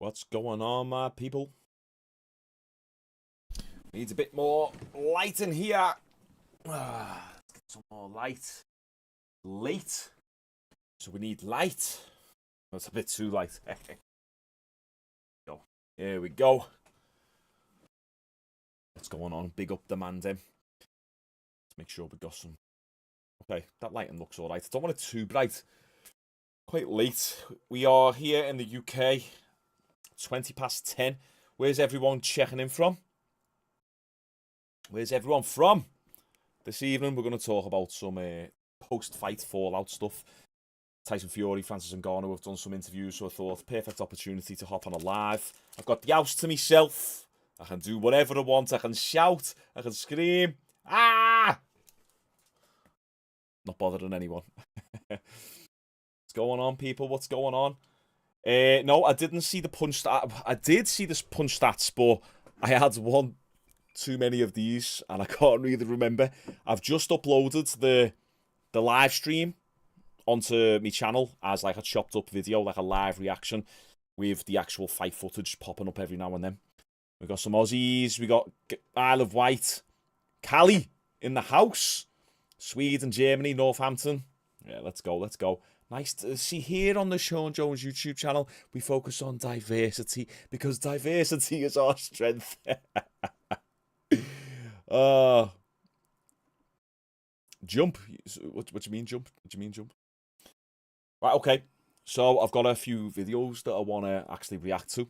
What's going on, my people? Needs a bit more light in here. Let's get some more light. Late. So we need light. That's a bit too light. Go. Here we go. What's going on? Big up the man, then. Let's make sure we got some. Okay, that lighting looks alright. I don't want it too bright. Quite late. We are here in the UK. 20 past 10. Where's everyone checking in from? Where's everyone from? This evening, we're going to talk about some post-fight fallout stuff. Tyson Fury, Francis Ngannou have done some interviews, so I thought, perfect opportunity to hop on a live. I've got the house to myself. I can do whatever I want. I can shout. I can scream. Ah! Not bothering anyone. What's going on, people? What's going on? No, I didn't see the punch stat. I did see this punch stats, but I had one too many of these, and I can't really remember. I've just uploaded the live stream onto my channel as like a chopped up video, like a live reaction with the actual fight footage popping up every now and then. We got some Aussies. We got Isle of Wight, Cali in the house, Sweden, Germany, Northampton. Yeah, let's go. Let's go. Nice to see here on the Shaun Jones YouTube channel. We focus on diversity because diversity is our strength. Jump. What do you mean jump? What do you mean jump? Right, okay. So I've got a few videos that I want to actually react to.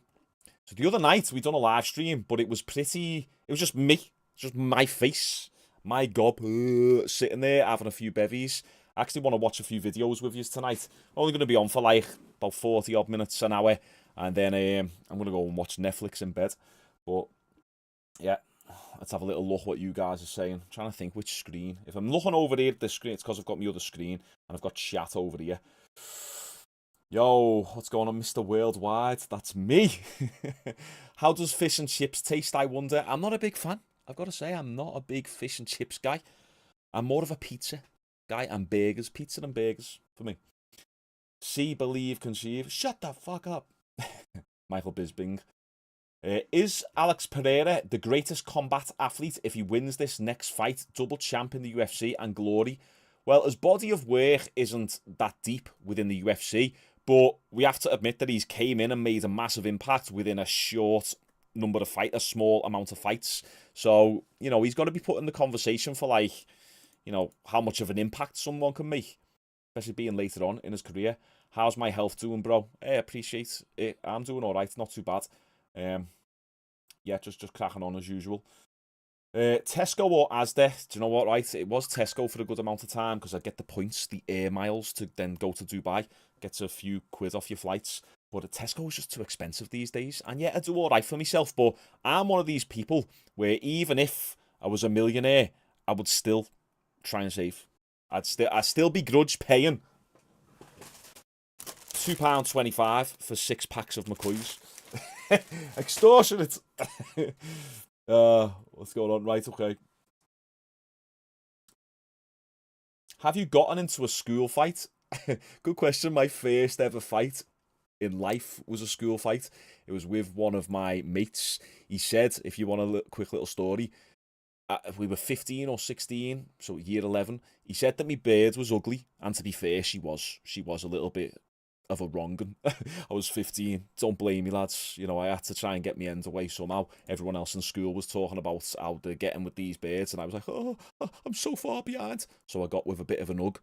So the other night we done a live stream, but it was just me, just my face, my gob, sitting there having a few bevies. I actually want to watch a few videos with you tonight. Only going to be on for like about 40 odd minutes, an hour, and then I'm going to go and watch Netflix in bed. But yeah, let's have a little look what you guys are saying. I'm trying to think which screen. If I'm looking over here at this screen, it's because I've got my other screen and I've got chat over here. Yo, what's going on, Mr. Worldwide? That's me. How does fish and chips taste, I wonder? I'm not a big fan. I've got to say, I'm not a big fish and chips guy. I'm more of a pizza guy and burgers. Pizza and burgers for me. See, believe, conceive. Shut the fuck up. Michael Bisbing. Is Alex Pereira the greatest combat athlete if he wins this next fight? Double champ in the UFC and glory. Well, his body of work isn't that deep within the UFC, but we have to admit that he's came in and made a massive impact within a short number of fights, a small amount of fights. So, you know, he's got to be put in the conversation for, like, you know, how much of an impact someone can make, especially being later on in his career. How's my health doing, bro? I appreciate it. I'm doing all right. Not too bad. Yeah, just cracking on as usual. Tesco or Asda? Do you know what, right? It was Tesco for a good amount of time because I get the points, the air miles to then go to Dubai. Gets a few quid off your flights. But Tesco is just too expensive these days. And yeah, I do all right for myself, but I'm one of these people where even if I was a millionaire, I would still try and save. I'd still begrudge paying £2.25 for 6 packs of McCoys. Extortionate. What's going on? Right, okay. Have you gotten into a school fight? Good question. My first ever fight in life was a school fight. It was with one of my mates. He said, if you want a quick little story, we were 15 or 16, so year 11. He said that my bird was ugly, and to be fair, she was a little bit of a wrong'un. I was 15. Don't blame me, lads. You know, I had to try and get my end away somehow. Everyone else in school was talking about how they're getting with these birds, and I was like, oh, I'm so far behind. So I got with a bit of an ug.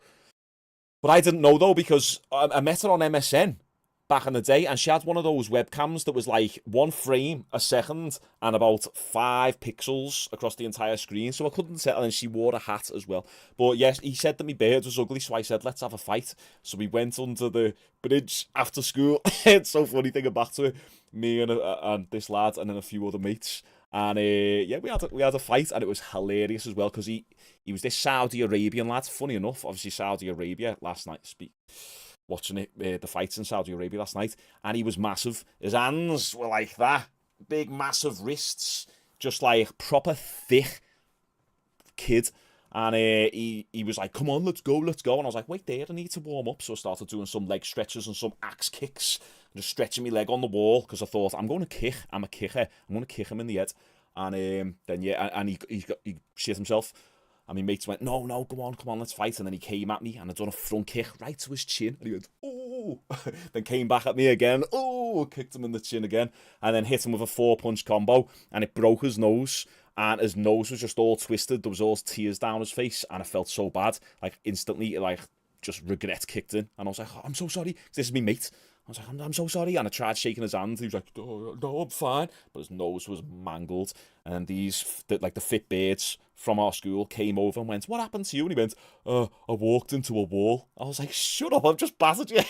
But I didn't know, though, because I met her on MSN back in the day, and she had one of those webcams that was like 1 frame a second and about 5 pixels across the entire screen, so I couldn't tell, and she wore a hat as well. But yes, he said that my beard was ugly, so I said, let's have a fight. So we went under the bridge after school. It's so funny thinking back to it. Me and this lad and then a few other mates. And yeah, we had a fight, and it was hilarious as well, because he was this Saudi Arabian lad. Funny enough, obviously Saudi Arabia last night, watching it, the fights in Saudi Arabia last night, and he was massive. His hands were like that, big, massive wrists, just like proper thick kid. And he was like, come on, let's go. And I was like, wait there, I need to warm up. So I started doing some leg stretches and some axe kicks, just stretching my leg on the wall, because I thought, I'm going to kick. I'm a kicker. I'm going to kick him in the head. And then, yeah, and he shit himself. And my mates went, no, come on, let's fight. And then he came at me, and I'd done a front kick right to his chin. And he went, oh. Then came back at me again. Oh, kicked him in the chin again. And then hit him with a 4-punch combo. And it broke his nose. And his nose was just all twisted. There was all tears down his face. And I felt so bad. Like, instantly, like, just regret kicked in. And I was like, oh, I'm so sorry. This is my mate. I was like, I'm so sorry. And I tried shaking his hand. He was like, oh, no, I'm fine. But his nose was mangled. And the fit birds from our school came over and went, what happened to you? And he went, I walked into a wall. I was like, shut up, I've just battered you.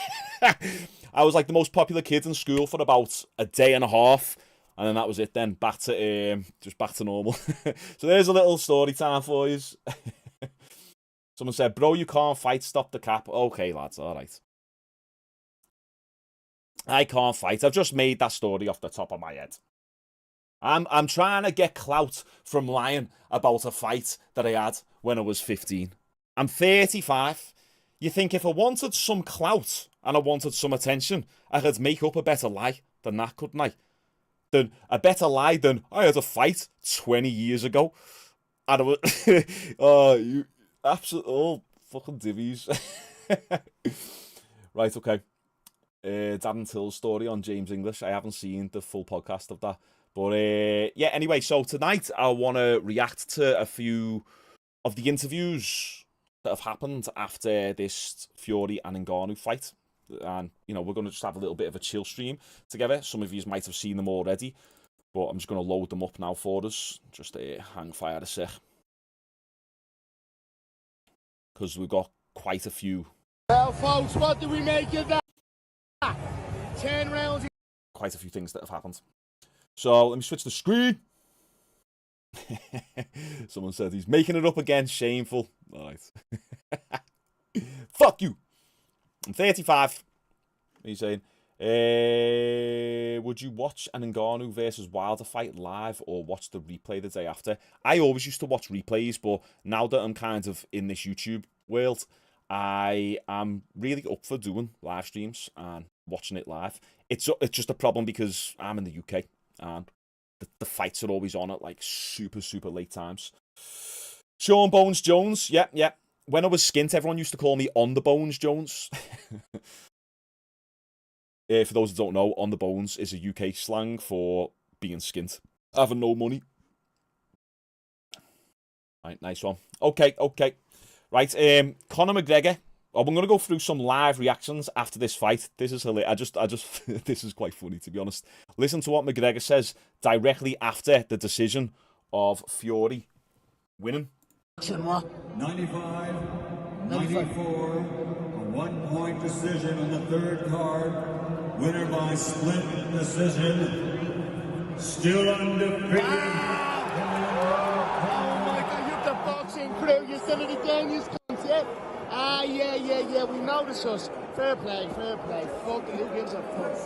I was like the most popular kid in school for about a day and a half. And then that was it then. Back to normal. So there's a little story time for you. Someone said, bro, you can't fight, stop the cap. Okay, lads, all right. I can't fight. I've just made that story off the top of my head. I'm trying to get clout from lying about a fight that I had when I was 15. I'm 35. You think if I wanted some clout and I wanted some attention, I could make up a better lie than that, couldn't I? A better lie than I had a fight 20 years ago. And I was, oh, you absolute, oh, fucking divvies. Right, okay. Darren Till's story on James English. I haven't seen the full podcast of that. But yeah, anyway, so tonight I want to react to a few of the interviews that have happened after this Fury and Ngannou fight. And, you know, we're going to just have a little bit of a chill stream together. Some of you might have seen them already, but I'm just going to load them up now for us. Just hang fire a sec. Because we've got quite a few. Well, folks, what do we make of that? 10 rounds. Quite a few things that have happened. So let me switch the screen. Someone said he's making it up again. Shameful. All right. Fuck you. I'm 35. What are you saying? Would you watch an Ngannou versus Wilder fight live or watch the replay the day after? I always used to watch replays, but now that I'm kind of in this YouTube world, I am really up for doing live streams and watching it live. It's just a problem because I'm in the UK and the fights are always on at like super late times. Shaun Bones Jones, yeah. When I was skint, everyone used to call me On the Bones Jones. For those who don't know, On the Bones is a UK slang for being skint, having no money. Right, nice one. Okay. Right, Conor McGregor. I'm going to go through some live reactions after this fight. This is hilarious. I just this is quite funny, to be honest. Listen to what McGregor says directly after the decision of Fury winning. 95, 94, a one-point decision on the third card. Winner by split decision. Still undefeated. Oh my God, you're the boxing crew. You said it again, you cunts, yeah? Yeah, we notice us. Fair play. Fuck, who gives a fuck?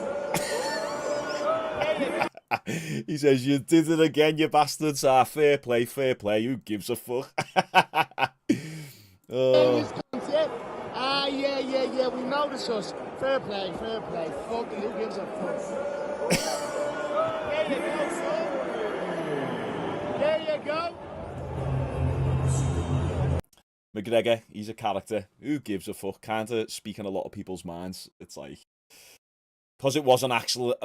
He says, you did it again, you bastards. Fair play. Who gives a fuck? Yeah, we notice us. Fair play. Fuck, who gives a fuck? There you go. McGregor, he's a character. Who gives a fuck? Kind of speaking a lot of people's minds. It's like, because it was an actual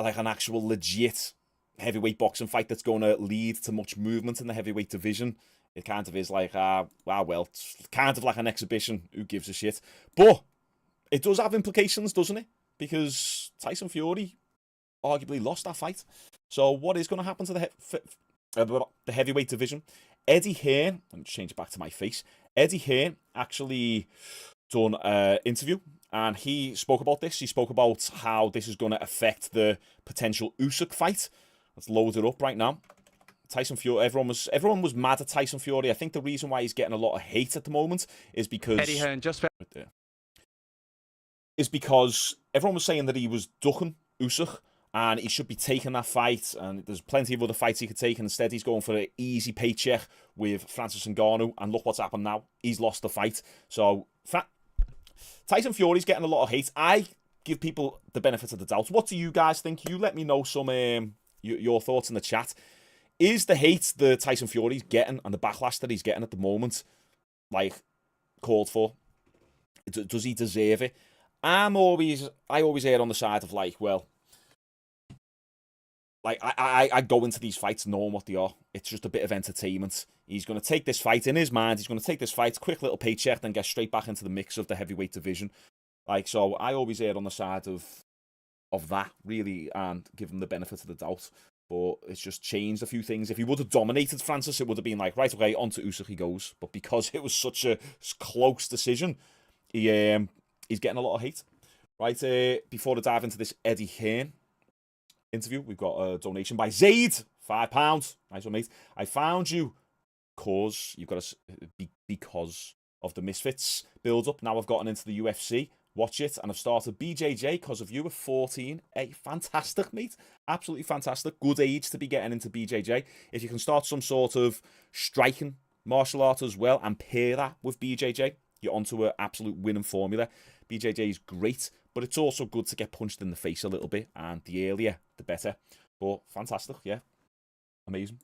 legit heavyweight boxing fight that's going to lead to much movement in the heavyweight division. It kind of is like, well, it's kind of like an exhibition. Who gives a shit? But it does have implications, doesn't it? Because Tyson Fury arguably lost that fight. So what is going to happen to the heavyweight division? Eddie Hearn, let me change it back to my face. Eddie Hearn actually done an interview and he spoke about this. He spoke about how this is going to affect the potential Usyk fight. Let's load it up right now. Tyson Fury, everyone was mad at Tyson Fury. I think the reason why he's getting a lot of hate at the moment is because Eddie Hearn just right there, is because everyone was saying that he was ducking Usyk and he should be taking that fight, and there's plenty of other fights he could take, and instead he's going for an easy paycheck with Francis Ngannou, and look what's happened now. He's lost the fight. So Tyson Fury's getting a lot of hate. I give people the benefit of the doubt. What do you guys think? You let me know some your thoughts in the chat. Is the hate that Tyson Fury's getting and the backlash that he's getting at the moment, like, called for? Does he deserve it? I always err on the side of, like, well, like, I go into these fights knowing what they are. It's just a bit of entertainment. He's going to take this fight in his mind. He's going to take this fight, quick little paycheck, then get straight back into the mix of the heavyweight division. Like, so I always err on the side of that, really, and give him the benefit of the doubt. But it's just changed a few things. If he would have dominated Francis, it would have been like, right, okay, on to Usyk he goes. But because it was such a close decision, he's getting a lot of hate. Right, before I dive into this Eddie Hearn interview, we've got a donation by Zaid, £5. Nice one, mate. I found you because you've got because of the Misfits build-up. Now I've gotten into the UFC. Watch it, and I've started BJJ because of you at 14. Hey, fantastic, mate. Absolutely fantastic. Good age to be getting into BJJ. If you can start some sort of striking martial art as well and pair that with BJJ, you're onto an absolute winning formula. BJJ is great, but it's also good to get punched in the face a little bit, and the earlier, the better. But fantastic, yeah. Amazing.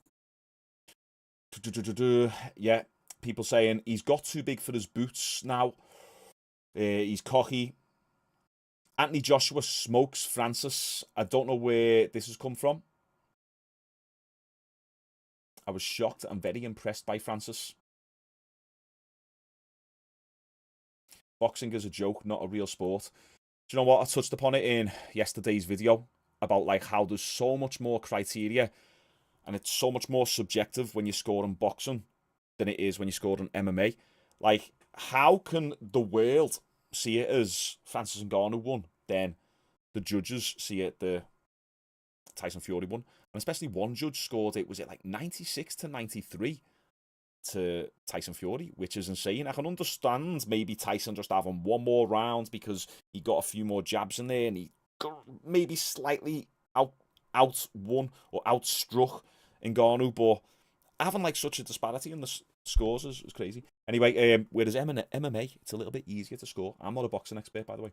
Yeah, people saying he's got too big for his boots now. He's cocky. Anthony Joshua smokes Francis. I don't know where this has come from. I was shocked and very impressed by Francis. Boxing is a joke, not a real sport. Do you know what? I touched upon it in yesterday's video about, like, how there's so much more criteria and it's so much more subjective when you score in boxing than it is when you score in MMA. Like, how can the world see it as Francis Ngannou won, then the judges see it the Tyson Fury won? And especially one judge scored it, was it like 96 to 93 to Tyson Fury, which is insane. I can understand maybe Tyson just having one more round because he got a few more jabs in there and he maybe slightly outwon or outstruck Ngannou, but having, like, such a disparity in the scores is crazy. Anyway, whereas MMA, it's a little bit easier to score. I'm not a boxing expert, by the way.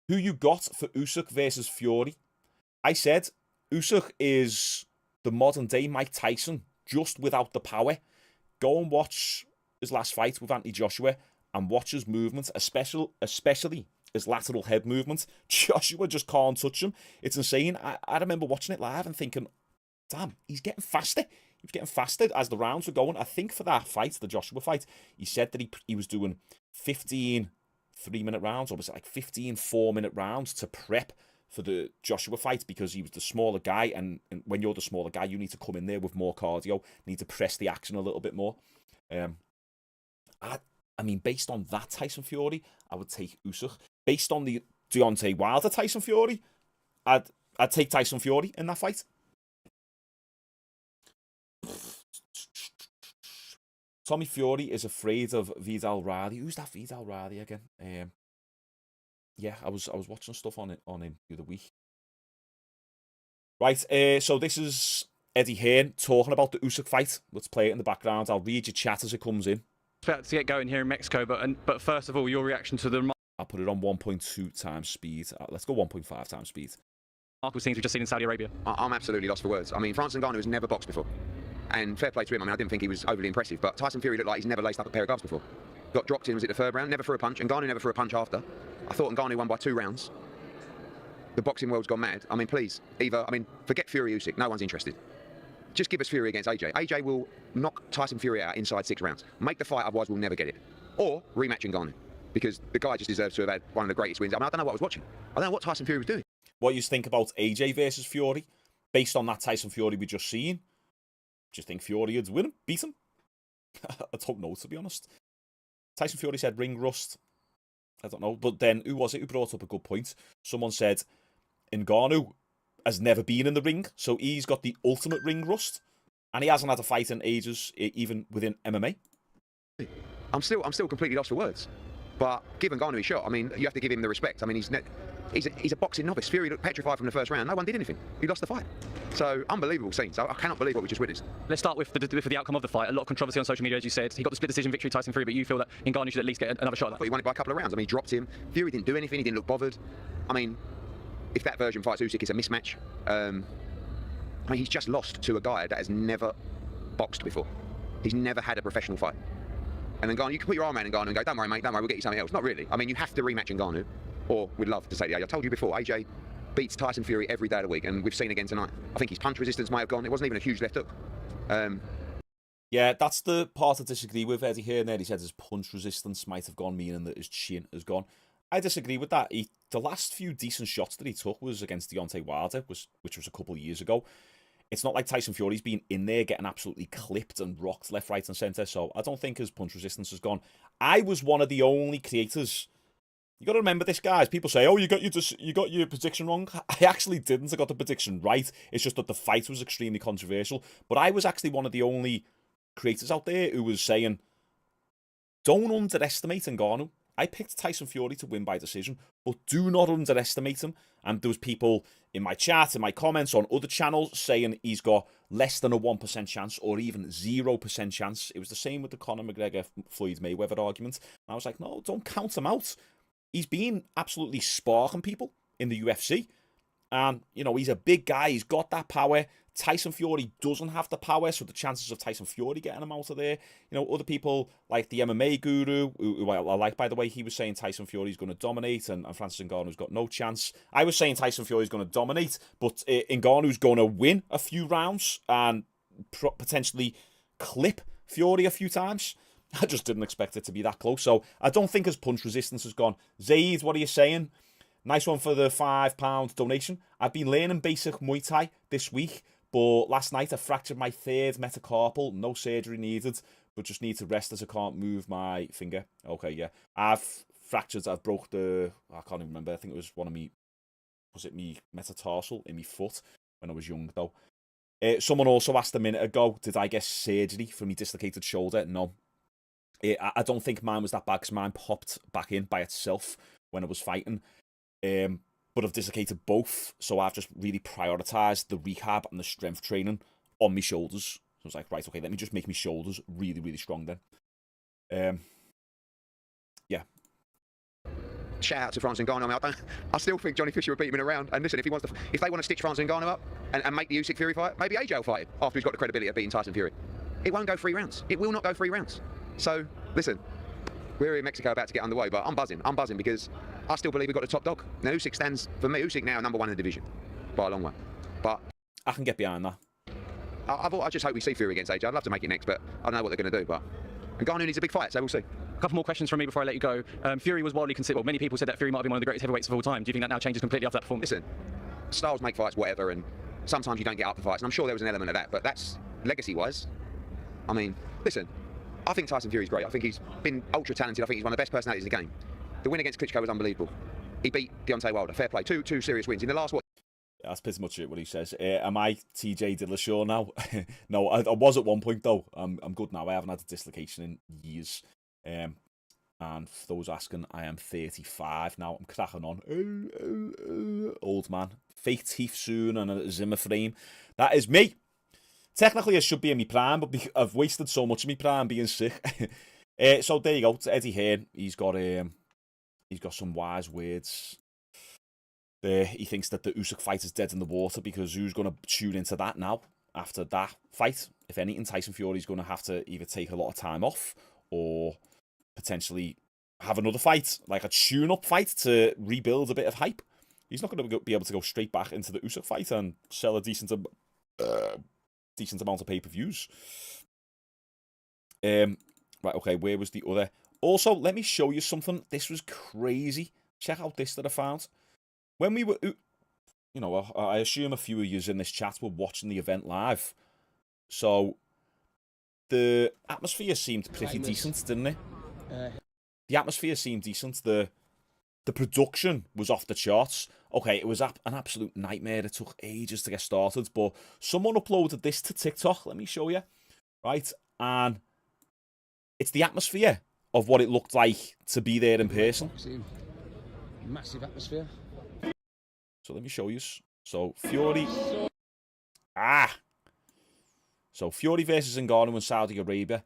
Who you got for Usyk versus Fury? I said Usyk is the modern day Mike Tyson, just without the power. Go and watch his last fight with Anthony Joshua and watch his movement, especially his lateral head movement. Joshua just can't touch him. It's insane. I remember watching it live and thinking, damn, he's getting faster. He was getting faster as the rounds were going. I think for that fight, the Joshua fight, he said that he was doing 15 3-minute rounds, or was it like 15 4-minute rounds to prep for the Joshua fight, because he was the smaller guy, and when you're the smaller guy, you need to come in there with more cardio, need to press the action a little bit more. I mean, based on that Tyson Fury, I would take Usyk. Based on the Deontay Wilder Tyson Fury, I'd take Tyson Fury in that fight. Tommy Fury is afraid of Vidal Riley. Who's that Vidal Riley again? Yeah, I was watching stuff on him the other week. Right, so this is Eddie Hearn talking about the Usyk fight. Let's play it in the background. I'll read your chat as it comes in. About to get going here in Mexico, but first of all, your reaction to the I'll put it on 1.2 times speed. Let's go 1.5 times speed. remarkable scenes we've just seen in Saudi Arabia. I'm absolutely lost for words. I mean, Francis Ngannou has never boxed before. And fair play to him. I mean, I didn't think he was overly impressive, but Tyson Fury looked like he's never laced up a pair of gloves before. Got dropped in, was it the third round? Never threw a punch. Ngannou never threw a punch after. I thought Ngannou won by 2 rounds. The boxing world's gone mad. I mean, please, forget Fury Usyk. No one's interested. Just give us Fury against AJ. AJ will knock Tyson Fury out inside 6 rounds. Make the fight, otherwise we'll never get it. Or rematch Ngannou, because the guy just deserves to have had one of the greatest wins. I mean, I don't know what I was watching. I don't know what Tyson Fury was doing. What you think about AJ versus Fury, based on that Tyson Fury we just seen? Do you think Fury would win him, beat him? I don't know, to be honest. Tyson Fury said ring rust. I don't know. But then, who was it who brought up a good point? Someone said Ngannou has never been in the ring, so he's got the ultimate ring rust, and he hasn't had a fight in ages, even within MMA. I'm still completely lost for words. But give Ngannou a shot. I mean, you have to give him the respect. I mean, he's a boxing novice. Fury looked petrified from the first round. No one did anything. He lost the fight. So, unbelievable scenes. I cannot believe what we just witnessed. Let's start with the outcome of the fight. A lot of controversy on social media, as you said. He got the split decision victory, Tyson Fury, but you feel that Ngannou should at least get another shot at But that. he won it by a couple of rounds. I mean, he dropped him. Fury didn't do anything. He didn't look bothered. I mean, if that version fights Usyk, it's a mismatch. I mean, he's just lost to a guy that has never boxed before. He's never had a professional fight. And then Ngannou, you can put your arm around Ngannou and go, don't worry, mate, don't worry, we'll get you something else. Not really. I mean, you have to rematch Ngannou, or we'd love to say, I told you before, AJ beats Tyson Fury every day of the week, and we've seen again tonight. I think his punch resistance might have gone. It wasn't even a huge left hook. Yeah, that's the part I disagree with Eddie here and there. He said his punch resistance might have gone, meaning that his chin has gone. I disagree with that. The last few decent shots that he took was against Deontay Wilder, which was a couple of years ago. It's not like Tyson Fury's been in there getting absolutely clipped and rocked left, right, and centre, so I don't think his punch resistance has gone. I was one of the only creators. You got to remember this, guys. People say, "Oh, you got your prediction wrong." I actually didn't. I got the prediction right. It's just that the fight was extremely controversial. But I was actually one of the only creators out there who was saying, "Don't underestimate Ngannou." I picked Tyson Fury to win by decision, but do not underestimate him. And there was people in my chat, in my comments on other channels saying he's got less than a 1% chance or even 0% chance. It was the same with the Conor McGregor-Floyd Mayweather argument. And I was like, no, don't count him out. He's been absolutely sparking people in the UFC. And, you know, he's a big guy. He's got that power. Tyson Fury doesn't have the power, so the chances of Tyson Fury getting him out of there, you know, other people like the MMA guru, who I like, by the way, he was saying Tyson Fury's going to dominate and Francis Ngannou's got no chance. I was saying Tyson Fury's going to dominate, but Ngannou's going to win a few rounds and potentially clip Fury a few times. I just didn't expect it to be that close, so I don't think his punch resistance has gone. Zaid, what are you saying? Nice one for the £5 donation. I've been learning basic Muay Thai this week, but last night I fractured my third metacarpal. No surgery needed, but just need to rest as I can't move my finger. Okay, yeah. I've broke the, I can't even remember. I think it was me metatarsal in my foot when I was young, though. Someone also asked a minute ago, did I get surgery for my dislocated shoulder? No. I don't think mine was that bad because mine popped back in by itself when I was fighting. But I've dislocated both, so I've just really prioritised the rehab and the strength training on my shoulders. So I was like, right, okay, let me just make my shoulders really, really strong then. Yeah. Shout out to Francis Ngannou. I mean, I still think Johnny Fisher would beat him in a round. And listen, if they want to stitch Francis Ngannou up and make the Usyk Fury fight, maybe AJ will fight him after he's got the credibility of beating Tyson Fury. It won't go 3 rounds. It will not go 3 rounds. So listen, we're in Mexico about to get underway, but I'm buzzing. I'm buzzing because I still believe we've got the top dog. Now Usyk stands, for me, Usyk now number 1 in the division by a long way. But I can get behind that. I just hope we see Fury against AJ. I'd love to make it next, but I don't know what they're going to do. But Ngannou needs a big fight, so we'll see. A couple more questions from me before I let you go. Fury was widely considered, well, many people said that Fury might be one of the greatest heavyweights of all time. Do you think that now changes completely after that performance? Listen, styles make fights whatever, and sometimes you don't get up for fights, and I'm sure there was an element of that, but that's legacy-wise. I mean, listen, I think Tyson Fury's great. I think he's been ultra-talented. I think he's one of the best personalities in the game. The win against Klitschko was unbelievable. He beat Deontay Wilder. Fair play. Two serious wins. In the last, what? Yeah, that's pretty much it, what he says. Am I TJ Dillashaw now? No, I was at one point, though. I'm good now. I haven't had a dislocation in years. And for those asking, I am 35 now. I'm cracking on. Old man. Fake teeth soon and a Zimmer frame. That is me. Technically, I should be in my prime, but I've wasted so much of my prime being sick. So there you go. To Eddie here, he's got some wise words. He thinks that the Usyk fight is dead in the water because who's going to tune into that now after that fight? If anything, Tyson Fury's going to have to either take a lot of time off or potentially have another fight, like a tune-up fight to rebuild a bit of hype. He's not going to be able to go straight back into the Usyk fight and sell a decent amount of pay-per-views. Right, okay, where was the other? Also, let me show you something. This was crazy. Check out this that I found. When we were, you know, I assume a few of you in this chat were watching the event live. So, the atmosphere seemed pretty decent, didn't it? The atmosphere seemed decent. The production was off the charts. Okay, it was an absolute nightmare. It took ages to get started, but someone uploaded this to TikTok. Let me show you. Right, and it's the atmosphere of what it looked like to be there in person. Massive atmosphere. So let me show you. So Fury. So Fury versus Ngannou in Saudi Arabia.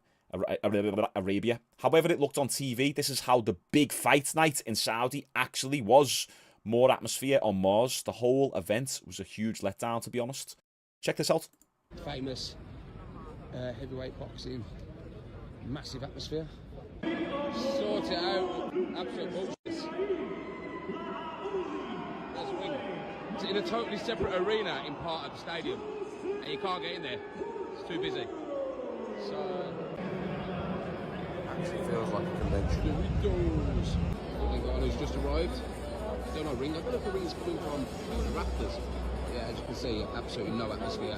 However it looked on TV, this is how the big fight night in Saudi actually was. More atmosphere on Mars. The whole event was a huge letdown, to be honest. Check this out. Famous heavyweight boxing. Massive atmosphere. Sort it out. Absolute bullshit. There's a wing. It's in a totally separate arena in part of the stadium. And you can't get in there. It's too busy. So... Actually feels like a convention. Here he goes. Ngannou's just arrived. I don't know ring. I don't know if the ring's coming from the Raptors. Yeah, as you can see, absolutely no atmosphere.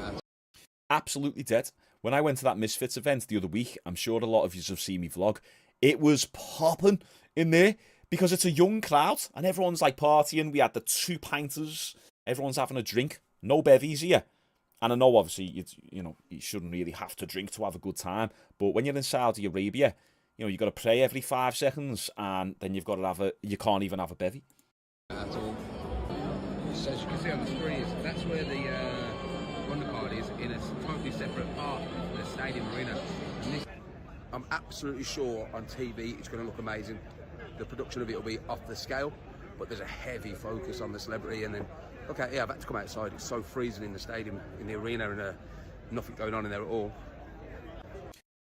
Absolutely dead. When I went to that Misfits event the other week, I'm sure a lot of you have seen me vlog, it was popping in there because it's a young crowd and everyone's like partying. We had the 2 pinters. Everyone's having a drink. No bevies here. And I know obviously you shouldn't really have to drink to have a good time, but when you're in Saudi Arabia, you've got to pray every 5 seconds and then you've got to you can't even have a bevy. At all. So as you can see on the screen, that's where the undercard is in a totally separate part of the stadium arena. And I'm absolutely sure on TV it's going to look amazing. The production of it will be off the scale, but there's a heavy focus on the celebrity. And then, okay, yeah, I've had to come outside. It's so freezing in the stadium, in the arena, and nothing going on in there at all.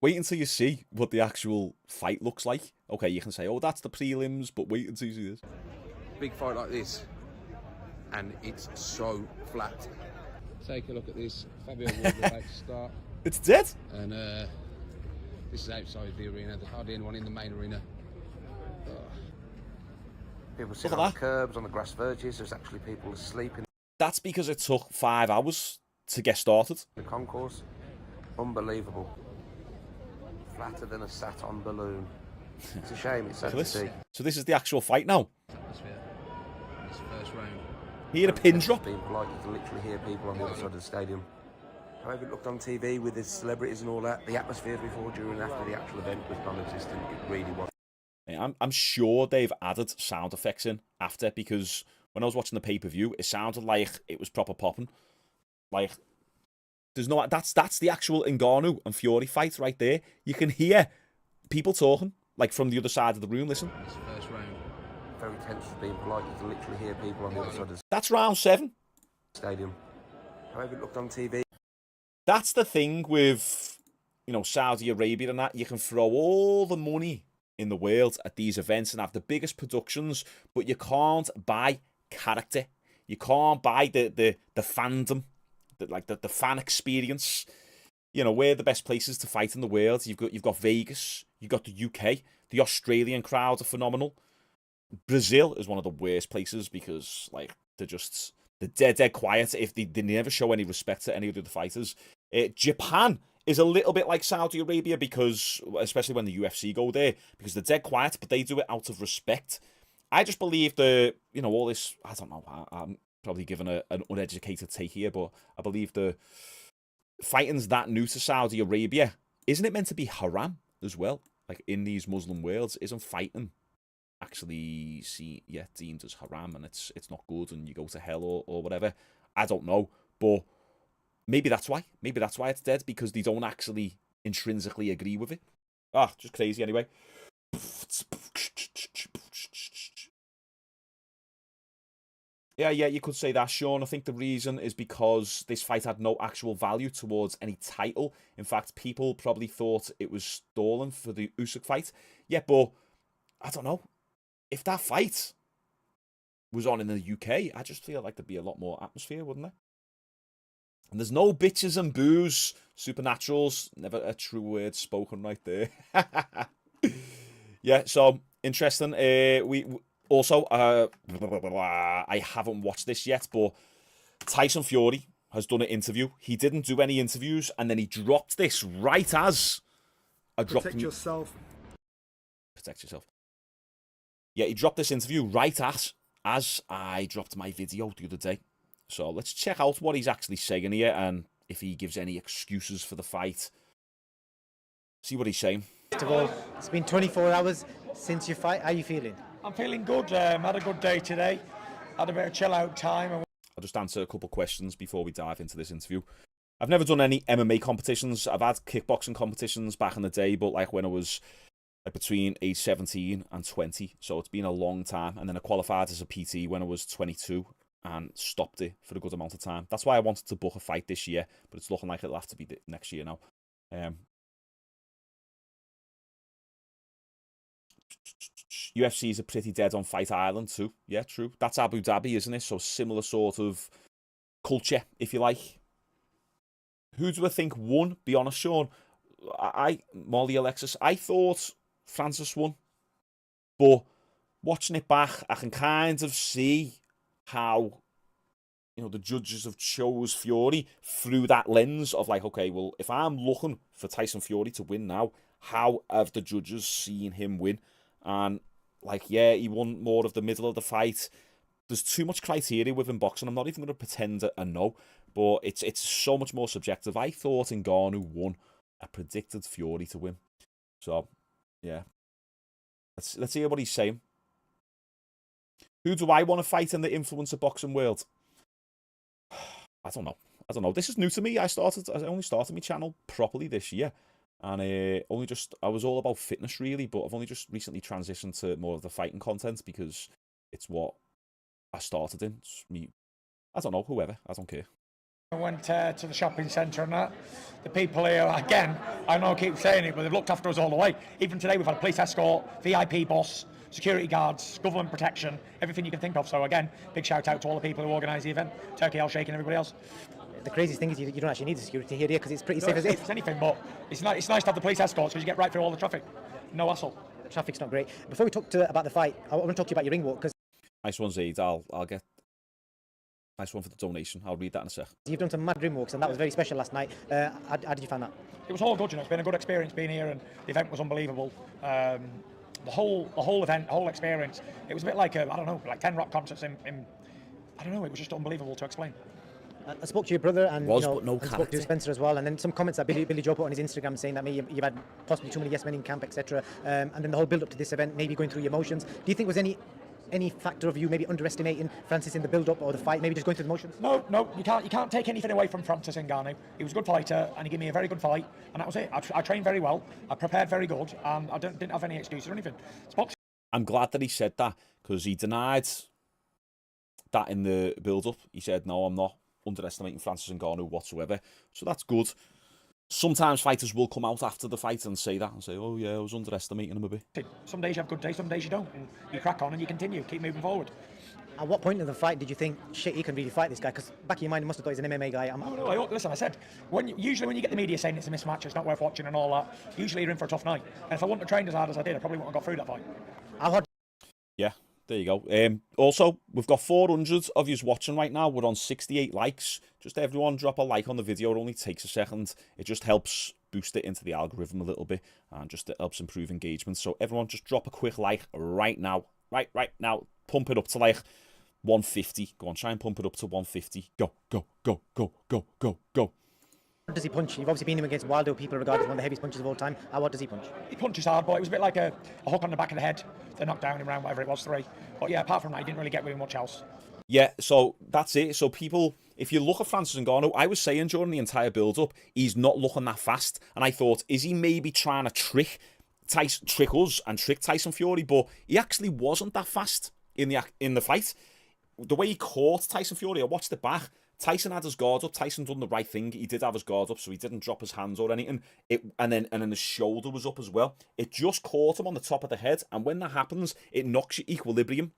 Wait until you see what the actual fight looks like. Okay, you can say, oh, that's the prelims, but wait until you see this. Big fight like this, and it's so flat. Take a look at this. Fabio Ward's about to start. It's dead. And this is outside the arena. There's hardly anyone in the main arena. People sitting on the curbs, on the grass verges. There's actually people asleep in That's because it took 5 hours to get started. the concourse. Unbelievable. Flatter than a sat-on balloon. It's a shame. It's sad to see. So this is the actual fight now. Atmosphere. This first round. Hear a pin drop. Being polite, you can literally hear people on the other side of the stadium. However it looked on TV with the celebrities and all that, the atmosphere before, during, and after the actual event was non-existent. It really was. I'm sure they've added sound effects in after, because when I was watching the pay-per-view, it sounded like it was proper popping. Like, there's no... That's the actual Ngannou and Fury fight right there. You can hear people talking, like, from the other side of the room. Listen. This first round. Very tense for being polite. You can literally hear people on the other side of the That's round 7. stadium. However it looked on TV. That's the thing with, Saudi Arabia and that. You can throw all the money in the world at these events and have the biggest productions, but you can't buy character. You can't buy the fandom, the fan experience. We're the best places to fight in the world. You've got Vegas, you've got the UK, the Australian crowd are phenomenal. Brazil is one of the worst places because they're dead quiet. If they never show any respect to any of the fighters. Japan is a little bit like Saudi Arabia because, especially when the UFC go there, because they're dead quiet, but they do it out of respect. I just believe all this, I don't know, I'm probably giving an uneducated take here, but I believe the fighting's that new to Saudi Arabia. Isn't it meant to be haram as well? Like in these Muslim worlds, isn't fighting actually deemed as haram and it's not good and you go to hell or whatever? I don't know, but maybe that's why. Maybe that's why it's dead, because they don't actually intrinsically agree with it. Just crazy anyway. Yeah, you could say that, Sean. I think the reason is because this fight had no actual value towards any title. In fact, people probably thought it was stolen for the Usyk fight. Yeah, but I don't know. If that fight was on in the UK, I just feel like there'd be a lot more atmosphere, wouldn't there? And there's no bitches and boos. Supernaturals, never a true word spoken right there. Yeah, so interesting. We also, I haven't watched this yet, but Tyson Fury has done an interview. He didn't do any interviews, and then he dropped this right as I dropped. Protect yourself. Protect yourself. Yeah, he dropped this interview right as I dropped my video the other day. So let's check out what he's actually saying here and if he gives any excuses for the fight. See what he's saying. First of all, it's been 24 hours since your fight. How are you feeling? I'm feeling good. Had a good day today. Had a bit of chill out time. I'll just answer a couple of questions before we dive into this interview. I've never done any MMA competitions. I've had kickboxing competitions back in the day, but like when I was between age 17 and 20, so it's been a long time. And then I qualified as a PT when I was 22 and stopped it for a good amount of time. That's why I wanted to book a fight this year, but it's looking like it'll have to be next year now. UFC is a pretty dead on Fight Island too. Yeah, true. That's Abu Dhabi, isn't it? So similar sort of culture, if you like. Who do I think won? Be honest, Sean. Molly Alexis, I thought Francis won. But watching it back, I can kind of see how, you know, the judges have chose Fury through that lens of like, okay, well, if I'm looking for Tyson Fury to win now, how have the judges seen him win? And like, yeah, he won more of the middle of the fight. There's too much criteria within boxing. I'm not even going to pretend I know, but it's so much more subjective. I thought Ngannou won. I predicted Fury to win. So, yeah. Let's hear what he's saying. Who do I want to fight in the influencer boxing world? I don't know. This is new to me. I only started my channel properly this year. And I was all about fitness really, but I've only just recently transitioned to more of the fighting content because it's what I started in. It's me, I don't know, whoever, I don't care. I went to the shopping centre and that. The people here, again, I know I keep saying it, but they've looked after us all the way. Even today we've had a police escort, VIP boss, security guards, government protection, everything you can think of. So again, big shout out to all the people who organised the event, Turkey Al Sheikh and everybody else. The craziest thing is you don't actually need the security here because it's pretty safe as it is. It's anything, but it's nice to have the police escorts because you get right through all the traffic. No hassle. The traffic's not great. Before we talk about the fight, I want to talk to you about your ring walk because Nice one, Zaid. I'll get nice one for the donation. I'll read that in a sec. you've done some mad ring walks and that was very special last night. How did you find that? It was all good, you know. It's been a good experience being here, and the event was unbelievable. The whole event, the whole experience. It was a bit like like 10 rock concerts in I don't know. It was just unbelievable to explain. I spoke to your brother and, but no and spoke to Spencer as well, and then some comments that Billy Joe put on his Instagram saying that maybe you've had possibly too many yes men in camp, etc. And then the whole build up to this event, maybe going through your emotions. Do you think was any factor of you maybe underestimating Francis in the build up or the fight, maybe just going through the motions? No, you can't take anything away from Francis Ngannou. He was a good fighter and he gave me a very good fight, and that was it. I trained very well, I prepared very good, and I didn't have any excuses or anything. I'm glad that he said that because he denied that in the build up. He said, no, I'm not underestimating Francis Ngannou whatsoever. So that's good. Sometimes fighters will come out after the fight and say that and say, oh yeah, I was underestimating him a bit. Some days you have good days, some days you don't, and you crack on and you continue, keep moving forward. At what point in the fight did you think, shit, he can really fight this guy? Because back in your mind, you must have thought he's an MMA guy. Listen, I said, usually when you get the media saying it's a mismatch, it's not worth watching and all that, usually you're in for a tough night. And if I wouldn't have trained as hard as I did, I probably wouldn't have got through that fight. Yeah, there you go. Also, we've got 400 of you watching right now. We're on 68 likes. Just everyone drop a like on the video. It only takes a second. It just helps boost it into the algorithm a little bit, and just it helps improve engagement. So everyone just drop a quick like right now. Right now. Pump it up to like 150. Go on, try and pump it up to 150. Go. What does he punch? You've obviously been him against Wilder, people regard as one of the heaviest punches of all time. What does he punch? He punches hard, but it was a bit like a hook on the back of the head. They knocked down him around, whatever it was, 3. But yeah, apart from that, he didn't really get with him much else. Yeah, so that's it. So people, if you look at Francis Ngannou, I was saying during the entire build-up, he's not looking that fast. And I thought, is he maybe trying to trick us and trick Tyson Fury? But he actually wasn't that fast in the fight. The way he caught Tyson Fury, I watched it back. Tyson had his guard up. Tyson done the right thing. He did have his guard up, so he didn't drop his hands or anything. And then his shoulder was up as well. It just caught him on the top of the head, and when that happens, it knocks your equilibrium.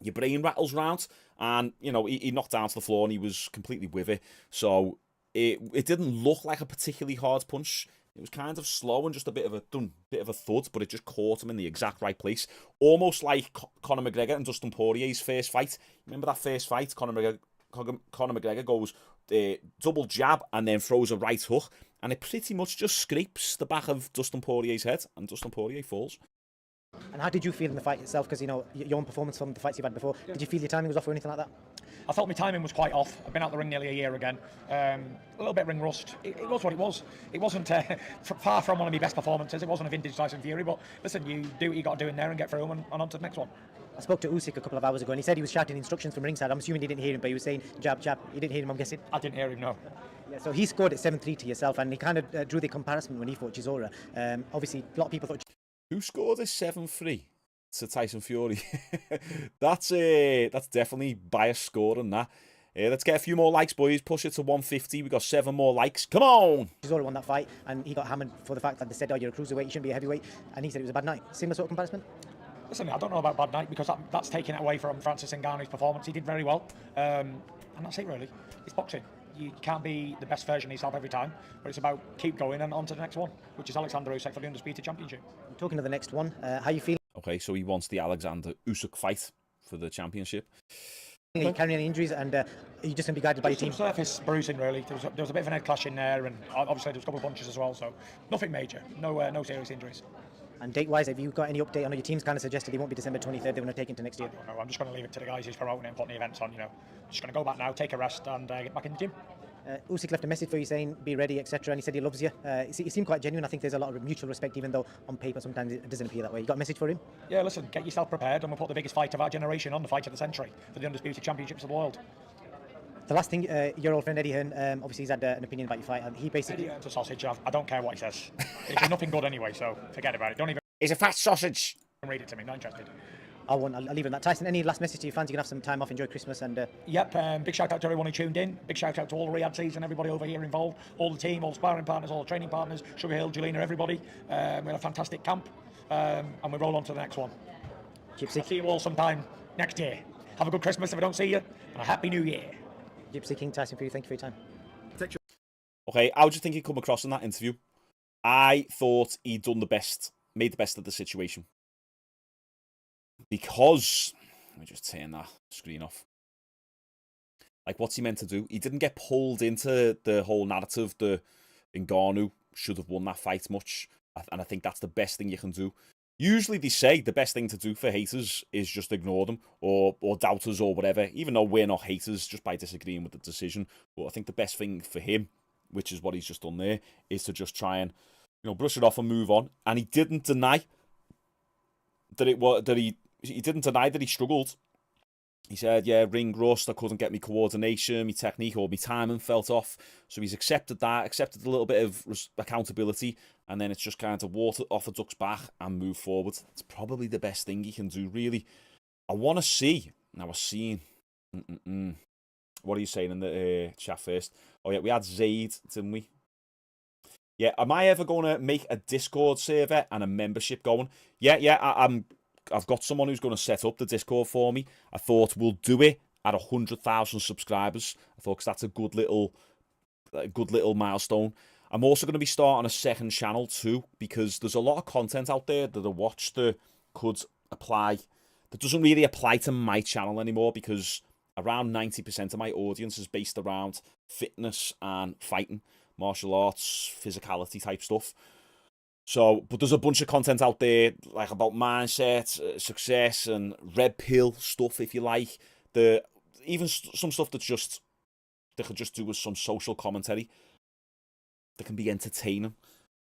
Your brain rattles round, and you know he knocked down to the floor, and he was completely with it. So it didn't look like a particularly hard punch. It was kind of slow and just a bit of a thud, but it just caught him in the exact right place. Almost like Conor McGregor and Dustin Poirier's first fight. Remember that first fight? Conor McGregor goes double jab and then throws a right hook, and it pretty much just scrapes the back of Dustin Poirier's head, and Dustin Poirier falls. And how did you feel in the fight itself? Because, you know, your own performance from the fights you've had before, did you feel your timing was off or anything like that? I felt my timing was quite off. I've been out the ring nearly a year again. A little bit ring rust. It was what it was. It wasn't far from one of my best performances. It wasn't a vintage Tyson Fury, but listen, you do what you got to do in there and get through them and on to the next one. I spoke to Usyk a couple of hours ago and he said he was shouting instructions from ringside. I'm assuming he didn't hear him, but he was saying jab, jab. You didn't hear him, I'm guessing? I didn't hear him, no. Yeah, so he scored at 7-3 to yourself and he kind of drew the comparison when he fought Chisora. Obviously, a lot of people thought... Who scored a 7-3 to Tyson Fury? That's definitely biased scoring, that. Let's get a few more likes, boys. Push it to 150. We got 7 more likes. Come on! Chisora won that fight and he got hammered for the fact that they said, oh, you're a cruiserweight, you shouldn't be a heavyweight. And he said it was a bad night. Similar sort of comparison? Listen, I don't know about bad night because that's taking it away from Francis Ngannou's performance. He did very well, and that's it really. It's boxing. You can't be the best version of yourself every time, but it's about keep going and on to the next one, which is Alexander Usyk for the Undisputed Championship. Talking to the next one, how you feeling? Okay, so he wants the Alexander Usyk fight for the championship. Are you carrying any injuries and are you just going to be guided by your team? Surface bruising really. There was a bit of an head clash in there, and obviously there was a couple of punches as well, so nothing major. No serious injuries. And date-wise, have you got any update? I know your team's kind of suggested it won't be December 23rd, they want to take into next year. No, I'm just going to leave it to the guys who's promoting it and putting the events on, you know. I'm just going to go back now, take a rest and get back in the gym. Usyk left a message for you saying, be ready, etc. And he said he loves you. He seemed quite genuine. I think there's a lot of mutual respect, even though on paper sometimes it doesn't appear that way. You got a message for him? Yeah, listen, get yourself prepared and we'll put the biggest fight of our generation on, the fight of the century, for the Undisputed Championships of the world. The last thing, your old friend Eddie Hearn, obviously he's had an opinion about your fight, and he basically... Eddie Hearn's a sausage. I don't care what he says. It's nothing good anyway, so forget about it. Don't even... He's a fat sausage. Read it to me, not interested. I'll leave it at that. Tyson, any last message to your fans? You can have some time off, enjoy Christmas and... Yep, big shout out to everyone who tuned in. Big shout out to all the Riyadh season, everybody over here involved, all the team, all the sparring partners, all the training partners, Sugar Hill, Jelena, everybody. We had a fantastic camp, and we roll on to the next one. Gypsy. I'll see you all sometime next year. Have a good Christmas if I don't see you, and a Happy New Year. Gypsy King, Tyson Fury, thank you for your time. Okay, how do you think he come across in that interview? I thought he'd done the best, made the best of the situation. Because, let me just turn that screen off. Like, what's he meant to do? He didn't get pulled into the whole narrative that Ngannou should have won that fight much. And I think that's the best thing you can do. Usually they say the best thing to do for haters is just ignore them or doubters or whatever, even though we're not haters just by disagreeing with the decision. But I think the best thing for him, which is what he's just done there, is to just try and, you know, brush it off and move on. And he didn't deny that he didn't deny that he struggled. He said, yeah, ring rust, I couldn't get my coordination, my technique or my timing felt off. So he's accepted that, accepted a little bit of accountability, and then it's just kind of water off a duck's back and move forward. It's probably the best thing he can do, really. I want to see, now we're seeing, what are you saying in the chat first? Oh yeah, we had Zaid, didn't we? Yeah, am I ever going to make a Discord server and a membership going? Yeah, I've got someone who's going to set up the Discord for me. I thought we'll do it at 100,000 subscribers. I thought because that's a good little milestone. I'm also going to be starting a second channel too, because there's a lot of content out there that I watch that could apply, that doesn't really apply to my channel anymore, because around 90% of my audience is based around fitness and fighting, martial arts, physicality type stuff. So, but there's a bunch of content out there, like about mindset, success, and red pill stuff, if you like. Even some stuff that's just, they could just do with some social commentary that can be entertaining.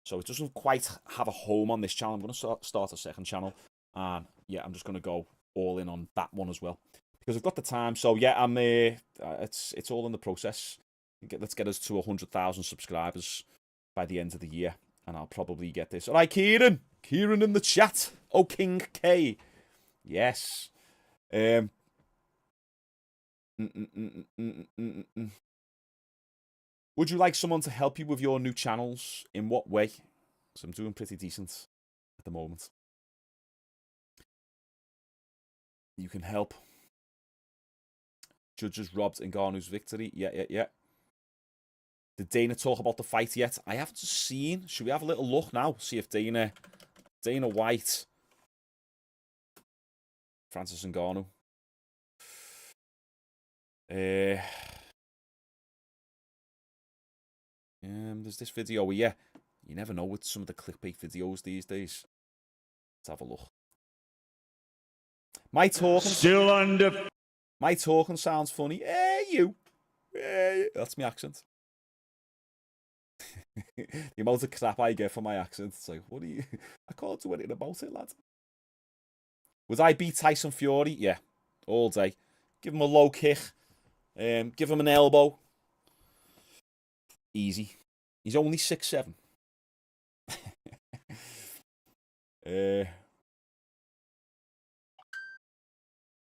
So it doesn't quite have a home on this channel. I'm going to start a second channel. And yeah, I'm just going to go all in on that one as well, because I've got the time. So yeah, it's all in the process. Let's get us to 100,000 subscribers by the end of the year. And I'll probably get this. All right, Kieran. Kieran in the chat. Oh, King K. Yes. Would you like someone to help you with your new channels? In what way? So I'm doing pretty decent at the moment. You can help. Judges robbed Ngannou's victory. Yeah. Did Dana talk about the fight yet? I haven't seen. Should we have a little look now? See if Dana White, Francis Ngannou. There's this video. Yeah, you never know with some of the clickbait videos these days. Let's have a look. My talking Still undefeated. My talking sounds funny. Hey, you. Hey. That's my accent. The amount of crap I get for my accent. It's like, what are you? I can't do anything about it, lad. Would I beat Tyson Fury? Yeah. All day. Give him a low kick. Give him an elbow. Easy. He's only 6'7".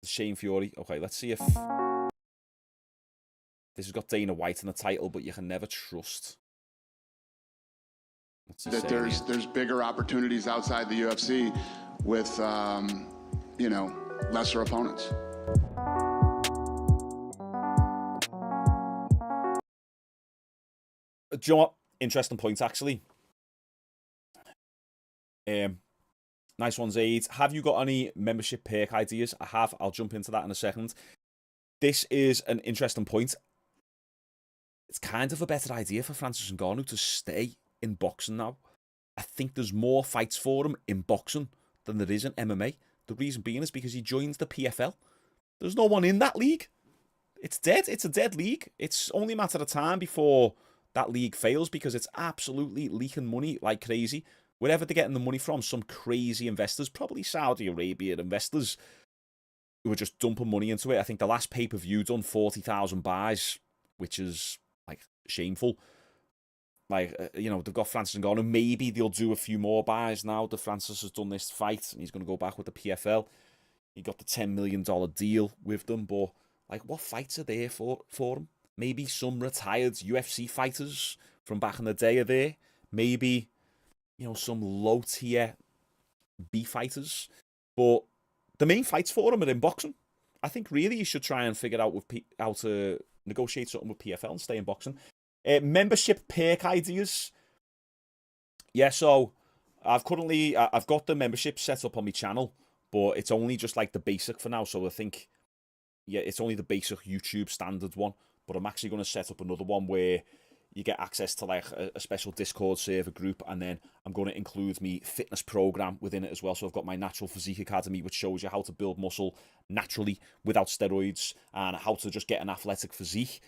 Shane Fury. Okay, let's see if this has got Dana White in the title, but you can never trust. That there's bigger opportunities outside the UFC with you know, lesser opponents. Do you know what? Interesting point, actually. Nice one, Zaid. Have you got any membership perk ideas? I have. I'll jump into that in a second. This is an interesting point. It's kind of a better idea for Francis Ngannou to stay in boxing now. I think there's more fights for him in boxing than there is in MMA. The reason being is because he joins the PFL. There's no one in that league. It's dead. It's a dead league. It's only a matter of time before that league fails because it's absolutely leaking money like crazy. Wherever they're getting the money from, some crazy investors, probably Saudi Arabia investors, who are just dumping money into it. I think the last pay-per-view done 40,000 buys, which is, like, shameful. Like, you know, they've got Francis Ngannou. Maybe they'll do a few more buys now that Francis has done this fight and he's going to go back with the PFL. He got the $10 million deal with them, but, like, what fights are there for him? Maybe some retired UFC fighters from back in the day are there. Maybe, you know, some low-tier B fighters. But the main fights for him are in boxing. I think really you should try and figure out how to negotiate something with PFL and stay in boxing. Membership perk ideas. Yeah, so I've got the membership set up on my channel, but it's only just like the basic for now. So I think, yeah, it's only the basic YouTube standard one. But I'm actually going to set up another one where you get access to like a special Discord server group, and then I'm going to include me fitness program within it as well. So I've got my Natural Physique Academy, which shows you how to build muscle naturally without steroids and how to just get an athletic physique.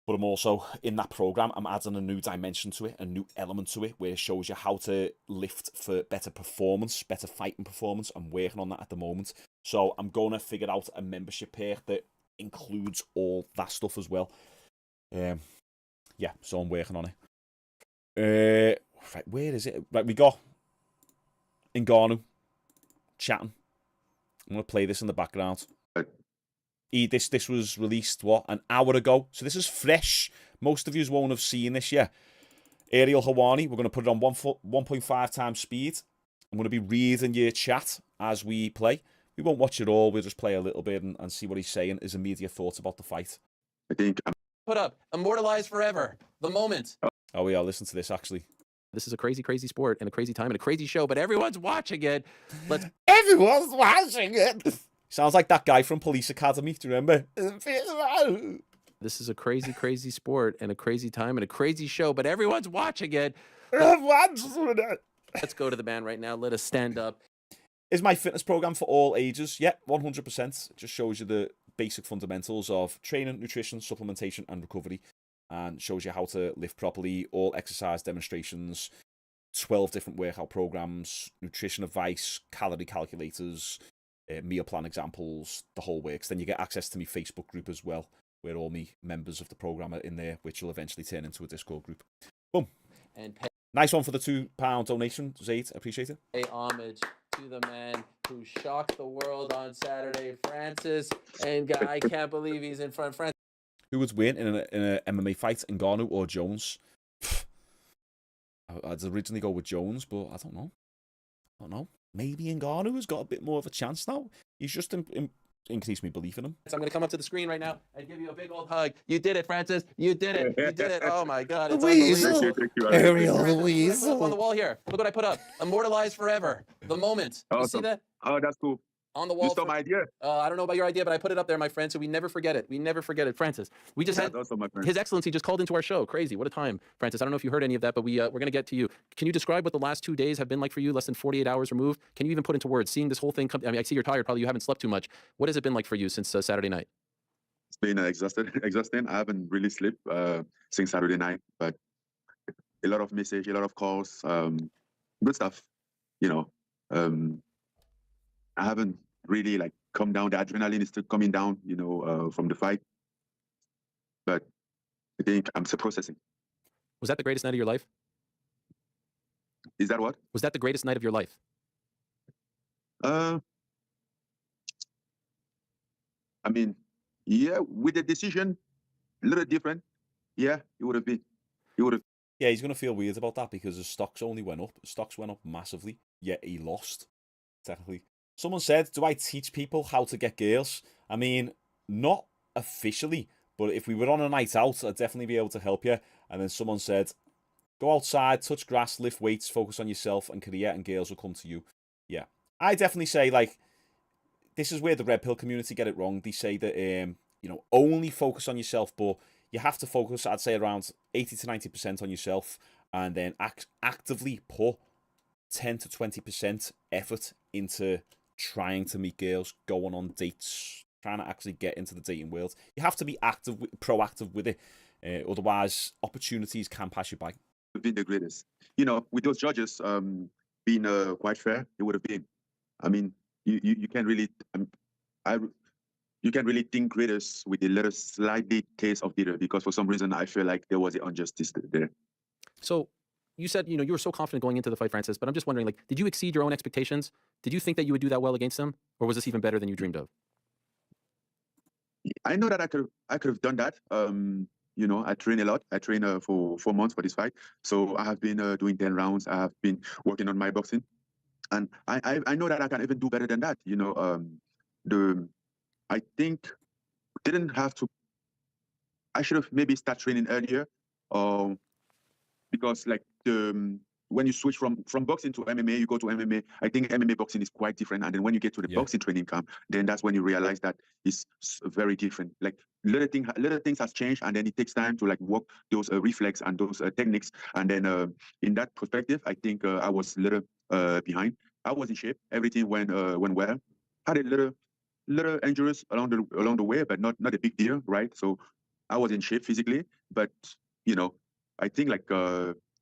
But I'm also, in that program, I'm adding a new dimension to it, a new element to it, where it shows you how to lift for better performance, better fighting performance. I'm working on that at the moment. So I'm going to figure out a membership perk that includes all that stuff as well. Yeah, so I'm working on it. Right, where is it? Right, we got Ngannou chatting. I'm going to play this in the background. This was released, what, an hour ago? So this is fresh. Most of you won't have seen this yet. Ariel Hawani, we're going to put it on 1.5 times speed. I'm going to be reading your chat as we play. We won't watch it all. We'll just play a little bit and see what he's saying, his immediate thoughts about the fight. I think put up, immortalized forever, the moment. Oh yeah, listen to this actually. This is a crazy, crazy sport and a crazy time and a crazy show, but everyone's watching it. Everyone's watching it. Sounds like that guy from Police Academy. Do you remember? This is a crazy, crazy sport and a crazy time and a crazy show, but everyone's watching it. Let's go to the band right now. Let us stand up. Is my fitness program for all ages? Yeah, 100%. It just shows you the basic fundamentals of training, nutrition, supplementation, and recovery, and shows you how to lift properly, all exercise demonstrations, 12 different workout programs, nutrition advice, calorie calculators, meal plan examples, the whole works. Then you get access to my Facebook group as well, where all me members of the program are in there, which will eventually turn into a Discord group. Boom. And nice one for the £2 donation, Zaid. Appreciate it. Pay homage to the man who shocked the world on Saturday, Francis. And I can't believe he's in front. Francis. Who would win in an MMA fight, Ngannou or Jones? I'd originally go with Jones, but I don't know. Maybe Ngannou has got a bit more of a chance now. He's just increased my belief in him. So I'm going to come up to the screen right now and give you a big old hug. You did it, Francis. You did it. You did it. Oh, my God. It's Weasel. Ariel the Weasel. Look on the wall here. Look what I put up. Immortalized forever. The moment. You see that? Oh, that's cool. on the You wall. stole my idea. I don't know about your idea, but I put it up there, my friend, so we never forget it. We never forget it. Francis, we just had That's also my friend. His Excellency just called into our show. Crazy. What a time, Francis. I don't know if you heard any of that, but we're going to get to you. Can you describe what the last 2 days have been like for you, less than 48 hours removed? Can you even put into words, seeing this whole thing come? I mean, I see you're tired. Probably you haven't slept too much. What has it been like for you since Saturday night? It's been exhausting. I haven't really slept since Saturday night, but a lot of message, a lot of calls, good stuff. You know, I haven't really like come down. The adrenaline is still coming down, you know, from the fight. But I think I'm still processing. Was that the greatest night of your life? Is that what? Was that the greatest night of your life? I mean, yeah, with the decision, a little different. Yeah, it would have been. It would have. Yeah, he's going to feel weird about that because his stocks only went up. Stocks went up massively, yet he lost, technically. Someone said, do I teach people how to get girls? I mean, not officially, but if we were on a night out, I'd definitely be able to help you. And then someone said, go outside, touch grass, lift weights, focus on yourself and career, and girls will come to you. Yeah. I definitely say, like, this is where the red pill community get it wrong. They say that, you know, only focus on yourself, but you have to focus, I'd say, around 80 to 90% on yourself, and then actively put 10 to 20% effort into trying to meet girls, going on dates, trying to actually get into the dating world. You have to be proactive with it. Otherwise, opportunities can pass you by. Been the greatest. You know, with those judges being quite fair, it would have been. I mean, you can't really, you can really think greatest with a little slightly taste of bitter, because for some reason I feel like there was an injustice there. So you said, you know, you were so confident going into the fight, Francis, but I'm just wondering, like, did you exceed your own expectations? Did you think that you would do that well against him? Or was this even better than you dreamed of? I know that I could have done that. You know, I train a lot. I train for 4 months for this fight. So I have been doing 10 rounds. I have been working on my boxing. And I know that I can even do better than that. You know, I think didn't have to. I should have maybe start training earlier, because like when you switch from boxing to MMA, you go to MMA. I think MMA boxing is quite different, and then when you get to the boxing training camp, then that's when you realize that it's very different. Like little things has changed, and then it takes time to like work those reflex and those techniques. And then in that perspective, I think I was a little behind. I was in shape. Everything went well. Had a little injuries along the way, but not a big deal, right? So I was in shape physically, but you know, I think like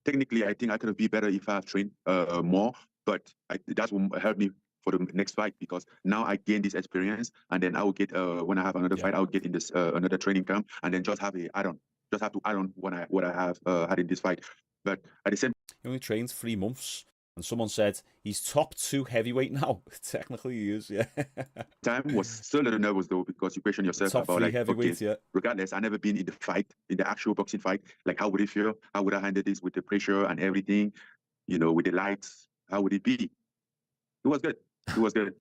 technically, I think I could be better if I have trained more. But that will help me for the next fight, because now I gain this experience, and then I will get when I have another fight, I'll get in this another training camp, and then just have to add on what I have had in this fight. But at the same, he only trained 3 months. And someone said he's top 2 heavyweight now. Technically, he is, yeah. Time was still a little nervous though, because you question yourself top about 3 like, heavyweight, okay, yeah. Regardless, I never been in the fight, in the actual boxing fight. Like, how would it feel? How would I handle this with the pressure and everything? You know, with the lights, how would it be? It was good. It was good.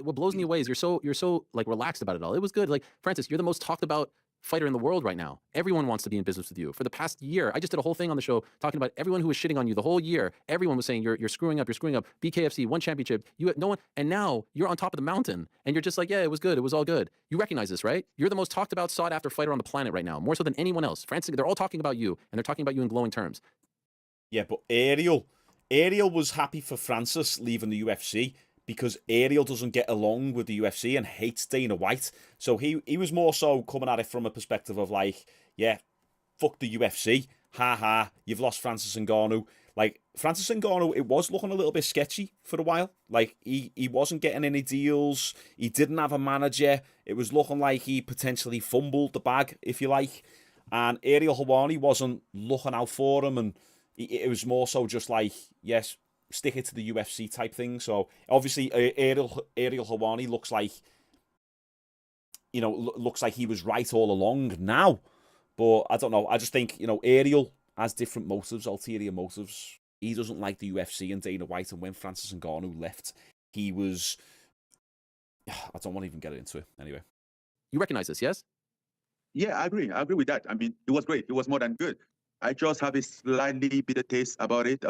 What blows me away is you're so like relaxed about it all. It was good. Like, Francis, you're the most talked about fighter in the world right now. Everyone wants to be in business with you. For the past year, I just did a whole thing on the show talking about everyone who was shitting on you the whole year. Everyone was saying you're screwing up, BKFC, 1 championship, you had no one, and now you're on top of the mountain and you're just like, yeah, it was good, it was all good. You recognize this, right? You're the most talked about, sought after fighter on the planet right now, more so than anyone else. Francis, they're all talking about you, and they're talking about you in glowing terms. Yeah, but Ariel was happy for Francis leaving the UFC, because Ariel doesn't get along with the UFC and hates Dana White. So he was more so coming at it from a perspective of like, yeah, fuck the UFC. Ha ha, you've lost Francis Ngannou. Like, Francis Ngannou, it was looking a little bit sketchy for a while. Like, he wasn't getting any deals. He didn't have a manager. It was looking like he potentially fumbled the bag, if you like. And Ariel Helwani wasn't looking out for him. And it was more so just like, yes, stick it to the UFC type thing. So obviously Ariel Helwani looks like, you know, looks like he was right all along now. But I don't know. I just think, you know, Ariel has different motives, ulterior motives. He doesn't like the UFC and Dana White. And when Francis Ngannou left, he was... I don't want to even get into it. Anyway. You recognize this, yes? Yeah, I agree. I agree with that. I mean, it was great. It was more than good. I just have a slightly bitter taste about it.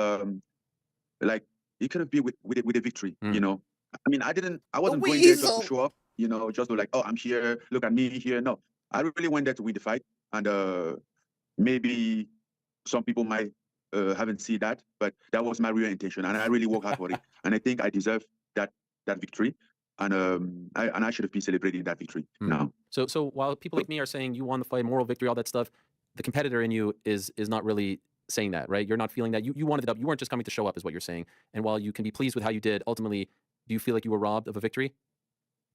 Like, it could have been with a victory, you know. I mean, I wasn't going there just to show up, you know, just to like, oh, I'm here, look at me here. No, I really went there to win the fight. And maybe some people might haven't seen that, but that was my real intention. And I really worked hard for it. And I think I deserve that victory. And I should have been celebrating that victory now. So while people like me are saying you won the fight, moral victory, all that stuff, the competitor in you is not really saying that, right? You're not feeling that. You wanted it up. You weren't just coming to show up, is what you're saying. And while you can be pleased with how you did, ultimately, do you feel like you were robbed of a victory?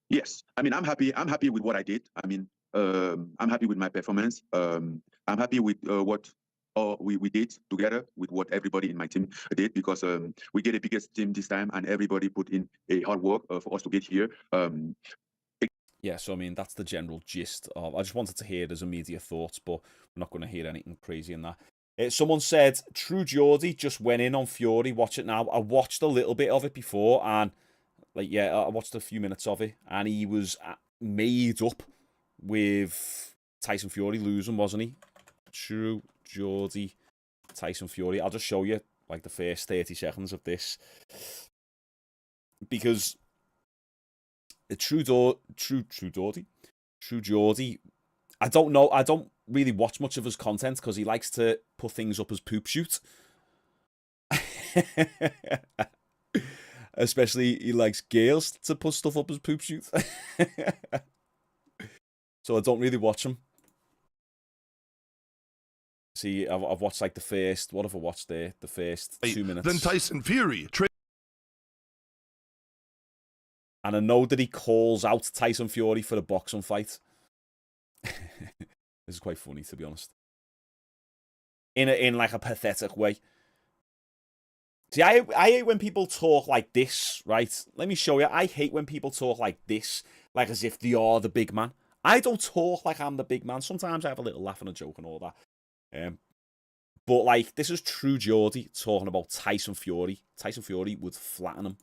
Yes. I mean, I'm happy. I'm happy with what I did. I mean, I'm happy with my performance. I'm happy with what we did together, with what everybody in my team did, because we get the biggest team this time, and everybody put in a hard work for us to get here. Yeah, so I mean, that's the general gist of. I just wanted to hear his immediate thoughts, but we're not going to hear anything crazy in that. Someone said, True Geordie just went in on Fury. Watch it now. I watched a little bit of it before, and I watched a few minutes of it, and he was made up with Tyson Fury losing, wasn't he? True Geordie, Tyson Fury. I'll just show you like the first 30 seconds of this, because True Geordie. I don't know. I don't really watch much of his content because he likes to put things up as poop shoot. Especially he likes girls to put stuff up as poop shoot. So I don't really watch him. See, I've watched like the first. What have I watched there? The first 2 minutes. Then Tyson Fury. And I know that he calls out Tyson Fury for a boxing fight. This is quite funny, to be honest. In like a pathetic way. See, I hate when people talk like this, right? Let me show you. I hate when people talk like this, like as if they are the big man. I don't talk like I'm the big man. Sometimes I have a little laugh and a joke and all that. But like, this is True Geordie talking about Tyson Fury. Tyson Fury would flatten him.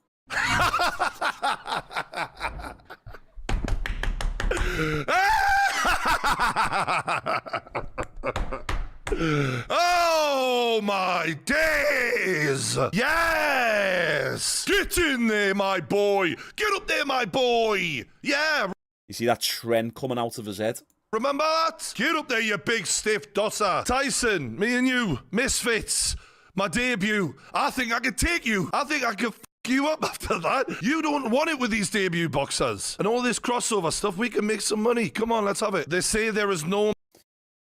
Oh my days! Yes! Get in there, my boy! Get up there, my boy! Yeah! You see that trend coming out of his head? Remember that? Get up there, you big stiff dosser. Tyson, me and you, misfits. My debut. I think I could take you. I think I could you up after that. You don't want it with these debut boxers. And all this crossover stuff, we can make some money. Come on, let's have it. They say there is no...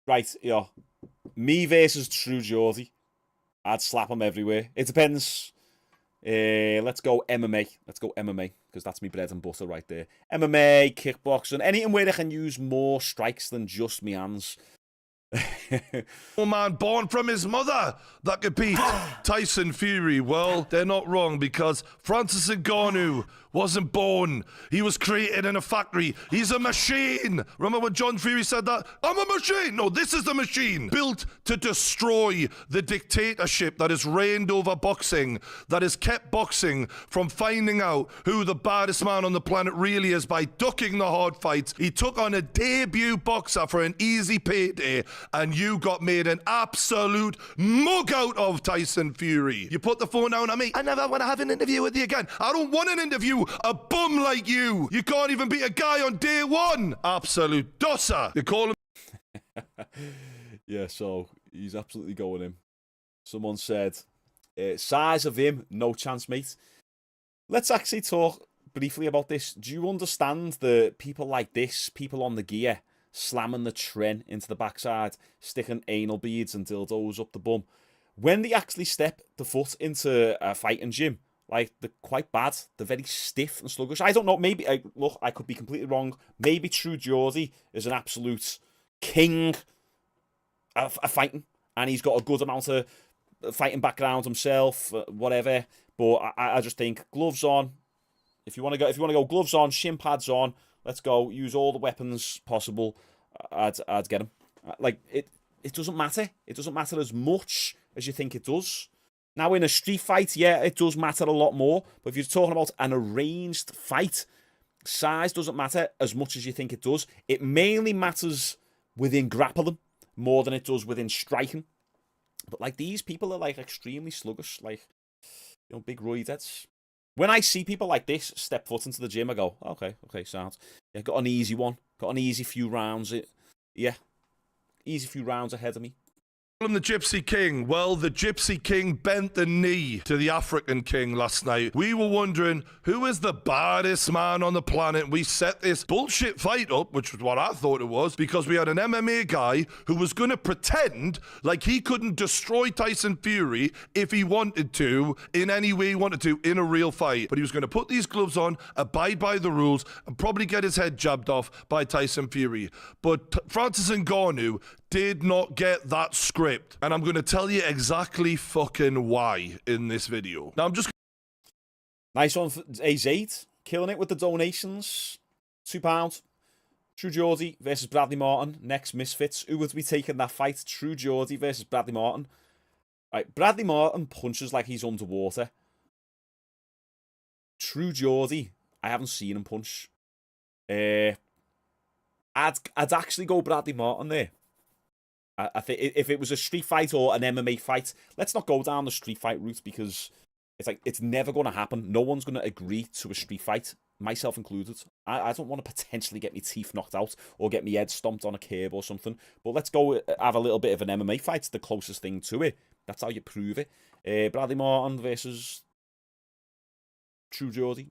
Right, yeah. Me versus True Geordie. I'd slap him everywhere. It depends. Let's go MMA. Let's go MMA, because that's my bread and butter right there. MMA, kickboxing, anything where they can use more strikes than just me hands. Oh man, born from his mother that could beat Tyson Fury. Well, they're not wrong, because Francis Ngannou wasn't born. He was created in a factory. He's a machine. Remember when John Fury said that? I'm a machine. No, this is the machine built to destroy the dictatorship that has reigned over boxing, that has kept boxing from finding out who the baddest man on the planet really is by ducking the hard fights. He took on a debut boxer for an easy payday, and you got made an absolute mug out of, Tyson Fury. You put the phone down on me. I never want to have an interview with you again. I don't want an interview. A bum like you. You can't even beat a guy on day one. Absolute dosser. They call him. Yeah, so he's absolutely going in. Someone said, size of him, no chance, mate. Let's actually talk briefly about this. Do you understand the people like this, people on the gear, slamming the tren into the backside, sticking anal beads and dildos up the bum? When they actually step the foot into a fighting gym, like, they're quite bad. They're very stiff and sluggish. I don't know. Maybe, look, I could be completely wrong. Maybe True Geordie is an absolute king of fighting, and he's got a good amount of fighting background himself, whatever. But I just think gloves on. If you want to go gloves on, shin pads on. Let's go. Use all the weapons possible. I'd get him. Like, it doesn't matter. It doesn't matter as much as you think it does. Now, in a street fight, yeah, it does matter a lot more. But if you're talking about an arranged fight, size doesn't matter as much as you think it does. It mainly matters within grappling more than it does within striking. But, like, these people are, like, extremely sluggish. Like, you know, big roidheads. When I see people like this step foot into the gym, I go, okay, sounds. Yeah, got an easy one. Got an easy few rounds. Yeah, easy few rounds ahead of me. From the Gypsy King. Well, the Gypsy King bent the knee to the African King last night. We were wondering, who is the baddest man on the planet? We set this bullshit fight up, which was what I thought it was, because we had an MMA guy who was going to pretend like he couldn't destroy Tyson Fury if he wanted to, in any way he wanted to, in a real fight. But he was going to put these gloves on, abide by the rules, and probably get his head jabbed off by Tyson Fury. But Francis Ngannou did not get that script, and I'm going to tell you exactly fucking why in this video. Now, I'm just... Nice one for AZ, killing it with the donations. £2. True Geordie versus Bradley Martin. Next Misfits. Who would be taking that fight? True Geordie versus Bradley Martin. Right, Bradley Martin punches like he's underwater. True Geordie, I haven't seen him punch. I'd actually go Bradley Martin there. I think if it was a street fight or an MMA fight, let's not go down the street fight route, because it's never going to happen. No one's going to agree to a street fight, myself included. I don't want to potentially get my teeth knocked out or get my head stomped on a curb or something. But let's go have a little bit of an MMA fight. It's the closest thing to it. That's how you prove it. Bradley Martin versus True Geordie.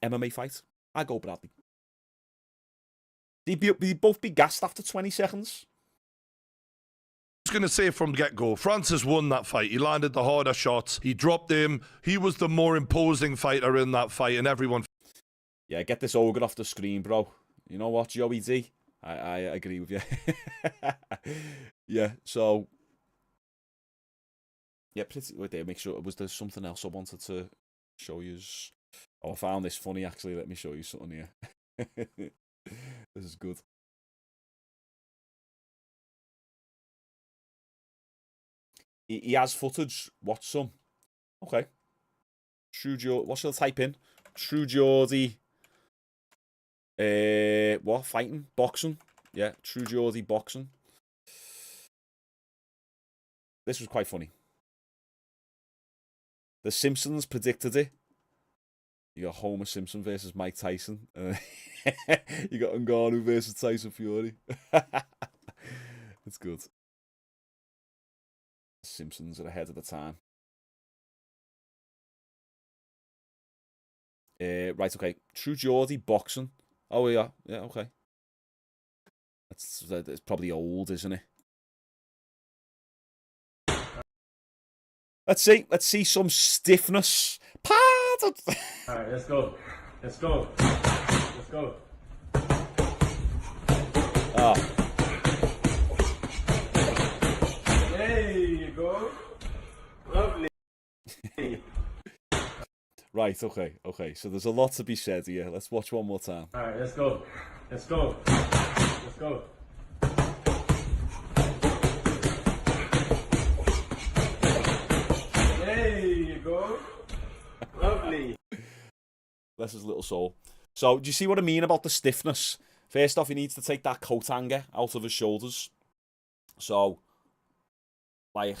MMA fight. I go Bradley. They'd both be gassed after 20 seconds. Going to say from get-go, Francis won that fight. He landed the harder shots. He dropped him. He was the more imposing fighter in that fight, and everyone... Yeah, get this ogre off the screen, bro. You know what, Joey D? I agree with you. Yeah, so... Yeah, pretty... Wait there, make sure... Was there something else I wanted to show you? Oh, I found this funny, actually. Let me show you something here. This is good. He has footage. Watch some. Okay. True Geordie. What shall I type in? True Geordie. What? Fighting? Boxing? Yeah. True Geordie boxing. This was quite funny. The Simpsons predicted it. You got Homer Simpson versus Mike Tyson. You got Ngannou versus Tyson Fury. It's good. Simpsons are ahead of the time. Right, okay. True Geordie boxing. Oh yeah, okay. It's probably old, isn't it? Let's see some stiffness. Pardon. All right, let's go. Oh. There you go. Lovely. Right, okay. So there's a lot to be said here. Let's watch one more time. All right, let's go. There you go. Lovely. Bless his little soul. So, do you see what I mean about the stiffness? First off, he needs to take that coat hanger out of his shoulders. So, like,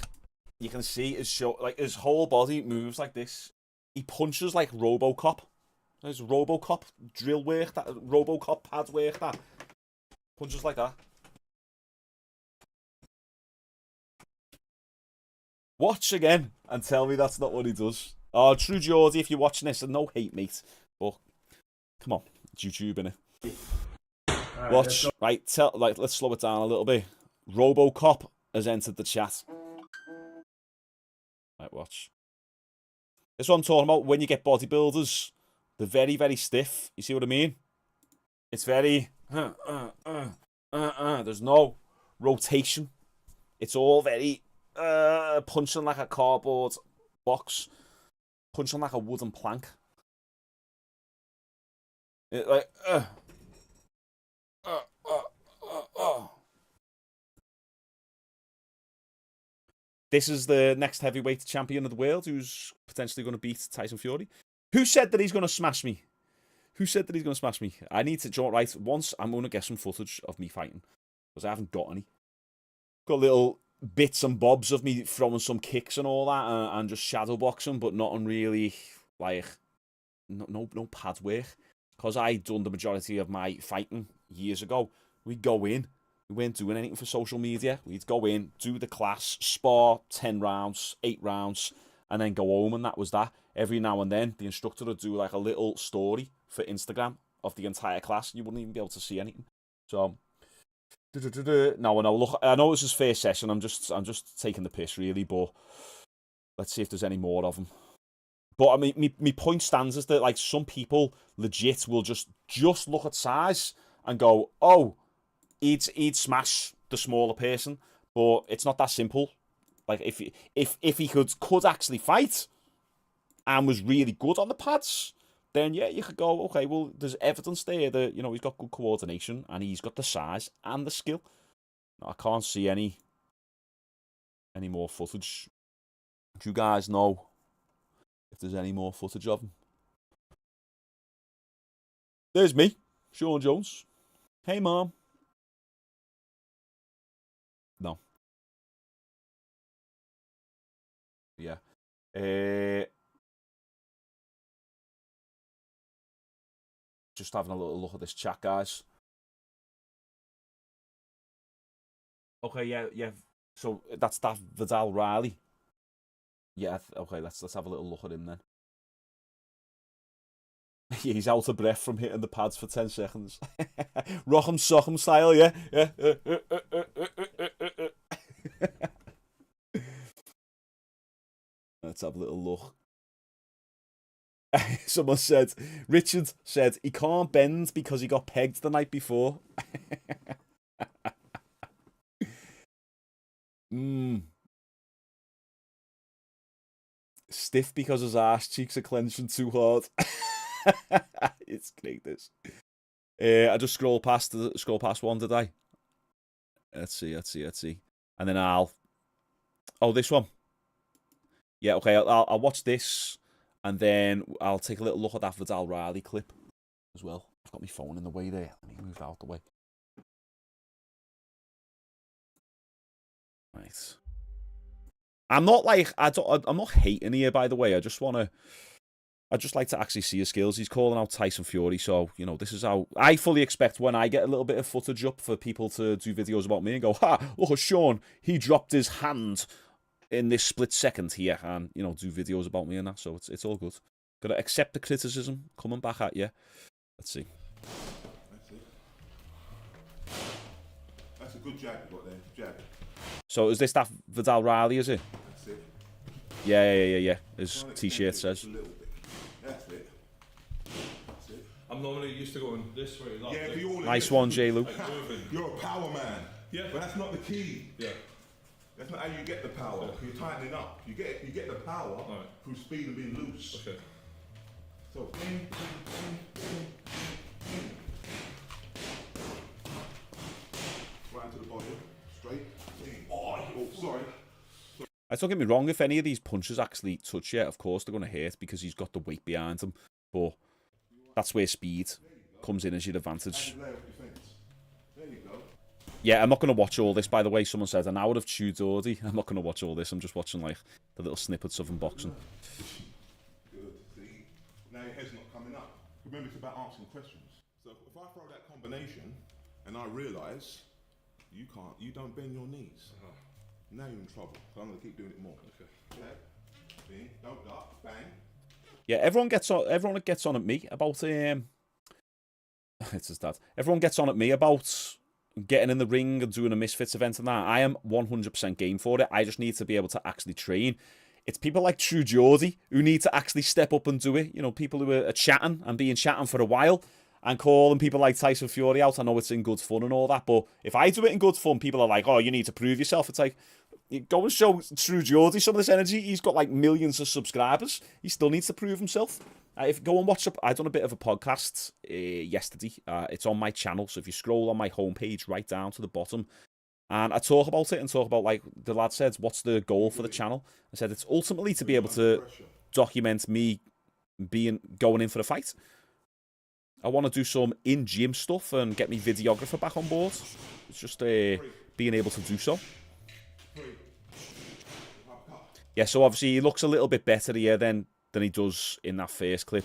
you can see his whole body moves like this. He punches like RoboCop. There's RoboCop drill work, that RoboCop pad work, that punches like that. Watch again and tell me that's not what he does. Oh, True Geordie, if you're watching this, and no hate, mate, but come on, it's YouTube, innit? Right, watch, right? Let's slow it down a little bit. RoboCop has entered the chat. Right, watch. This is what I'm talking about. When you get bodybuilders, they're very, very stiff. You see what I mean? It's very there's no rotation. It's all very punching like a cardboard box, punching like a wooden plank. Like This is the next heavyweight champion of the world who's potentially going to beat Tyson Fury. Who said that he's going to smash me? I need to join right. Once I'm going to get some footage of me fighting, because I haven't got any. Got little bits and bobs of me throwing some kicks and all that, and just shadow boxing, but not on really like no pad work. Because I'd done the majority of my fighting years ago, we'd go in. We weren't doing anything for social media. We'd go in, do the class, spar 10 rounds, 8 rounds, and then go home, and that was that. Every now and then, the instructor would do like a little story for Instagram of the entire class. You wouldn't even be able to see anything. So, no, look, I know it's his first session. I'm just taking the piss, really, but let's see if there's any more of them. But I mean, my point stands is that like some people legit will just look at size and go, oh, he'd smash the smaller person, but it's not that simple. Like if he could actually fight and was really good on the pads, then yeah, you could go, okay, well, there's evidence there that, you know, he's got good coordination and he's got the size and the skill. I can't see any more footage. Do you guys know if there's any more footage of him? There's me, Shaun Jones. Hey, Mom. No. Yeah. Just having a little look at this chat, guys. Okay, yeah. So that's that Vidal Riley. Yeah, okay, let's have a little look at him then. Yeah, he's out of breath from hitting the pads for 10 seconds. Rock'em sock'em style, yeah. Let's have a little look. Someone said, Richard said, he can't bend because he got pegged the night before. Stiff because his arse cheeks are clenching too hard. It's great, this. I just scroll past one, did I? Let's see. And then oh, this one. Yeah, okay, I'll watch this, and then I'll take a little look at that Vidal Riley clip as well. I've got my phone in the way there. Let me move out the way. Right. I'm not like I'm not hating here, by the way. I just like to actually see his skills. He's calling out Tyson Fury, so you know this is how I fully expect when I get a little bit of footage up for people to do videos about me and go, ha, look at Shaun, he dropped his hand in this split second here, and you know do videos about me and that. So it's all good. Gotta accept the criticism coming back at you. Let's see. That's a good jab you got there. Jab. So is this that Vidal Riley, is it? That's it. Yeah. His t-shirt says. That's it. I'm normally used to going this way. Yeah, for you all nice one, J. Luke. You're a power man. Yeah. But that's not the key. Yeah. That's not how you get the power. Yeah. You're tightening up. You get the power through speed and being loose. Okay. So. Right into the body. Straight. Oh, sorry. Don't get me wrong, if any of these punches actually touch you, of course they're going to hurt because he's got the weight behind him. But that's where speed comes in as your advantage. There you go. Yeah, I'm not going to watch all this, by the way. Someone said an hour of Geordie. I'm not going to watch all this. I'm just watching like the little snippets of unboxing. Good. See? Now your head's not coming up. Remember, it's about answering questions. So if I throw that combination and I realise you don't bend your knees. Now you're in trouble. So I'm going to keep doing it more. Okay. Yeah. See? Don't duck. Bang. Yeah, everyone gets on at me about it's his dad. Everyone gets on at me about getting in the ring and doing a Misfits event and that. I am 100% game for it. I just need to be able to actually train. It's people like True Geordie who need to actually step up and do it. You know, people who are chatting and being chatting for a while and calling people like Tyson Fury out. I know it's in good fun and all that, but if I do it in good fun, people are like, oh, you need to prove yourself. It's like, go and show True Geordie some of this energy. He's got like millions of subscribers. He still needs to prove himself. If go and watch, I done a bit of a podcast yesterday. It's on my channel, so if you scroll on my homepage right down to the bottom, and I talk about it and talk about, like the lad said, what's the goal for the channel? I said it's ultimately to be able to document me going in for a fight. I want to do some in-gym stuff and get me videographer back on board. It's just being able to do so. Yeah, so obviously he looks a little bit better here than he does in that first clip.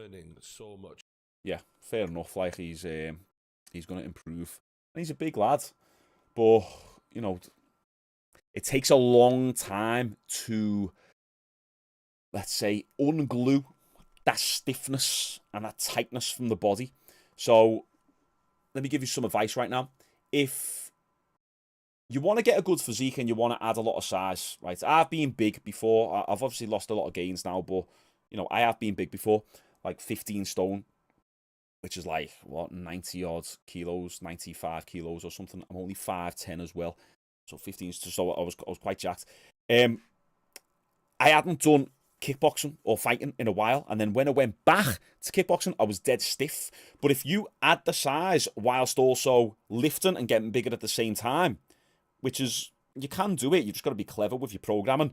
learning so much. Yeah, fair enough. Like he's going to improve, and he's a big lad. But you know, it takes a long time to, let's say, unglue that stiffness and that tightness from the body. So let me give you some advice right now. If you want to get a good physique and you want to add a lot of size, right? I've been big before. I've obviously lost a lot of gains now, but, you know, I have been big before, like 15 stone, which is like, what, 90 odd kilos, 95 kilos or something. I'm only 5'10" as well. So 15, so I was quite jacked. I hadn't done kickboxing or fighting in a while, and then when I went back to kickboxing, I was dead stiff. But if you add the size whilst also lifting and getting bigger at the same time, which is, you can do it, you just got to be clever with your programming,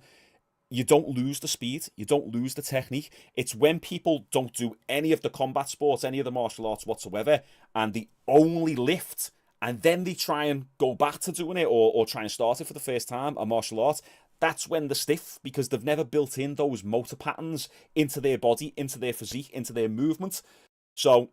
you don't lose the speed, you don't lose the technique. It's when people don't do any of the combat sports, any of the martial arts whatsoever, and they only lift, and then they try and go back to doing it, or try and start it for the first time, a martial art. That's when they're stiff, because they've never built in those motor patterns into their body, into their physique, into their movement. So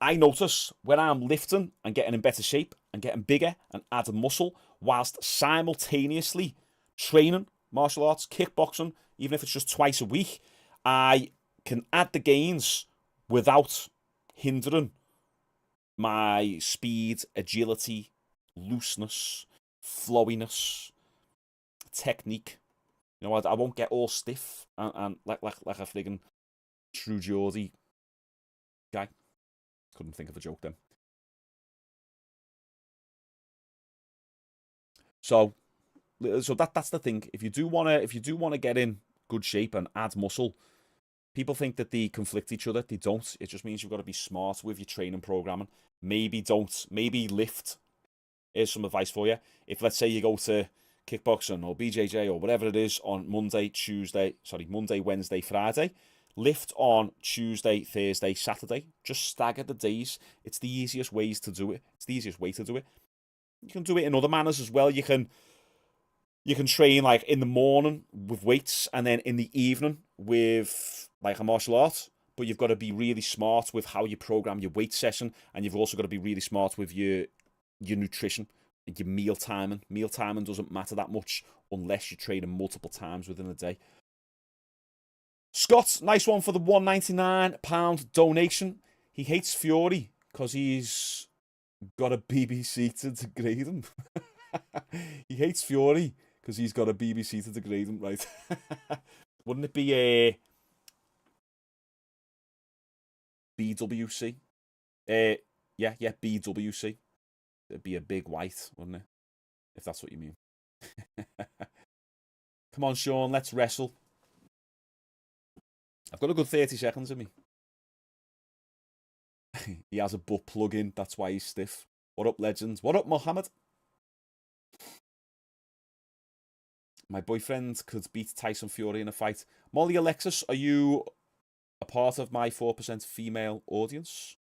I notice when I'm lifting and getting in better shape and getting bigger and adding muscle, whilst simultaneously training martial arts, kickboxing, even if it's just twice a week, I can add the gains without hindering my speed, agility, looseness, flowiness, technique. You know, I won't get all stiff and like a friggin' true Geordie guy. Couldn't think of a joke then. So that's the thing. If you do wanna get in good shape and add muscle, people think that they conflict each other. They don't. It just means you've got to be smart with your training programming. Maybe lift. Here's some advice for you. If, let's say, you go to kickboxing or BJJ or whatever it is on Monday, Wednesday, Friday, lift on Tuesday, Thursday, Saturday. Just stagger the days. It's the easiest ways to do it. It's the easiest way to do it. You can do it in other manners as well. You can train like in the morning with weights, and then in the evening with like a martial art. But you've got to be really smart with how you program your weight session, and you've also got to be really smart with your nutrition and your meal timing. Meal timing doesn't matter that much unless you're training multiple times within a day. Scott, nice one for the £199 donation. He hates Fury because he's got a BBC to degrade him. He hates Fury because he's got a BBC to degrade him, right? Wouldn't it be a BWC? Yeah, BWC. It'd be a big white, wouldn't it? If that's what you mean. Come on, Sean, let's wrestle. I've got a good 30 seconds in me. He has a butt plug in, that's why he's stiff. What up, legends? What up, Mohammed? My boyfriend could beat Tyson Fury in a fight. Molly Alexis, are you a part of my 4% female audience?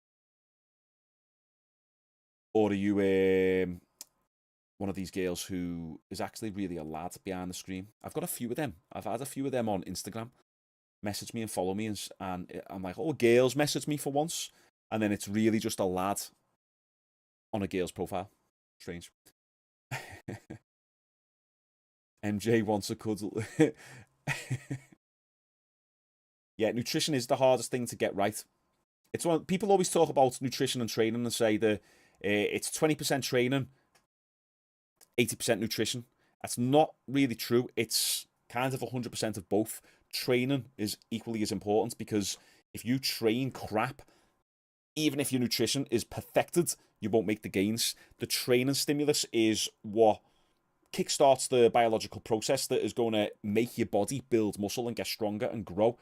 Or are you one of these girls who is actually really a lad behind the screen? I've got a few of them. I've had a few of them on Instagram. Message me and follow me, and I'm like, oh, girls message me for once. And then it's really just a lad on a girl's profile. Strange. MJ wants a cuddle. Yeah, nutrition is the hardest thing to get right. It's one people always talk about nutrition and training and say that it's 20% training, 80% nutrition. That's not really true. It's kind of 100% of both. Training is equally as important, because if you train crap, even if your nutrition is perfected, you won't make the gains. The training stimulus is what kickstarts the biological process that is going to make your body build muscle and get stronger and grow.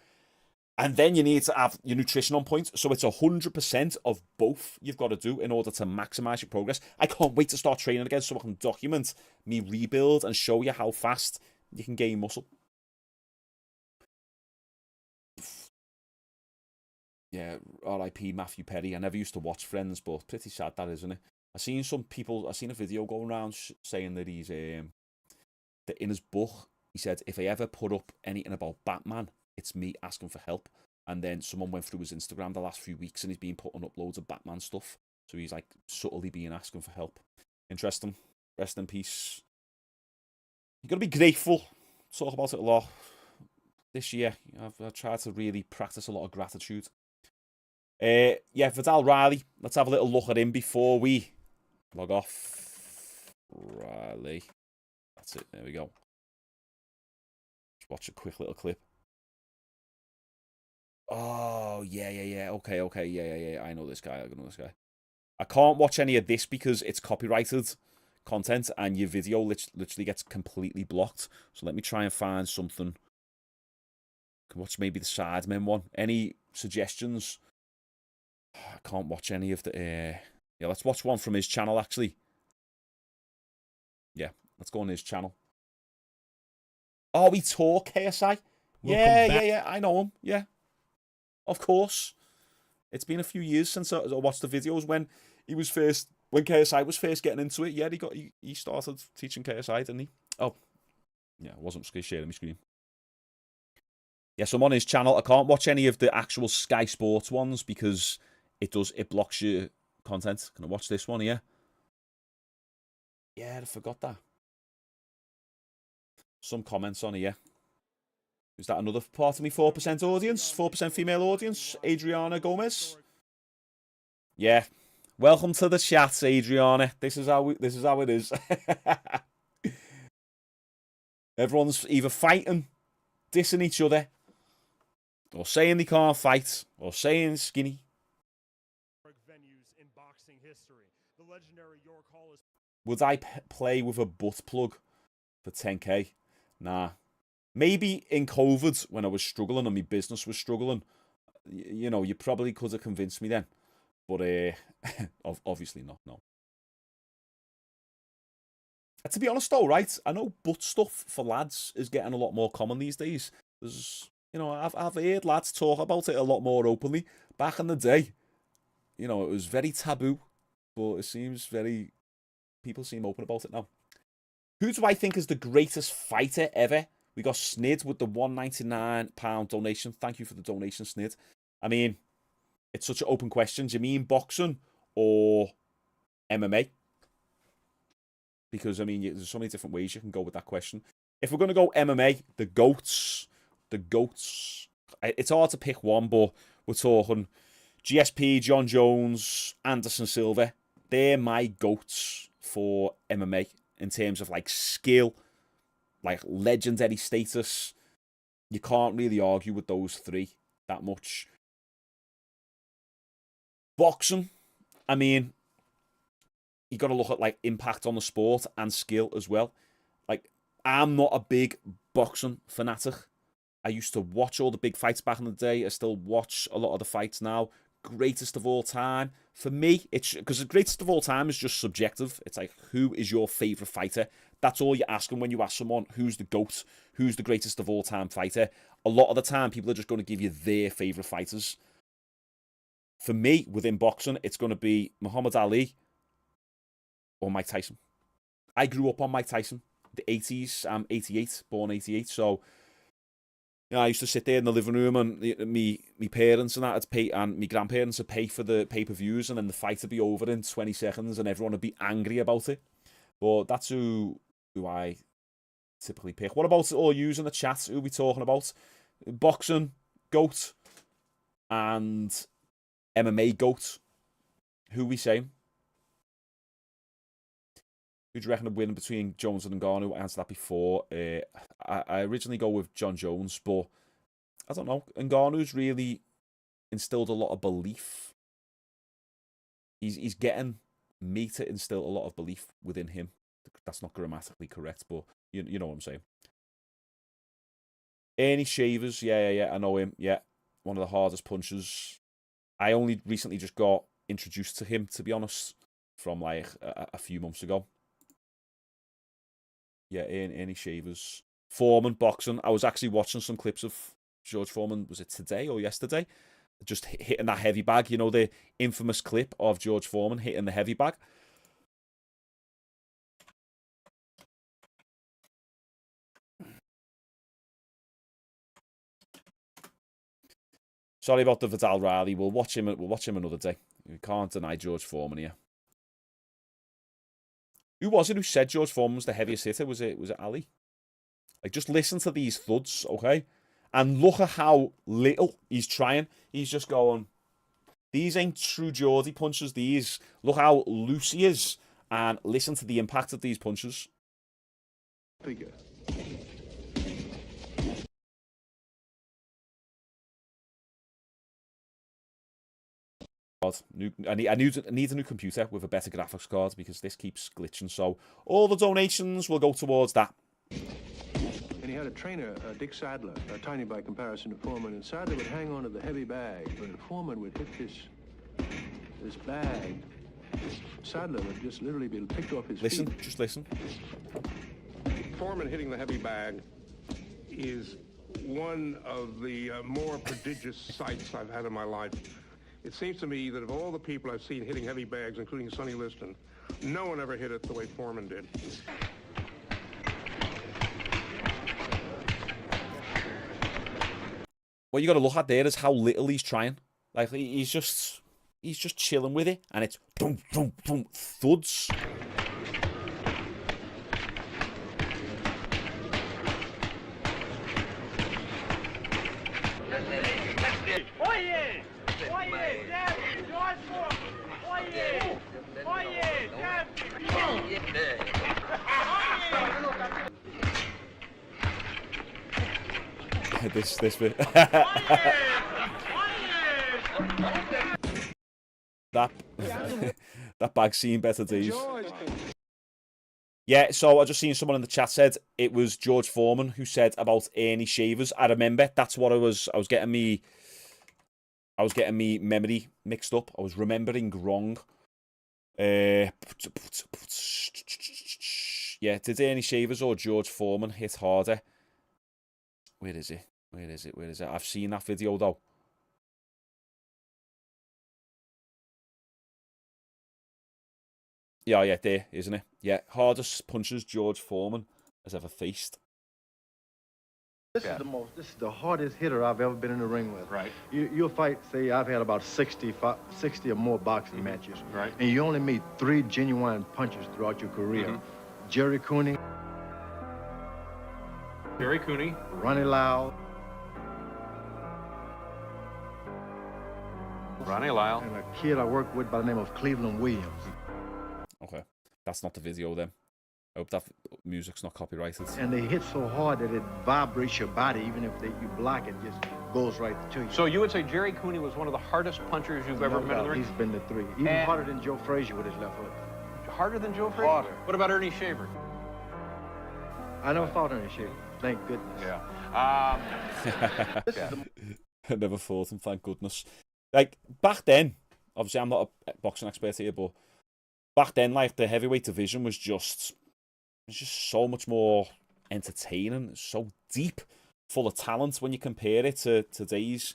And then you need to have your nutrition on point. So it's 100% of both you've got to do in order to maximize your progress. I can't wait to start training again so I can document me rebuild and show you how fast you can gain muscle. Yeah, R.I.P. Matthew Perry. I never used to watch Friends, but pretty sad that, isn't it? I seen a video going around saying that he's that in his book he said, if I ever put up anything about Batman, it's me asking for help. And then someone went through his Instagram the last few weeks and he's been putting up loads of Batman stuff. So he's like subtly been asking for help. Interesting. Rest in peace. You've got to be grateful. Talk about it a lot this year. I've tried to really practice a lot of gratitude. Yeah, Vidal Riley. Let's have a little look at him before we log off. Riley. That's it. There we go. Let's watch a quick little clip. Oh, yeah. Okay. Yeah. I know this guy. I can't watch any of this because it's copyrighted content and your video literally gets completely blocked. So let me try and find something. Can watch maybe the Sidemen one. Any suggestions? I can't watch any of the... Yeah, let's watch one from his channel, actually. Yeah, let's go on his channel. Oh, we talk KSI? Yeah, I know him. Yeah, of course. It's been a few years since I watched the videos when KSI was first getting into it. Yeah, he started teaching KSI, didn't he? Oh, yeah, I wasn't sharing my screen. Yeah, so I'm on his channel. I can't watch any of the actual Sky Sports ones because it blocks your content. Can I watch this one here? Yeah, I forgot that. Some comments on here. Is that another part of me 4% audience? 4% female audience? Adriana Gomez? Yeah. Welcome to the chat, Adriana. This is how it is. Everyone's either fighting, dissing each other, or saying they can't fight, or saying skinny. Would I play with a butt plug for 10k? Nah. Maybe in COVID, when I was struggling and my business was struggling, you know, you probably could have convinced me then. But obviously not, no. To be honest though, right, I know butt stuff for lads is getting a lot more common these days. There's, you know, I've heard lads talk about it a lot more openly. Back in the day, you know, it was very taboo, but it seems people seem open about it now. Who do I think is the greatest fighter ever? We got Snid with the £199 donation. Thank you for the donation, Snid. I mean, it's such an open question. Do you mean boxing or MMA? Because, I mean, there's so many different ways you can go with that question. If we're going to go MMA, the GOATs. It's hard to pick one, but we're talking GSP, John Jones, Anderson Silva. They're my GOATs for MMA in terms of, like, skill, like, legendary status. You can't really argue with those three that much. Boxing, I mean, you got to look at, like, impact on the sport and skill as well. Like, I'm not a big boxing fanatic. I used to watch all the big fights back in the day. I still watch a lot of the fights now. Greatest of all time. For me, it's because the greatest of all time is just subjective. It's like, who is your favourite fighter? That's all you're asking when you ask someone, who's the GOAT? Who's the greatest of all time fighter? A lot of the time, people are just going to give you their favourite fighters. For me, within boxing, it's going to be Muhammad Ali or Mike Tyson. I grew up on Mike Tyson. The 80s. I'm 88, born 88, so... You know, I used to sit there in the living room and me parents and that would pay, and my grandparents would pay for the pay-per-views, and then the fight would be over in 20 seconds and everyone would be angry about it. But that's who I typically pick. What about all yous in the chat? Who are we talking about? Boxing, GOAT, and MMA GOAT. Who are we saying? Who do you reckon would win between Jones and Ngannou? I answered that before. I originally go with John Jones, but I don't know. Ngannou's really instilled a lot of belief. He's getting me to instill a lot of belief within him. That's not grammatically correct, but you know what I'm saying. Ernie Shavers, yeah, I know him. Yeah, one of the hardest punchers. I only recently just got introduced to him, to be honest, from like a few months ago. Yeah, Ernie Shavers. Foreman, boxing. I was actually watching some clips of George Foreman, was it today or yesterday? Just hitting that heavy bag. You know, the infamous clip of George Foreman hitting the heavy bag. Sorry about the Vidal Riley. We'll watch him another day. We can't deny George Foreman here. Who was it who said George Foreman was the heaviest hitter? Was it Ali? Like, just listen to these thuds, okay? And look at how little he's trying. He's just going, these ain't true Geordie punches, these. Look how loose he is. And listen to the impact of these punches. Figure. I need a new computer with a better graphics card because this keeps glitching. So all the donations will go towards that. And he had a trainer, Dick Sadler, tiny by comparison to Foreman, and Sadler would hang on to the heavy bag, but Foreman would hit this bag. Sadler would just literally be picked off his feet. Just listen. Foreman hitting the heavy bag is one of the more prodigious sights I've had in my life. It seems to me that of all the people I've seen hitting heavy bags, including Sonny Liston, no one ever hit it the way Foreman did. What you got to look at there is how little he's trying. Like, he's just chilling with it, and it's boom, boom, boom, thuds. This bit. that bag seen better days. Yeah, so I just seen someone in the chat said it was George Foreman who said about Ernie Shavers. I remember that's what I was getting me memory mixed up. I was remembering wrong. Yeah, did Ernie Shavers or George Foreman hit harder? Where is it? Where is it? Where is it? I've seen that video though. Yeah, there, isn't it? Yeah, hardest punches George Foreman has ever faced. This is the hardest hitter I've ever been in the ring with. Right. You'll fight, say, I've had about 60 or more boxing matches. Right. And you only meet 3 genuine punchers throughout your career. Jerry Cooney. Ronnie Lyle. And a kid I worked with by the name of Cleveland Williams. Okay, that's not the video then. I hope that music's not copyrighted. And they hit so hard that it vibrates your body, even if you block it, just goes right to you. So you would say Jerry Cooney was one of the hardest punchers you've ever met in the ring? He's been the 3. Even harder than Joe Frazier with his left hook. Harder than Joe Frazier? Harder. What about Ernie Shaver? I never fought Ernie Shaver, thank goodness. Yeah. I never fought him, thank goodness. Like, back then, obviously I'm not a boxing expert here, but back then, like, the heavyweight division was just so much more entertaining, so deep, full of talent. When you compare it to today's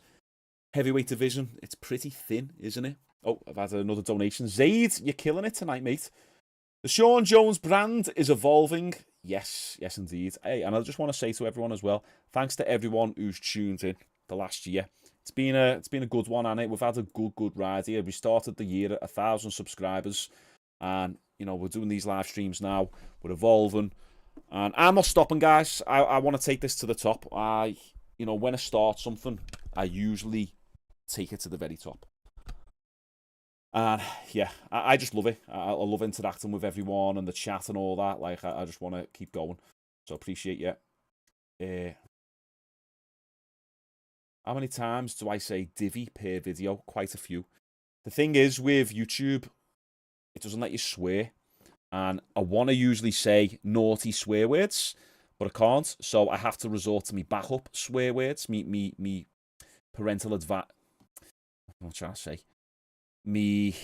heavyweight division, it's pretty thin, isn't it? Oh, I've had another donation. Zaid, you're killing it tonight, mate. The Shaun Jones brand is evolving. Yes, indeed. Hey, and I just want to say to everyone as well, thanks to everyone who's tuned in the last year. It's been a good one, and we've had a good ride here. We started the year at 1,000 subscribers, and you know, we're doing these live streams now. We're evolving, and I'm not stopping, guys. I want to take this to the top. When I start something, I usually take it to the very top. And yeah, I just love it. I love interacting with everyone and the chat and all that. Like, I just want to keep going. So appreciate you. How many times do I say divvy per video? Quite a few. The thing is with YouTube, it doesn't let you swear. And I want to usually say naughty swear words, but I can't. So I have to resort to me backup swear words. Me parental advice. What am I trying to say? Me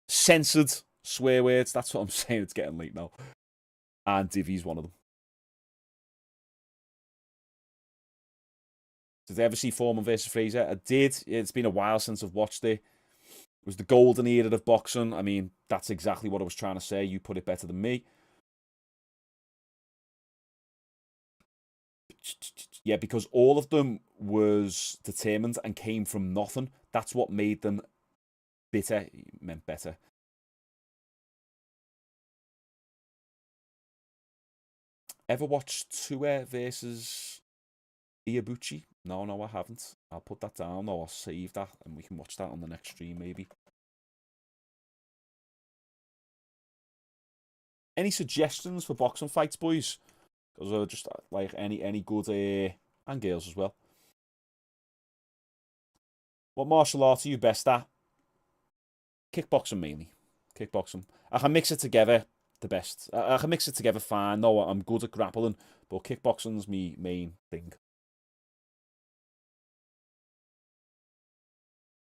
censored swear words. That's what I'm saying. It's getting late now. And divvy's one of them. Did I ever see Foreman versus Frazier? I did. It's been a while since I've watched it. It was the golden era of boxing. I mean, that's exactly what I was trying to say. You put it better than me. Yeah, because all of them was determined and came from nothing. That's what made them bitter. Meant better. Ever watched Tua versus Iyabuchi? No, I haven't. I'll put that down, or I'll save that, and we can watch that on the next stream, maybe. Any suggestions for boxing fights, boys? Because just like any good and girls as well. What martial art are you best at? Kickboxing mainly. Kickboxing. I can mix it together the best. I can mix it together fine. No, I'm good at grappling, but kickboxing's my main thing.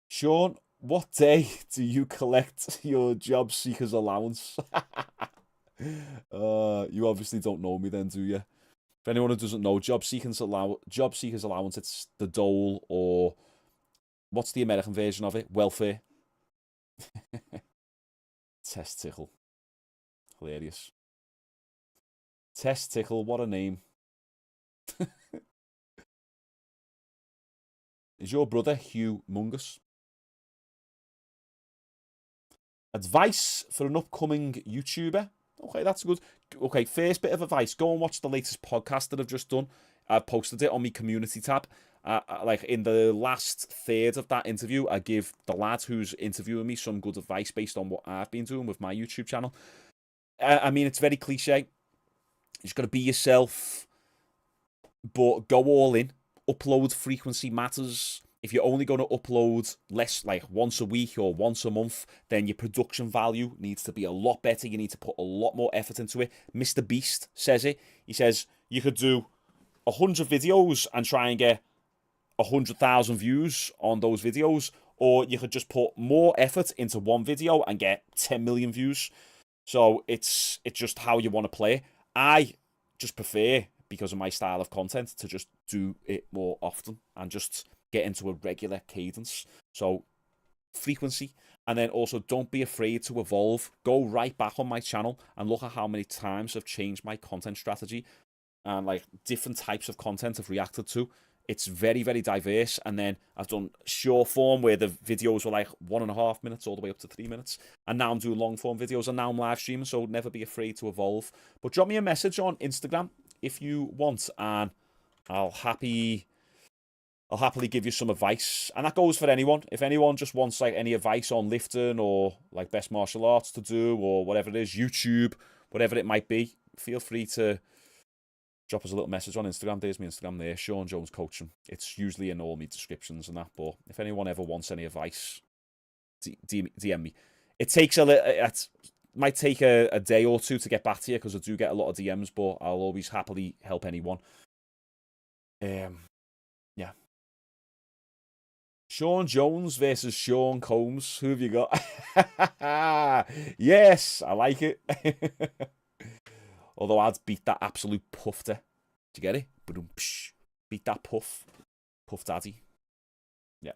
Sean, what day do you collect your job seeker's allowance? You obviously don't know me then, do you? For anyone who doesn't know, job seeker's allowance, it's the dole, or what's the American version of it? Welfare. Testicle. Hilarious. Testicle, what a name. Is your brother Hugh Mungus? Advice for an upcoming YouTuber? Okay, that's good. Okay, first bit of advice. Go and watch the latest podcast that I've just done. I've posted it on my community tab. Like in the last third of that interview, I give the lad who's interviewing me some good advice based on what I've been doing with my YouTube channel. I mean, it's very cliche. You just got to be yourself, but go all in. Upload frequency matters. If you're only going to upload less, like once a week or once a month, then your production value needs to be a lot better. You need to put a lot more effort into it. Mr. Beast says it. He says you could do 100 videos and try and get 100,000 views on those videos, or you could just put more effort into one video and get 10 million views. So it's just how you want to play. I just prefer, because of my style of content, to just do it more often and just get into a regular cadence. So frequency, and then also don't be afraid to evolve. Go right back on my channel and look at how many times I've changed my content strategy and like different types of content I've reacted to. It's very, very diverse. And then I've done short form where the videos were like 1.5 minutes all the way up to 3 minutes. And now I'm doing long form videos, and now I'm live streaming. So never be afraid to evolve. But drop me a message on Instagram if you want, and I'll happily give you some advice. And that goes for anyone. If anyone just wants like any advice on lifting or like best martial arts to do or whatever it is, YouTube, whatever it might be, feel free to drop us a little message on Instagram. There's my Instagram there, Shaun Jones Coaching. It's usually in all my descriptions and that. But if anyone ever wants any advice, DM me. It takes it might take a day or two to get back to you because I do get a lot of DMs, but I'll always happily help anyone. Yeah. Shaun Jones versus Sean Combs. Who have you got? Yes, I like it. Although I'd beat that absolute puffer. Do you get it? Beat that Puff Daddy. Yeah.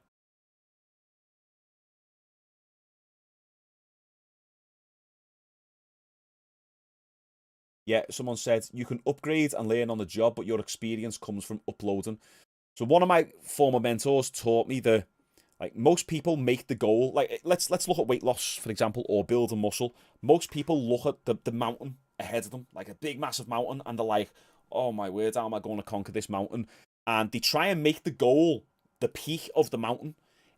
Yeah, someone said, you can upgrade and learn on the job, but your experience comes from uploading. So one of my former mentors taught me that, like, most people make the goal. Like, let's look at weight loss, for example, or building muscle. Most people look at the mountain ahead of them, like a big, massive mountain, and they're like, oh my word, how am I going to conquer this mountain? And they try and make the goal the peak of the mountain.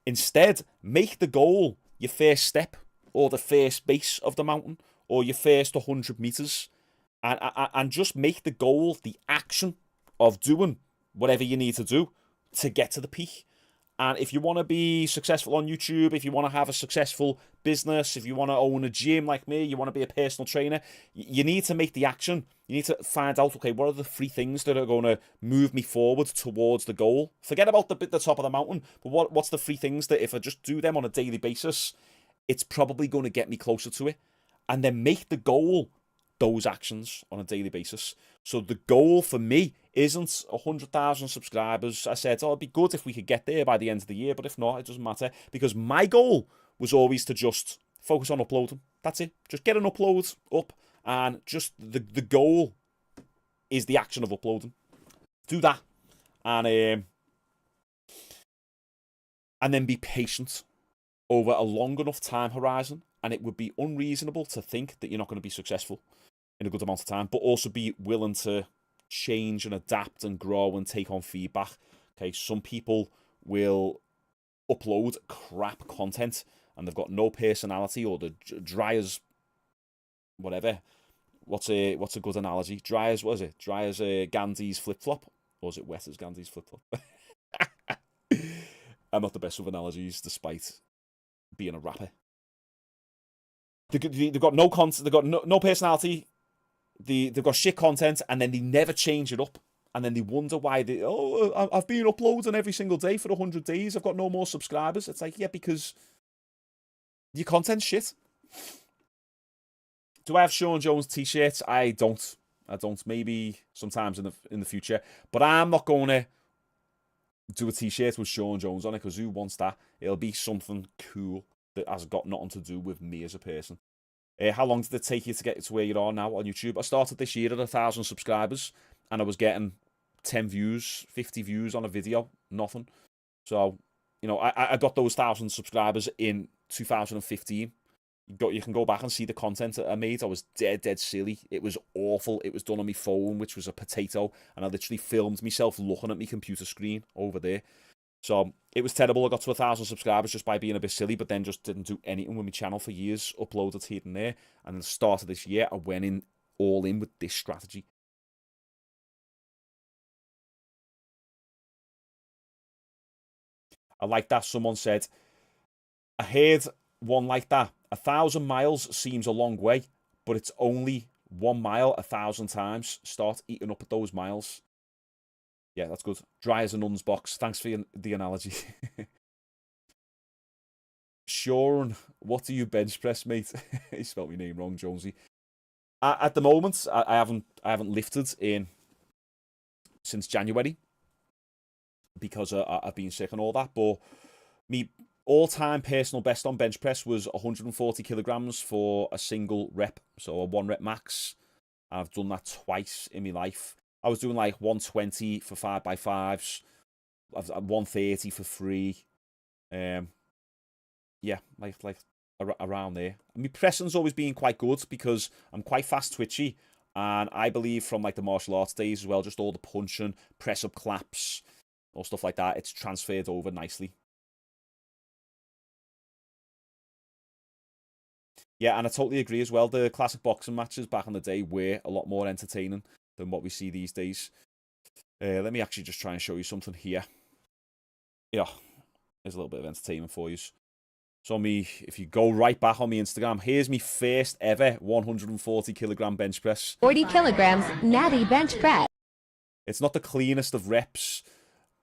Instead, make the goal your first step, or the first base of the mountain, or your first 100 meters. And just make the goal the action of doing whatever you need to do to get to the peak. And if you want to be successful on YouTube, if you want to have a successful business, if you want to own a gym like me, you want to be a personal trainer, you need to make the action. You need to find out, okay, what are the 3 things that are going to move me forward towards the goal? Forget about the top of the mountain, but what's the 3 things that if I just do them on a daily basis, it's probably going to get me closer to it? And then make the goal those actions on a daily basis. So the goal for me isn't 100,000 subscribers. I said, oh, it'd be good if we could get there by the end of the year, but if not, it doesn't matter, because my goal was always to just focus on uploading. That's it. Just get an upload up, and just the goal is the action of uploading. Do that, and then be patient over a long enough time horizon, and it would be unreasonable to think that you're not going to be successful in a good amount of time, but also be willing to change and adapt and grow and take on feedback. Okay, some people will upload crap content and they've got no personality, or they're dry as whatever. What's a good analogy? Dry as, what is it? Dry as Gandhi's flip-flop? Or is it wet as Gandhi's flip-flop? I'm not the best with analogies, despite being a rapper. They've got no content, they've got no personality, they've got shit content, and then they never change it up. And then they wonder why I've been uploading every single day for 100 days, I've got no more subscribers. It's like, yeah, because your content's shit. Do I have Shaun Jones t-shirts? I don't. Maybe sometimes in the future. But I'm not going to do a t-shirt with Shaun Jones on it, because who wants that? It'll be something cool that has got nothing to do with me as a person. How long did it take you to get to where you are now on YouTube? I started this year at 1,000 subscribers, and I was getting 10 views, 50 views on a video, nothing. So, you know, I got those 1,000 subscribers in 2015. You can go back and see the content that I made. I was dead silly. It was awful. It was done on my phone, which was a potato, and I literally filmed myself looking at my computer screen over there. So it was terrible. I got to 1,000 subscribers just by being a bit silly, but then just didn't do anything with my channel for years, uploaded here and there. And at the start of this year, I went in all in with this strategy. I like that. Someone said, I heard one like that. 1,000 miles seems a long way, but it's only 1 mile 1,000 times. Start eating up at those miles. Yeah, that's good. Dry as a nun's box. Thanks for the analogy. Shaun, what do you bench press, mate? He spelled my name wrong, Jonesy. At the moment, I haven't lifted in since January because I've been sick and all that. But me all-time personal best on bench press was 140 kilograms for a single rep, so a 1 rep max. I've done that twice in my life. I was doing like 120 for 5x5s, 130 for 3. Yeah, like around there. My pressing's always been quite good because I'm quite fast twitchy, and I believe from like the martial arts days as well, just all the punching, press up claps, all stuff like that, it's transferred over nicely. Yeah, and I totally agree as well. The classic boxing matches back in the day were a lot more entertaining than what we see these days. Let me actually just try and show you something here. Yeah, there's a little bit of entertainment for you. So if you go right back on my Instagram, here's my first ever 140 kilogram bench press. 40 kilograms, natty bench press. It's not the cleanest of reps,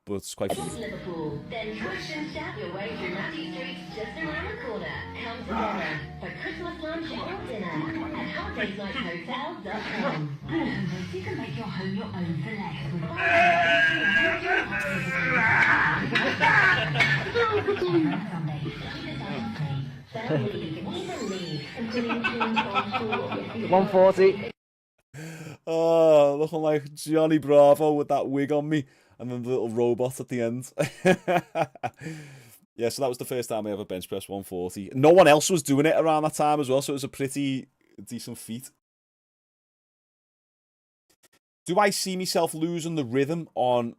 but it's quite funny. Liverpool, then push and shout your way through Natty Street just around the corner. Come together for Christmas lunch or dinner at holidaysnighthotel.com. You can make your home your own for less with Sunday. 140. Oh, looking like Johnny Bravo with that wig on me, and then the little robot at the end. Yeah, so that was the first time I ever bench pressed 140. No one else was doing it around that time as well, so it was a pretty decent feat. Do I see myself losing the rhythm on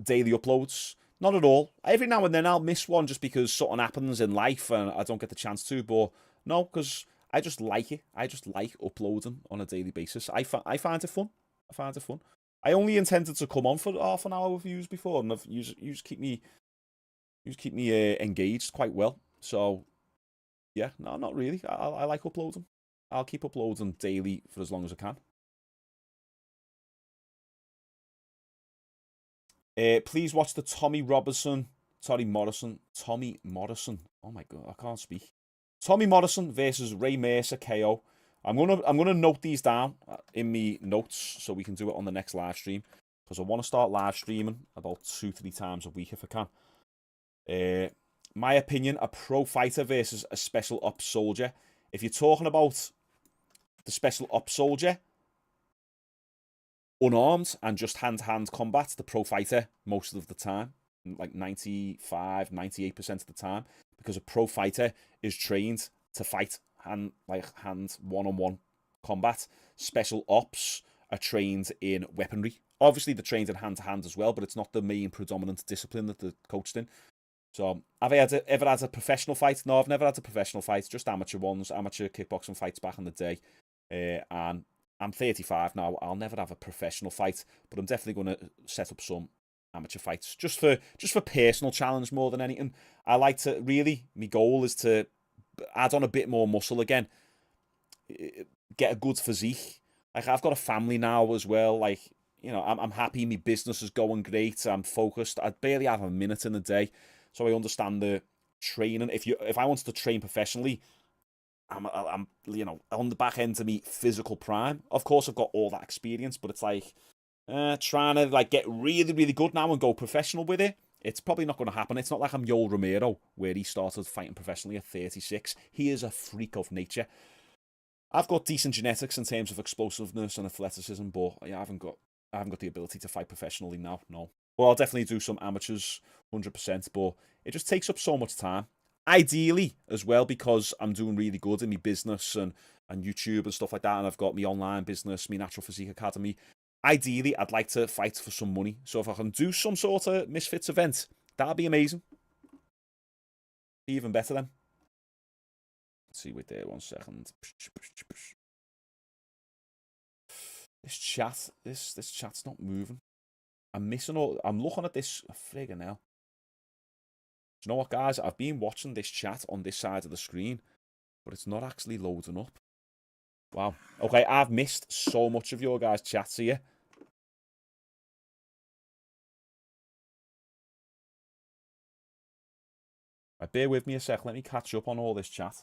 daily uploads? Not at all. Every now and then I'll miss one just because something happens in life and I don't get the chance to, but no, because I just like it. I just like uploading on a daily basis. I find it fun. I only intended to come on for half an hour with you before, and you just keep me engaged quite well. So yeah, no, not really. I like uploading. I'll keep uploading daily for as long as I can. Please watch the Tommy Morrison. Oh my god, I can't speak. Tommy Morrison versus Ray Mercer KO. I'm gonna note these down in me notes so we can do it on the next live stream, because I want to start live streaming about 2-3 times a week if I can. My opinion: a pro fighter versus a special ops soldier. If you're talking about the special ops soldier, unarmed and just hand-to-hand combat, the pro fighter most of the time, like 95, 98% of the time, because a pro fighter is trained to fight hand one-on-one combat. Special ops are trained in weaponry. Obviously, they're trained in hand-to-hand as well, but it's not the main predominant discipline that they're coached in. So, have I ever had a professional fight? No, I've never had a professional fight, just amateur ones, amateur kickboxing fights back in the day. And I'm 35 now. I'll never have a professional fight, but I'm definitely going to set up some amateur fights just for personal challenge more than anything. I like to my goal is to add on a bit more muscle again, get a good physique. Like, I've got a family now as well. Like, you know, I'm happy. My business is going great. I'm focused. I barely have a minute in the day, so I understand the training. If I wanted to train professionally, I'm you know, on the back end of me physical prime. Of course, I've got all that experience, but it's like trying to like get really, really good now and go professional with it. It's probably not going to happen. It's not like I'm Yoel Romero, where he started fighting professionally at 36. He is a freak of nature. I've got decent genetics in terms of explosiveness and athleticism, but yeah, I haven't got the ability to fight professionally now. No. Well, I'll definitely do some amateurs, 100%, but it just takes up so much time. Ideally, as well, because I'm doing really good in my business and YouTube and stuff like that, and I've got my online business, my Natural Physique Academy. Ideally, I'd like to fight for some money. So if I can do some sort of Misfits event, that'd be amazing. Be even better then. Let's see, wait there 1 second. This chat's not moving. I'm looking at this friggin' hell. Do you know what, guys? I've been watching this chat on this side of the screen, but it's not actually loading up. Wow. Okay, I've missed so much of your guys' chats here. Right, bear with me a sec. Let me catch up on all this chat.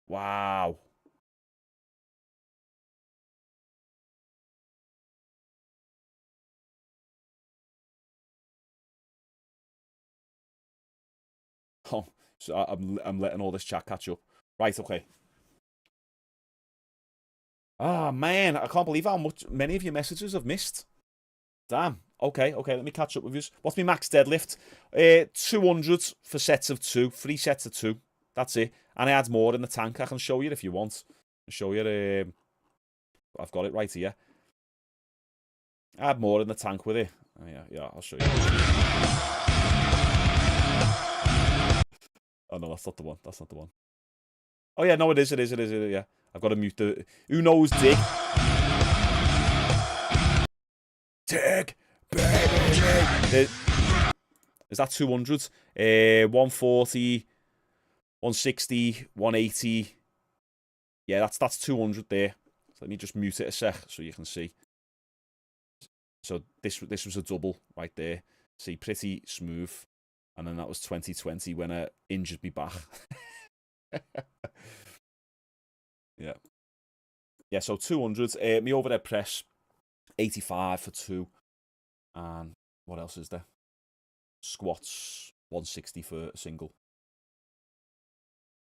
Wow. Oh, so I'm letting all this chat catch up. Right, okay. Ah, man, I can't believe how many of your messages I've missed. Damn. Okay, let me catch up with you. What's my max deadlift? 200 for sets of 2. 3 sets of 2. That's it. And I had more in the tank. I can show you if you want. I'll show you. I've got it right here. I had more in the tank with it. Oh, yeah, I'll show you. Oh, no, that's not the one. That's not the one. Oh, yeah, no, it is, yeah. I've got to mute the... Who knows, Dig? Dig! Baby! Is that 200? 140, 160, 180. Yeah, that's 200 there. So let me just mute it a sec so you can see. So this was a double right there. See, pretty smooth. And then that was 2020 when I injured me back. Yeah. Yeah, so 200. Me overhead press, 85 for 2. And what else is there? Squats, 160 for a single.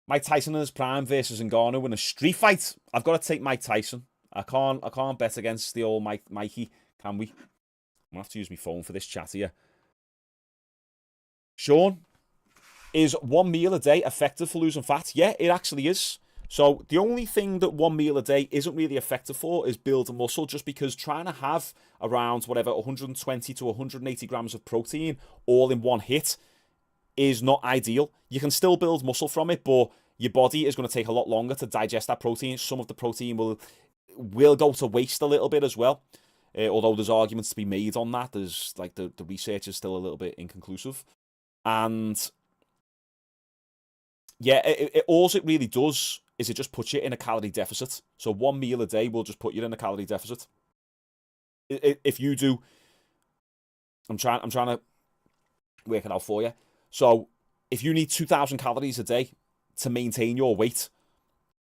Mike Tyson in his prime versus Ngannou in a street fight. I've got to take Mike Tyson. I can't bet against the old Mikey, can we? I'm going to have to use my phone for this chat here. Sean, is 1 meal a day effective for losing fat? Yeah, it actually is. So the only thing that 1 meal a day isn't really effective for is building muscle, just because trying to have around 120 to 180 grams of protein all in one hit is not ideal. You can still build muscle from it, but your body is going to take a lot longer to digest that protein. Some of the protein will go to waste a little bit as well. Although there's arguments to be made on that. There's like the research is still a little bit inconclusive. And yeah, all it really does is it just puts you in a calorie deficit. So 1 meal a day will just put you in a calorie deficit. If you do, I'm trying to work it out for you. So if you need 2,000 calories a day to maintain your weight,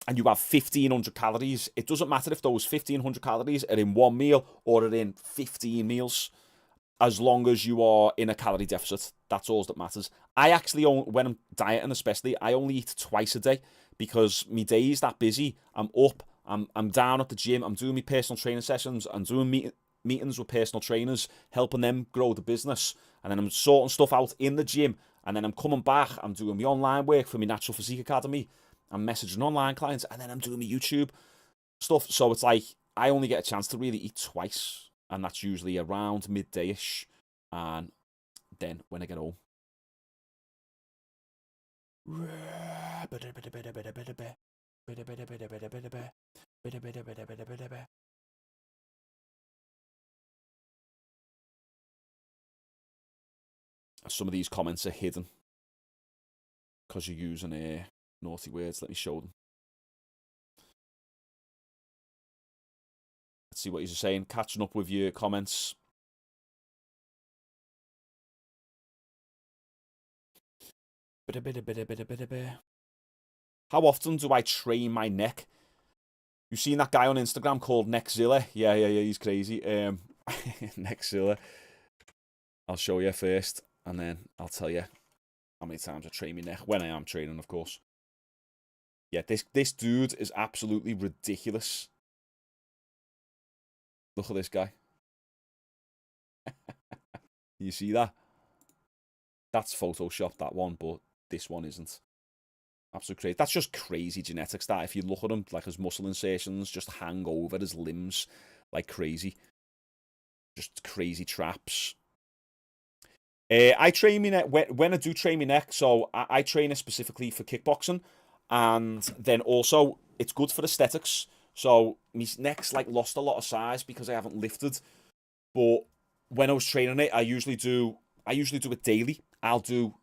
and you have 1,500 calories, it doesn't matter if those 1,500 calories are in 1 meal or are in 15 meals. As long as you are in a calorie deficit, that's all that matters. I actually, when I'm dieting especially, I only eat twice a day because my day is that busy. I'm up I'm down at the gym. I'm doing my personal training sessions. I'm doing meetings with personal trainers, helping them grow the business. And then I'm sorting stuff out in the gym. And then I'm coming back. I'm doing my online work for my Natural Physique Academy. I'm messaging online clients. And then I'm doing my YouTube stuff. So it's like I only get a chance to really eat twice. And that's usually around midday-ish. And then when I get home. Some of these comments are hidden because you're using naughty words. Let me show them. Let's see what you're saying. Catching up with your comments. How often do I train my neck? You've seen that guy on Instagram called Neckzilla? Yeah, he's crazy. Neckzilla. I'll show you first, and then I'll tell you how many times I train my neck. When I am training, of course. Yeah, this dude is absolutely ridiculous. Look at this guy. You see that? That's Photoshopped, that one, but this one isn't. Absolutely crazy. That's just crazy genetics, that. If you look at him, like his muscle insertions just hang over his limbs like crazy. Just crazy traps. I train my neck, when I do train my neck, so I train it specifically for kickboxing, and then also it's good for aesthetics. So my neck's like lost a lot of size because I haven't lifted, but when I was training it, I usually do it daily. I'll do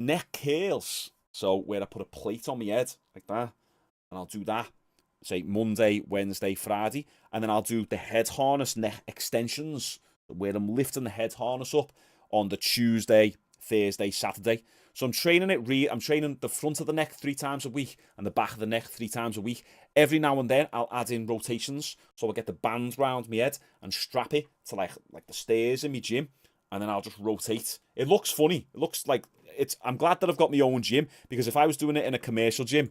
neck curls, so where I put a plate on my head like that, and I'll do that, say Monday, Wednesday, Friday, and then I'll do the head harness neck extensions where I'm lifting the head harness up on the Tuesday, Thursday, Saturday. So I'm training it. I'm training the front of the neck 3 times a week and the back of the neck 3 times a week. Every now and then I'll add in rotations, so I'll get the band round my head and strap it to like the stairs in my gym, and then I'll just rotate. It looks funny. It looks like I'm glad that I've got my own gym, because if I was doing it in a commercial gym,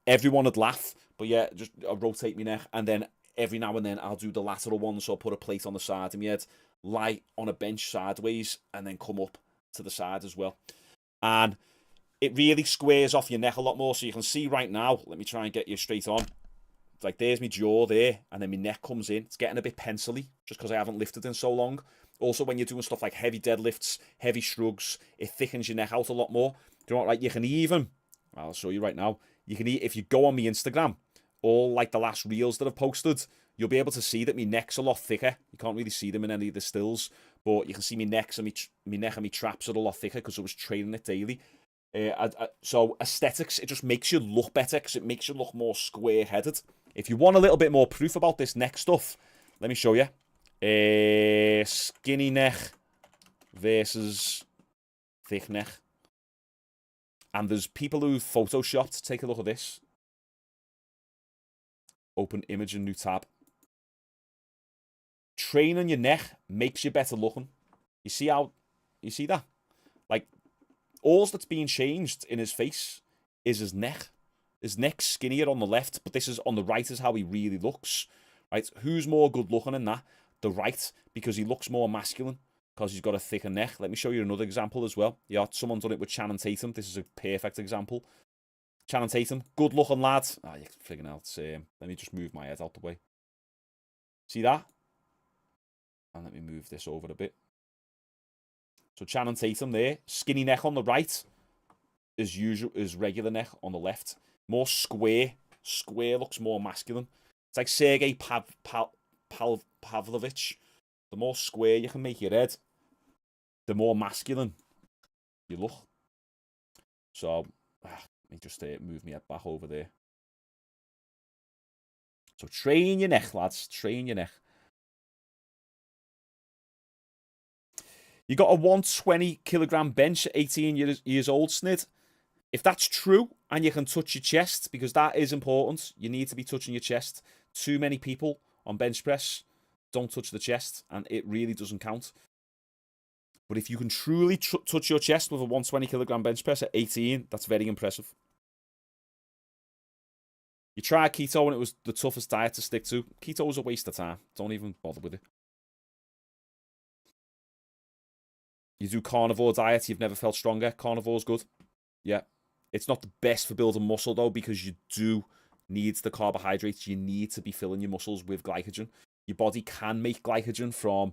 everyone would laugh. But yeah, just I'll rotate my neck, and then every now and then I'll do the lateral one, so I'll put a plate on the side of my head, lie on a bench sideways, and then come up to the side as well. And it really squares off your neck a lot more. So you can see right now, let me try and get you straight on. It's like there's my jaw there, and then my neck comes in. It's getting a bit pencily just because I haven't lifted in so long. Also, when you're doing stuff like heavy deadlifts, heavy shrugs, it thickens your neck out a lot more. Do you know what? Like, you can even, I'll show you right now. You can, if you go on my Instagram, all like the last reels that I've posted, you'll be able to see that my neck's a lot thicker. You can't really see them in any of the stills, but you can see my neck and my traps are a lot thicker because I was training it daily. So aesthetics, it just makes you look better because it makes you look more square-headed. If you want a little bit more proof about this neck stuff, let me show you. Skinny neck versus thick neck. And there's people who've photoshopped. Take a look at this. Open image and new tab. Training your neck makes you better looking. You see that? Like, all that's being changed in his face is his neck. His neck's skinnier on the left, but this is on the right is how he really looks. Right? Who's more good looking in that? The right, because he looks more masculine, because he's got a thicker neck. Let me show you another example as well. Yeah, someone's done it with Channing Tatum. This is a perfect example. Channing Tatum, good looking lad. Ah, you can figure out. Let me just move my head out the way. See that? And let me move this over a bit. So Channing Tatum there, skinny neck on the right, is regular neck on the left. More square. Square looks more masculine. It's like Sergei Pavlovich. The more square you can make your head, the more masculine you look. So, let me just move my head back over there. So train your neck, lads. Train your neck. You got a 120 kilogram bench at 18 years old, Snid. If that's true, and you can touch your chest, because that is important, you need to be touching your chest. Too many people on bench press don't touch the chest, and it really doesn't count. But if you can truly touch your chest with a 120 kilogram bench press at 18, that's very impressive. You tried keto and it was the toughest diet to stick to. Keto was a waste of time. Don't even bother with it. You do carnivore diet, you've never felt stronger. Carnivore's good. Yeah. It's not the best for building muscle, though, because you do need the carbohydrates. You need to be filling your muscles with glycogen. Your body can make glycogen from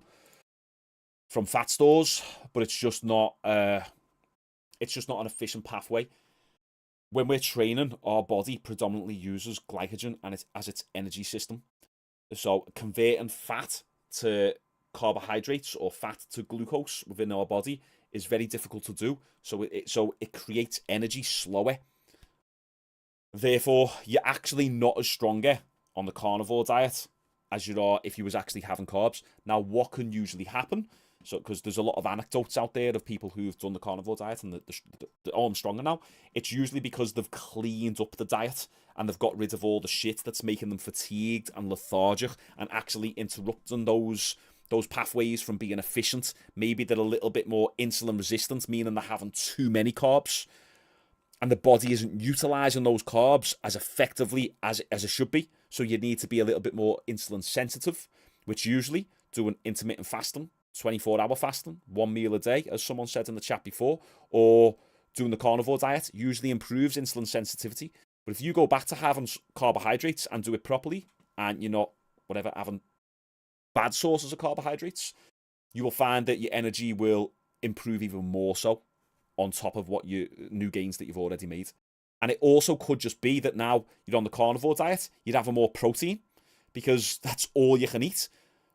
fat stores, but it's just not an efficient pathway. When we're training, our body predominantly uses glycogen and it's as its energy system. So converting fat to carbohydrates or fat to glucose within our body is very difficult to do. So it creates energy slower. Therefore, you're actually not as stronger on the carnivore diet as you are if you was actually having carbs. Now, what can usually happen? So, because there's a lot of anecdotes out there of people who've done the carnivore diet and oh, I'm stronger now. It's usually because they've cleaned up the diet and they've got rid of all the shit that's making them fatigued and lethargic and actually interrupting those pathways from being efficient. Maybe they're a little bit more insulin resistant, meaning they're having too many carbs and the body isn't utilizing those carbs as effectively as it should be. So you need to be a little bit more insulin sensitive, which usually doing intermittent fasting, 24-hour fasting, 1 meal a day, as someone said in the chat before, or doing the carnivore diet usually improves insulin sensitivity. But if you go back to having carbohydrates and do it properly, and you're not, having bad sources of carbohydrates, you will find that your energy will improve even more so on top of what you new gains that you've already made. And it also could just be that now you're on the carnivore diet, you'd have more protein because that's all you can eat.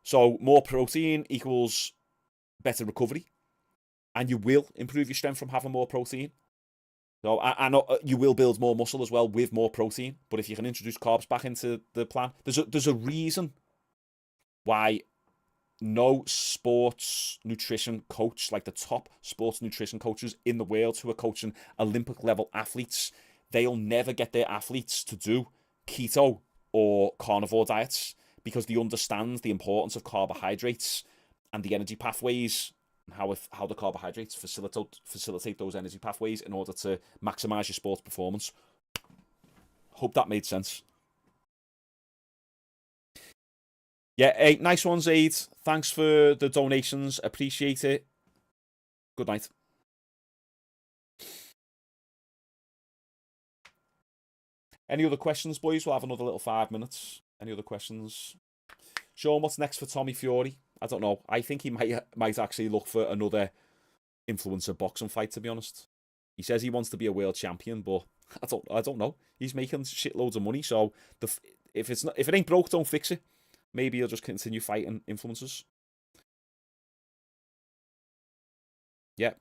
So more protein equals better recovery, and you will improve your strength from having more protein. So I know you will build more muscle as well with more protein, but if you can introduce carbs back into the plan, there's a reason why no sports nutrition coach, like the top sports nutrition coaches in the world who are coaching Olympic level athletes, they'll never get their athletes to do keto or carnivore diets because they understand the importance of carbohydrates and the energy pathways and how the carbohydrates facilitate those energy pathways in order to maximize your sports performance. Hope that made sense. Yeah, hey, nice one, Zaid. Thanks for the donations. Appreciate it. Good night. Any other questions, boys? We'll have another little 5 minutes. Any other questions? Sean, what's next for Tommy Fury? I don't know. I think he might actually look for another influencer boxing fight, to be honest. He says he wants to be a world champion, but I don't know. He's making shitloads of money, so if it ain't broke, don't fix it. Maybe he'll just continue fighting influencers. Yeah.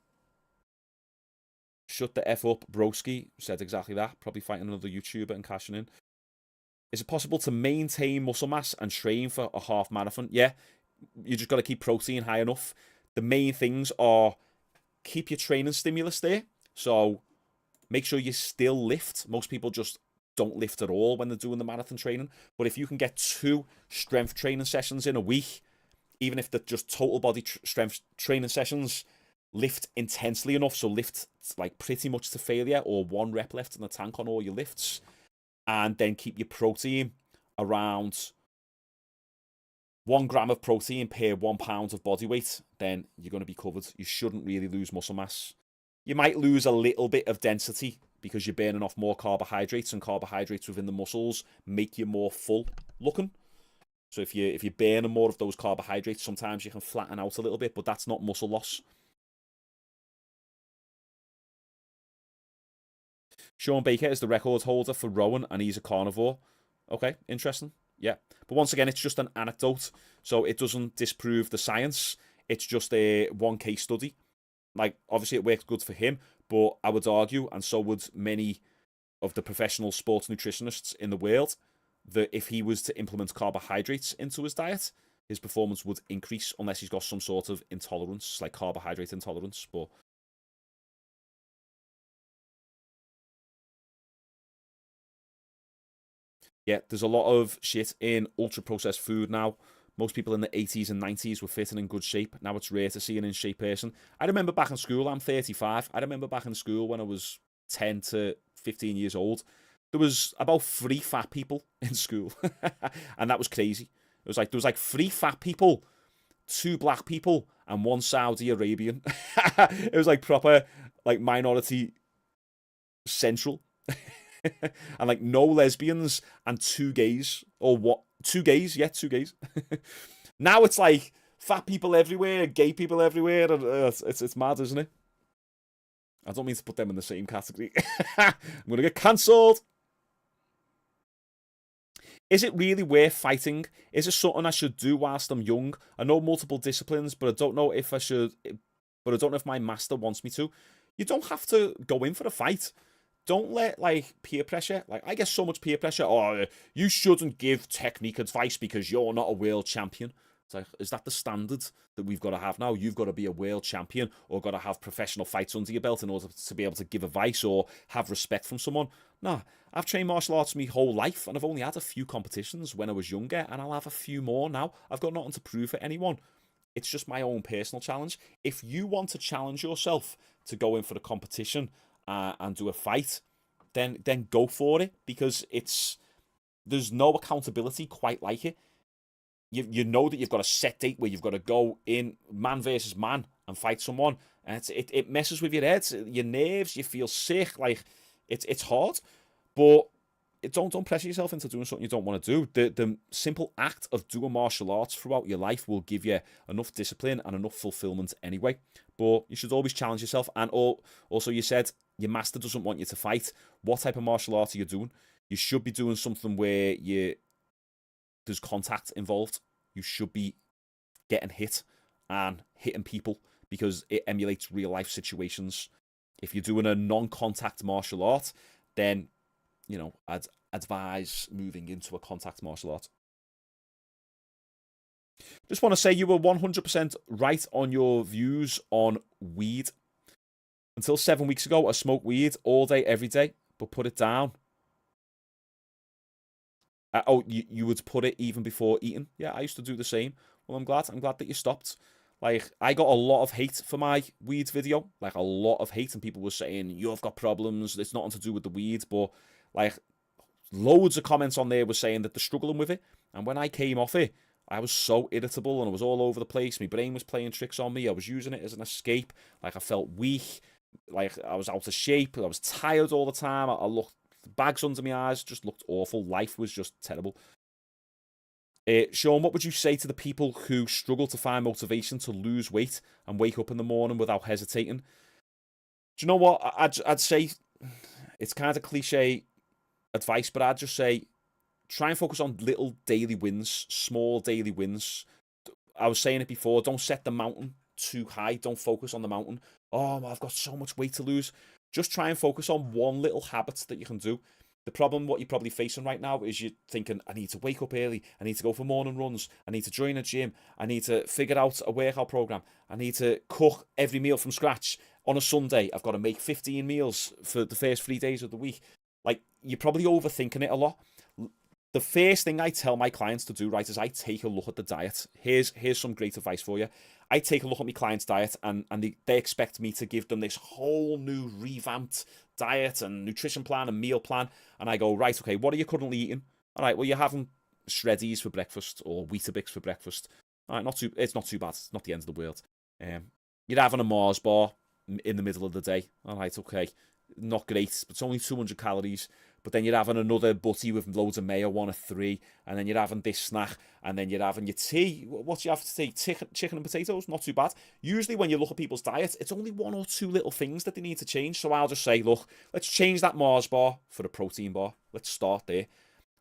Shut the F up, broski. Said exactly that. Probably fighting another YouTuber and cashing in. Is it possible to maintain muscle mass and train for a half marathon? Yeah. You just got to keep protein high enough. The main things are keep your training stimulus there. So make sure you still lift. Most people just don't lift at all when they're doing the marathon training. But if you can get 2 strength training sessions in a week, even if they're just total body strength training sessions, lift intensely enough. So lift like pretty much to failure or 1 rep left in the tank on all your lifts. And then keep your protein around 1 gram of protein per 1 pound of body weight. Then you're going to be covered. You shouldn't really lose muscle mass. You might lose a little bit of density because you're burning off more carbohydrates, and carbohydrates within the muscles make you more full looking. So if you're burning more of those carbohydrates, sometimes you can flatten out a little bit, but that's not muscle loss. Sean Baker is the record holder for rowing, and he's a carnivore. Okay, interesting. Yeah. But once again, it's just an anecdote, so it doesn't disprove the science. It's just one case study. Like, obviously it works good for him, but I would argue, and so would many of the professional sports nutritionists in the world, that if he was to implement carbohydrates into his diet, his performance would increase unless he's got some sort of intolerance, like carbohydrate intolerance. But yeah, there's a lot of shit in ultra-processed food now. Most people in the 80s and 90s were fit and in good shape. Now it's rare to see an in-shape person. I remember back in school, I'm 35. I remember back in school when I was 10 to 15 years old, there was about 3 fat people in school, and that was crazy. It was like there was like 3 fat people, 2 black people, and 1 Saudi Arabian. It was like proper like minority central, and like no lesbians and 2 gays, or what? 2 gays, yeah, 2 gays. Now it's like fat people everywhere, gay people everywhere, and it's mad, isn't it? I don't mean to put them in the same category. I'm gonna get cancelled. Is it really worth fighting? Is it something I should do whilst I'm young? I know multiple disciplines, but I don't know if I should. But I don't know if my master wants me to. You don't have to go in for a fight. Don't let like peer pressure. Like I get so much peer pressure. Oh, you shouldn't give technique advice because you're not a world champion. It's like, is that the standard that we've got to have now? You've got to be a world champion or got to have professional fights under your belt in order to be able to give advice or have respect from someone. Nah, I've trained martial arts my whole life and I've only had a few competitions when I was younger and I'll have a few more now. I've got nothing to prove for anyone. It's just my own personal challenge. If you want to challenge yourself to go in for the competition and do a fight, then go for it, because there's no accountability quite like it. You know that you've got a set date where you've got to go in man versus man and fight someone, and it messes with your head, your nerves. You feel sick, like it's hard, but don't pressure yourself into doing something you don't want to do. The simple act of doing martial arts throughout your life will give you enough discipline and enough fulfillment anyway. But you should always challenge yourself. And also, you said your master doesn't want you to fight. What type of martial art are you doing? You should be doing something where there's contact involved. You should be getting hit and hitting people because it emulates real life situations. If you're doing a non-contact martial art, then I'd advise moving into a contact martial art. Just want to say you were 100% right on your views on weed. Until 7 weeks ago, I smoked weed all day, every day, but put it down. You would put it even before eating? Yeah, I used to do the same. Well, I'm glad that you stopped. Like, I got a lot of hate for my weed video. Like, a lot of hate, and people were saying, you've got problems, it's nothing to do with the weed, but, like, loads of comments on there were saying that they're struggling with it, and when I came off it, I was so irritable, and I was all over the place, my brain was playing tricks on me, I was using it as an escape, like, I felt weak, like, I was out of shape, I was tired all the time, I looked, bags under my eyes, just looked awful, life was just terrible. Shaun, what would you say to the people who struggle to find motivation to lose weight and wake up in the morning without hesitating? Do you know what? I'd say, it's kind of cliche advice, but I'd just say, try and focus on little daily wins, small daily wins. I was saying it before, don't set the mountain too high. Don't focus on the mountain. Oh, I've got so much weight to lose. Just try and focus on one little habit that you can do. The problem, what you're probably facing right now, is you're thinking, I need to wake up early, I need to go for morning runs, I need to join a gym, I need to figure out a workout program, I need to cook every meal from scratch. On a Sunday, I've got to make 15 meals for the first 3 days of the week. Like, you're probably overthinking it a lot. The first thing I tell my clients to do, right, is I take a look at the diet. Here's some great advice for you. I take a look at my client's diet, and they expect me to give them this whole new revamped diet and nutrition plan and meal plan. And I go, right, okay, what are you currently eating? All right, well, you're having Shreddies for breakfast or Weetabix for breakfast. All right, it's not too bad. It's not the end of the world. You're having a Mars bar in the middle of the day. All right, okay, not great, but it's only 200 calories. But then you're having another butty with loads of mayo, 1 or 3, and then you're having this snack, and then you're having your tea. What do you have to tea? Chicken and potatoes? Not too bad. Usually when you look at people's diets, it's only 1 or 2 little things that they need to change. So I'll just say, look, let's change that Mars bar for a protein bar. Let's start there.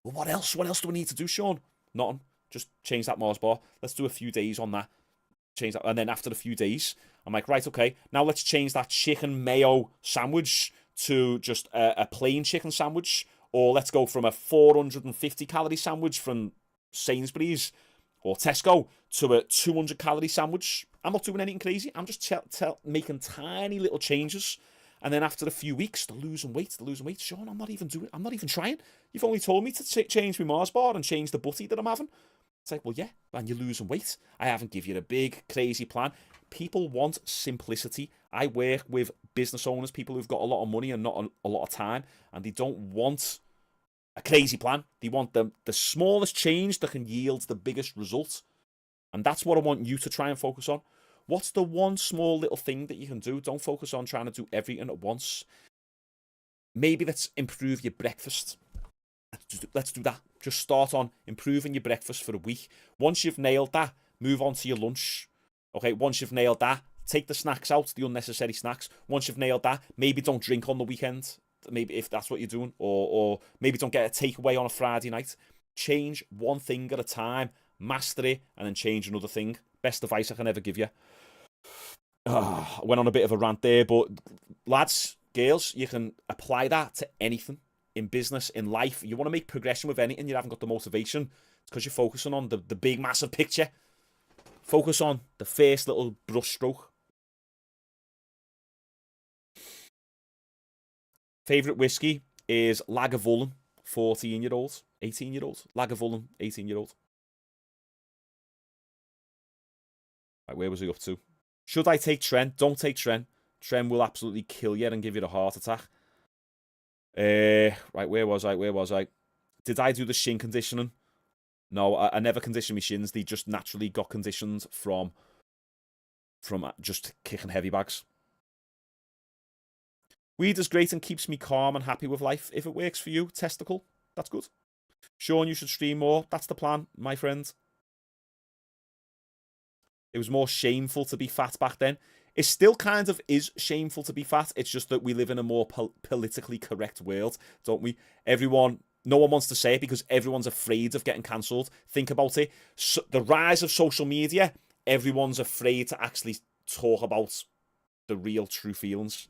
Well, what else? What else do we need to do, Shaun? Nothing. Just change that Mars bar. Let's do a few days on that. Change that. And then after a few days, I'm like, right, okay, now let's change that chicken mayo sandwich to just a plain chicken sandwich, or let's go from a 450 calorie sandwich from Sainsbury's or Tesco to a 200 calorie sandwich. I'm not doing anything crazy. I'm just making tiny little changes, and then after a few weeks, they're losing weight. Shaun, I'm not even trying. You've only told me to change my Mars bar and change the butty that I'm having. It's like, well, yeah, and you're losing weight. I haven't given you a big, crazy plan. People want simplicity. I work with business owners, people who've got a lot of money and not a lot of time, and they don't want a crazy plan. They want the smallest change that can yield the biggest result. And that's what I want you to try and focus on. What's the one small little thing that you can do? Don't focus on trying to do everything at once. Maybe let's improve your breakfast. Let's do that. Just start on improving your breakfast for a week. Once you've nailed that, move on to your lunch. Okay, once you've nailed that, take the snacks out, the unnecessary snacks. Once you've nailed that, maybe don't drink on the weekend. Maybe if that's what you're doing. Or maybe don't get a takeaway on a Friday night. Change one thing at a time. Master it, and then change another thing. Best advice I can ever give you. I went on a bit of a rant there, but lads, girls, you can apply that to anything. In business, in life, you want to make progression with anything, you haven't got the motivation. It's because you're focusing on the big, massive picture. Focus on the first little brush stroke. Favourite whiskey is Lagavulin, 14-year-old, 18-year-old. Lagavulin, 18-year-old. Right, where was he up to? Should I take Tren? Don't take Tren. Tren will absolutely kill you and give you a heart attack. Right, where was I? Did I do the shin conditioning? No, I never conditioned my shins. They just naturally got conditioned from just kicking heavy bags. Weed is great and keeps me calm and happy with life. If it works for you, testicle, that's good. Shaun, you should stream more. That's the plan, my friend. It was more shameful to be fat back then. It still kind of is shameful to be fat. It's just that we live in a more politically correct world, don't we? No one wants to say it because everyone's afraid of getting cancelled. Think about it. So, the rise of social media, everyone's afraid to actually talk about the real, true feelings.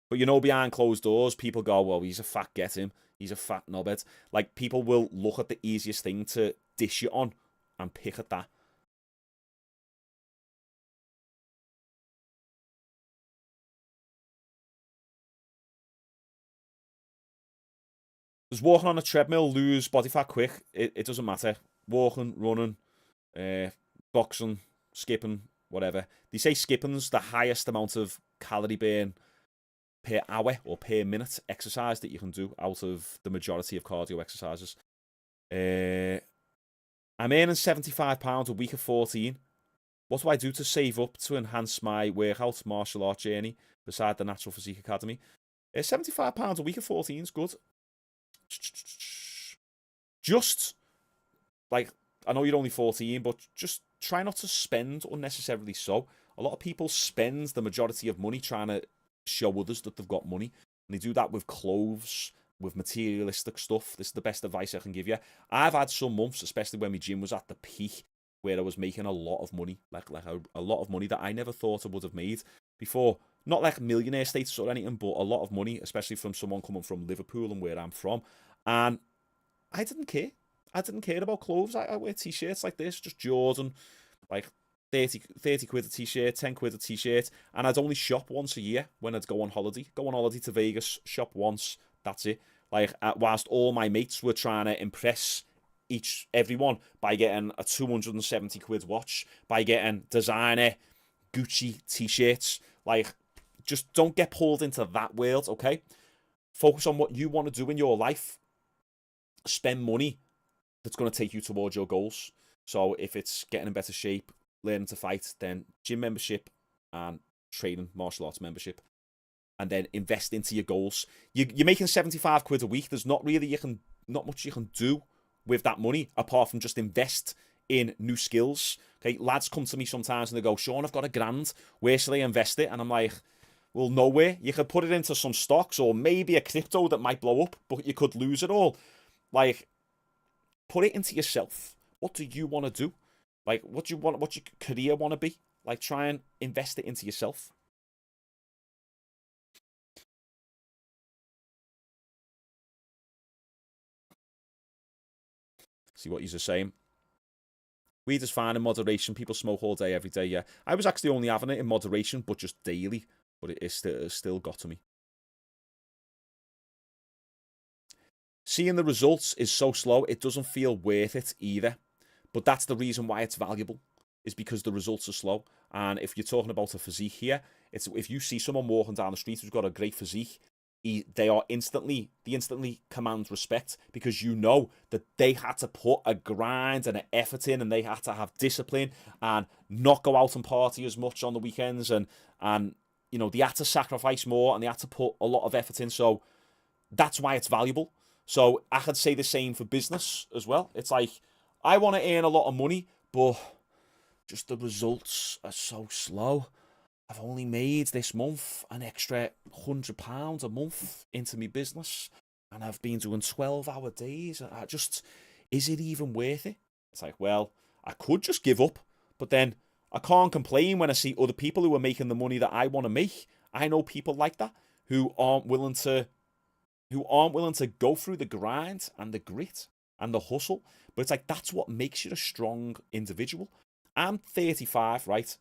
But you know, behind closed doors, people go, well, he's a fat, get him. He's a fat knobhead. Like, people will look at the easiest thing to dish you on and pick at that. Does walking on a treadmill lose body fat quick? It doesn't matter. Walking, running, boxing, skipping, whatever. They say skipping's the highest amount of calorie burn per hour or per minute exercise that you can do out of the majority of cardio exercises. I'm earning £75 a week at 14. What do I do to save up to enhance my workout martial art journey beside the Natural Physique Academy? £75 a week at 14 is good. Just, like, I know you're only 14, but just try not to spend unnecessarily so. A lot of people spend the majority of money trying to show others that they've got money. And they do that with clothes, with materialistic stuff. This is the best advice I can give you. I've had some months, especially when my gym was at the peak, where I was making a lot of money, like a lot of money that I never thought I would have made before. Not like millionaire status or anything, but a lot of money, especially from someone coming from Liverpool and where I'm from. And I didn't care. I didn't care about clothes. I wear t-shirts like this, just Jordan, like 30 quid a t-shirt, 10 quid a t-shirt. And I'd only shop once a year when I'd go on holiday. Go on holiday to Vegas, shop once, that's it. Like, whilst all my mates were trying to impress everyone by getting a 270 quid watch, by getting designer Gucci t-shirts. Like, just don't get pulled into that world, okay? Focus on what you want to do in your life. Spend money that's going to take you towards your goals. So if it's getting in better shape, learning to fight, then gym membership and training, martial arts membership. And then invest into your goals. You're making 75 quid a week. There's not much you can do with that money apart from just invest in new skills. Okay, lads come to me sometimes and they go, Shaun, I've got £1,000. Where should I invest it? And I'm like, well, nowhere. You could put it into some stocks or maybe a crypto that might blow up, but you could lose it all. Like, put it into yourself. What do you want to do? Like, what do you want? What's your career want to be? Like, try and invest it into yourself. See what you're saying. Weed is fine in moderation. People smoke all day, every day, yeah. I was actually only having it in moderation, but just daily. But it still got to me. Seeing the results is so slow, it doesn't feel worth it either. But that's the reason why it's valuable, is because the results are slow. And if you're talking about a physique here, it's if you see someone walking down the street who's got a great physique, they instantly command respect, because you know that they had to put a grind and an effort in, and they had to have discipline and not go out and party as much on the weekends, and you know, they had to sacrifice more and they had to put a lot of effort in. So that's why it's valuable. So I could say the same for business as well. It's like, I want to earn a lot of money, but just the results are so slow. I've only made this month an extra £100 a month into my business, and I've been doing 12-hour days. Is it even worth it? It's like, well, I could just give up, but then I can't complain when I see other people who are making the money that I want to make. I know people like that who aren't willing to go through the grind and the grit and the hustle. But it's like, that's what makes you a strong individual. I'm 35, right?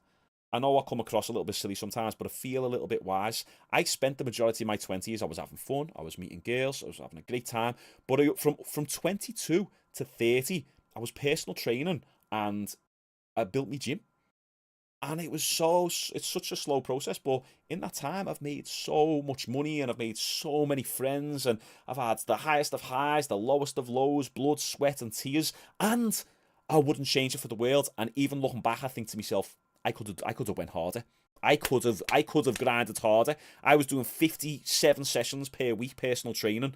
I know I come across a little bit silly sometimes, but I feel a little bit wise. I spent the majority of my 20s, I was having fun, I was meeting girls, I was having a great time. But from 22 to 30, I was personal training and I built my gym. And it's such a slow process, but in that time, I've made so much money and I've made so many friends, and I've had the highest of highs, the lowest of lows, blood, sweat, and tears, and I wouldn't change it for the world. And even looking back, I think to myself, I could have went harder. I could have grinded harder. I was doing 57 sessions per week personal training,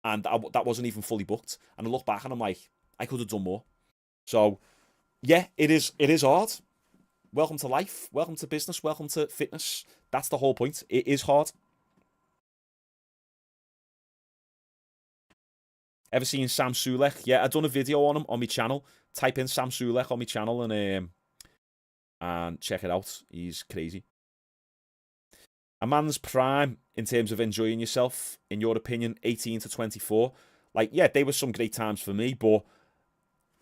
and that wasn't even fully booked. And I look back and I'm like, I could have done more. So yeah, it is hard. Welcome to life, welcome to business, welcome to fitness. That's the whole point. It is hard. Ever seen Sam Sulek? Yeah, I done a video on him on my channel. Type in Sam Sulek on my channel and check it out. He's crazy. A man's prime in terms of enjoying yourself, in your opinion, 18 to 24. Like, yeah, they were some great times for me, but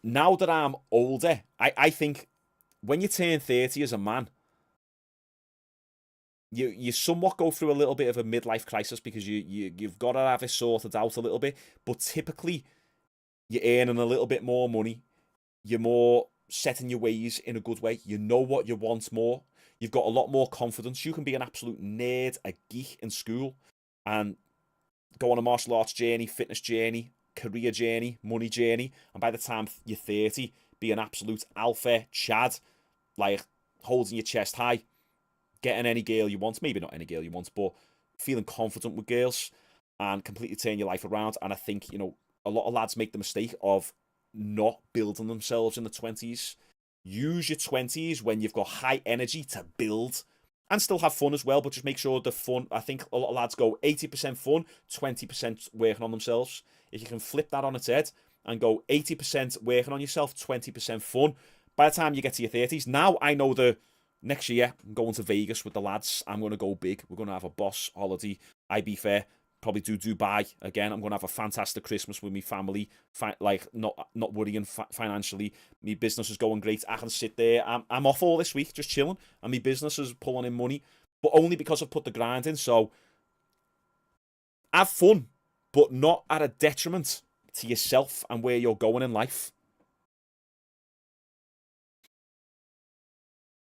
now that I'm older, I think when you turn 30 as a man, you somewhat go through a little bit of a midlife crisis, because you've got to have it sorted out a little bit. But typically, you're earning a little bit more money. You're more set in your ways in a good way. You know what you want more. You've got a lot more confidence. You can be an absolute nerd, a geek in school, and go on a martial arts journey, fitness journey, career journey, money journey. And by the time you're 30, be an absolute alpha Chad, like holding your chest high, getting any girl you want. Maybe not any girl you want, but feeling confident with girls and completely turn your life around. And I think, you know, a lot of lads make the mistake of not building themselves in the 20s. Use your 20s when you've got high energy to build and still have fun as well, but just make sure the fun, I think a lot of lads go 80% fun, 20% working on themselves. If you can flip that on its head and go 80% working on yourself, 20% fun, by the time you get to your 30s, now I know the next year I'm going to Vegas with the lads. I'm going to go big. We're going to have a boss holiday. Ibiza, probably do Dubai again. I'm going to have a fantastic Christmas with my family, like not worrying financially. My business is going great. I can sit there. I'm off all this week, just chilling, and my business is pulling in money, but only because I've put the grind in. So have fun, but not at a detriment to yourself and where you're going in life.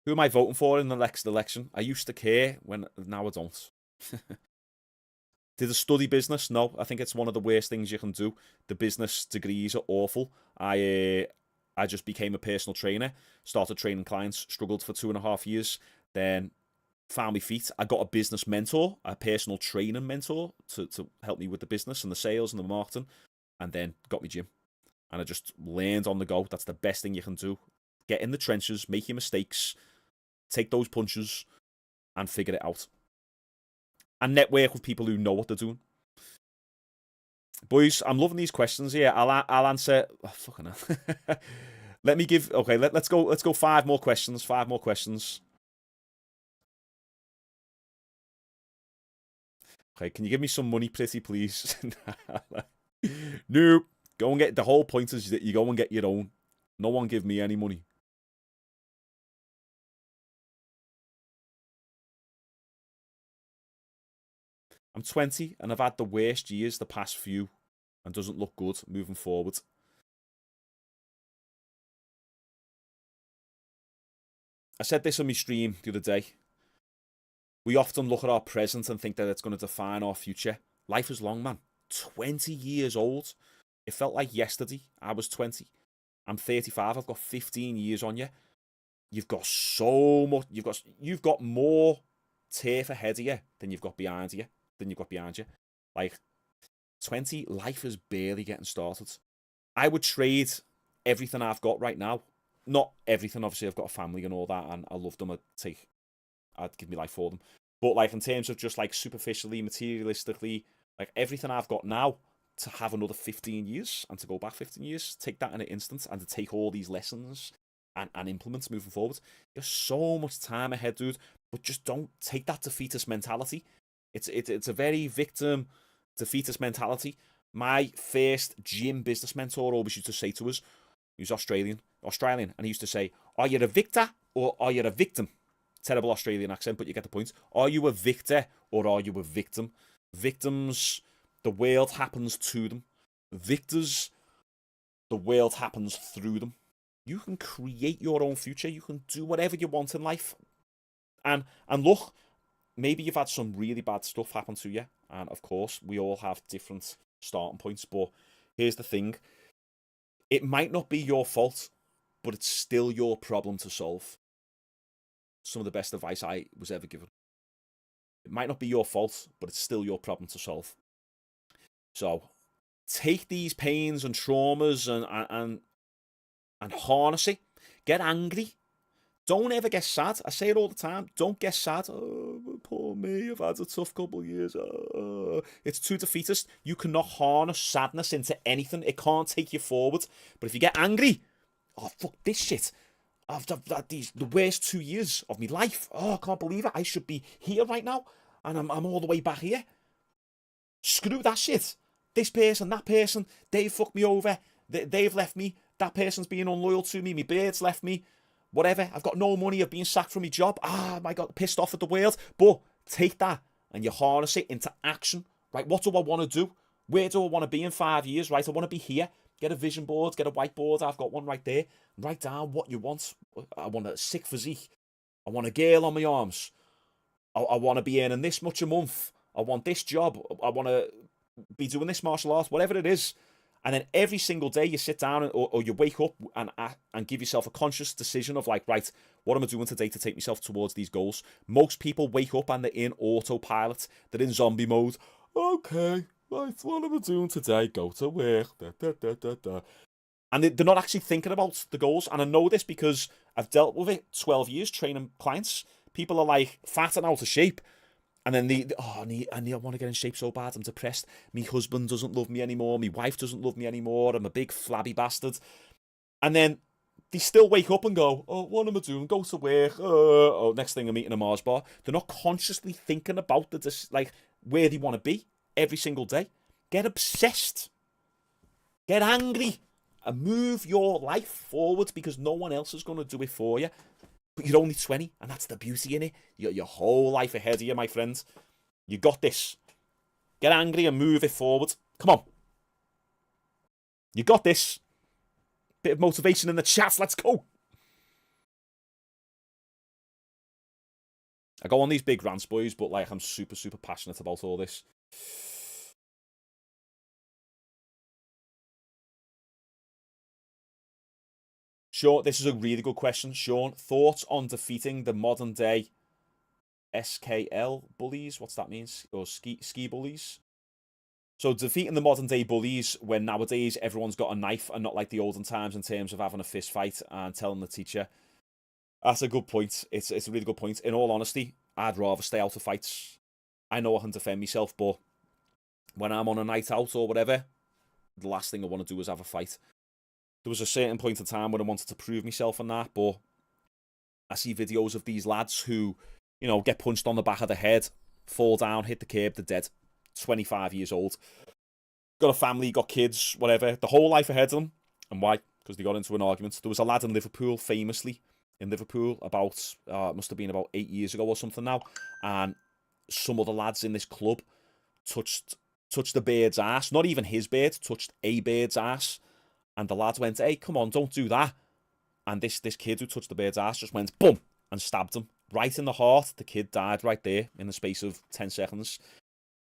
Who am I voting for in the next election? I used to care, now I don't. Did I study business? No, I think it's one of the worst things you can do. The business degrees are awful. I just became a personal trainer, started training clients, struggled for 2.5 years, then found my feet. I got a business mentor, a personal training mentor to help me with the business and the sales and the marketing, and then got my gym. And I just learned on the go. That's the best thing you can do. Get in the trenches, make your mistakes, take those punches, and figure it out. And network with people who know what they're doing. Boys, I'm loving these questions here. I'll answer. Oh, fucking hell. Let me give. Okay, let's go. Let's go 5 more questions. 5 more questions. Okay, can you give me some money, pretty please? Nope. Go and get. The whole point is that you go and get your own. No one give me any money. I'm 20 and I've had the worst years the past few and doesn't look good moving forward. I said this on my stream the other day. We often look at our present and think that it's going to define our future. Life is long, man. 20 years old. It felt like yesterday. I was 20. I'm 35. I've got 15 years on you. You've got so much. You've got more turf ahead of you than you've got behind you. Like 20, life is barely getting started. I would trade everything I've got right now. Not everything, obviously. I've got a family and all that, and I love them. I'd give my life for them. But like in terms of just like superficially, materialistically, like everything I've got now, to have another 15 years and to go back 15 years, take that in an instant and to take all these lessons and implement moving forward. There's so much time ahead, dude. But just don't take that defeatist mentality. It's a very victim defeatist mentality. My first gym business mentor always used to say to us, he was Australian, and he used to say, are you a victor or are you a victim? Terrible Australian accent, but you get the point. Are you a victor or are you a victim? Victims, the world happens to them. Victors, the world happens through them. You can create your own future. You can do whatever you want in life. And look, maybe you've had some really bad stuff happen to you. And of course, we all have different starting points. But here's the thing. It might not be your fault, but it's still your problem to solve. Some of the best advice I was ever given. It might not be your fault, but it's still your problem to solve. So take these pains and traumas and harness it. Get angry. Don't ever get sad. I say it all the time. Don't get sad. Oh, poor me. I've had a tough couple of years. It's too defeatist. You cannot harness sadness into anything. It can't take you forward. But if you get angry, oh, fuck this shit. I've had the worst 2 years of my life. Oh, I can't believe it. I should be here right now. And I'm all the way back here. Screw that shit. This person, that person, they've fucked me over. They've left me. That person's being unloyal to me. My bird's left me. Whatever. I've got no money. I've been sacked from my job. I got pissed off at the world. But take that and you harness it into action. Right? What do I want to do? Where do I want to be in 5 years? Right? I want to be here. Get a vision board. Get a whiteboard. I've got one right there. Write down what you want. I want a sick physique. I want a girl on my arms. I want to be earning this much a month. I want this job. I want to be doing this martial arts. Whatever it is. And then every single day you sit down or you wake up and give yourself a conscious decision of like, right, what am I doing today to take myself towards these goals? Most people wake up and they're in autopilot. They're in zombie mode. Okay, right, what am I doing today? Go to work. And they're not actually thinking about the goals. And I know this because I've dealt with it 12 years training clients. People are like fat and out of shape. And then I want to get in shape so bad. I'm depressed. My husband doesn't love me anymore. My wife doesn't love me anymore. I'm a big flabby bastard. And then they still wake up and go, oh, what am I doing? Go to work. Oh, next thing I'm eating a Mars bar. They're not consciously thinking about where they want to be every single day. Get obsessed. Get angry. And move your life forward because no one else is going to do it for you. But you're only 20, and that's the beauty in it. You got your whole life ahead of you, my friend. You got this. Get angry and move it forward. Come on. You got this. Bit of motivation in the chat. Let's go. I go on these big rants, boys, but like I'm super, super passionate about all this. Sean, this is a really good question. Sean, thoughts on defeating the modern day SKL bullies? What's that mean? Or ski bullies? So defeating the modern day bullies when nowadays everyone's got a knife and not like the olden times in terms of having a fist fight and telling the teacher. That's a good point. It's a really good point. In all honesty, I'd rather stay out of fights. I know I can defend myself, but when I'm on a night out or whatever, the last thing I want to do is have a fight. There was a certain point in time when I wanted to prove myself on that, but I see videos of these lads who, you know, get punched on the back of the head, fall down, hit the curb, they're dead. 25 years old. Got a family, got kids, whatever. The whole life ahead of them. And why? Because they got into an argument. There was a lad in Liverpool, famously, in Liverpool, about, it must have been about 8 years ago or something now, and some other lads in this club touched the bird's ass. Not even his bird, touched a bird's ass. And the lads went, hey, come on, don't do that. And this kid who touched the bird's ass just went, boom, and stabbed him right in the heart. The kid died right there in the space of 10 seconds.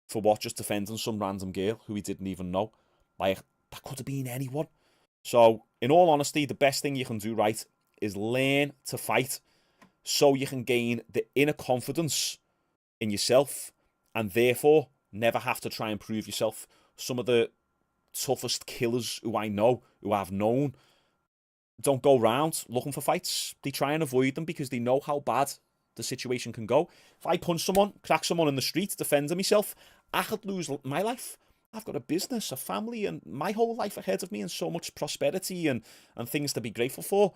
For what? Just defending some random girl who he didn't even know. Like, that could have been anyone. So, in all honesty, the best thing you can do right is learn to fight so you can gain the inner confidence in yourself and therefore never have to try and prove yourself. Some of the toughest killers who I know, who I've known, don't go round looking for fights. They try and avoid them because they know how bad the situation can go. If I punch someone, crack someone in the street, defending myself, I could lose my life. I've got a business, a family, and my whole life ahead of me, and so much prosperity and things to be grateful for.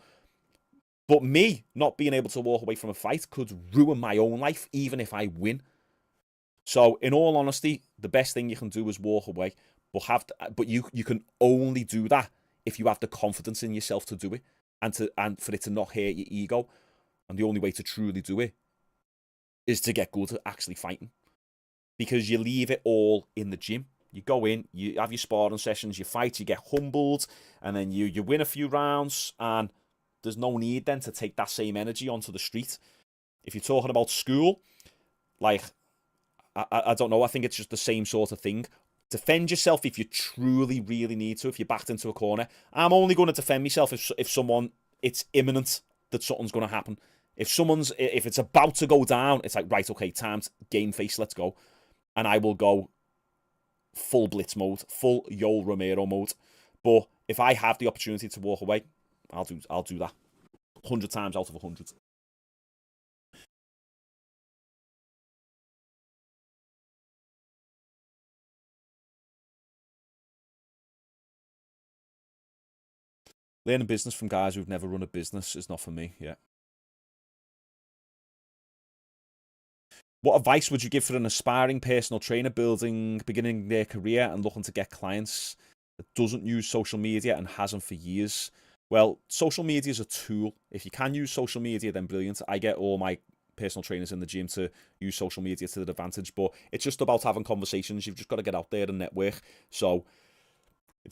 But me not being able to walk away from a fight could ruin my own life, even if I win. So, in all honesty, the best thing you can do is walk away. But you can only do that if you have the confidence in yourself to do it, and for it to not hurt your ego. And the only way to truly do it is to get good at actually fighting, because you leave it all in the gym. You go in, you have your sparring sessions, you fight, you get humbled, and then you win a few rounds, and there's no need then to take that same energy onto the street. If you're talking about school, like, I don't know, I think it's just the same sort of thing. Defend yourself if you truly, really need to. If you're backed into a corner, I'm only going to defend myself if it's imminent that something's going to happen. If it's about to go down, it's like, right, okay, time to game face, let's go. And I will go full blitz mode, full Yoel Romero mode. But if I have the opportunity to walk away, I'll do that 100 times out of 100. Learning business from guys who've never run a business is not for me, yeah. What advice would you give for an aspiring personal trainer beginning their career and looking to get clients that doesn't use social media and hasn't for years? Well, social media is a tool. If you can use social media, then brilliant. I get all my personal trainers in the gym to use social media to their advantage, but it's just about having conversations. You've just got to get out there and network. So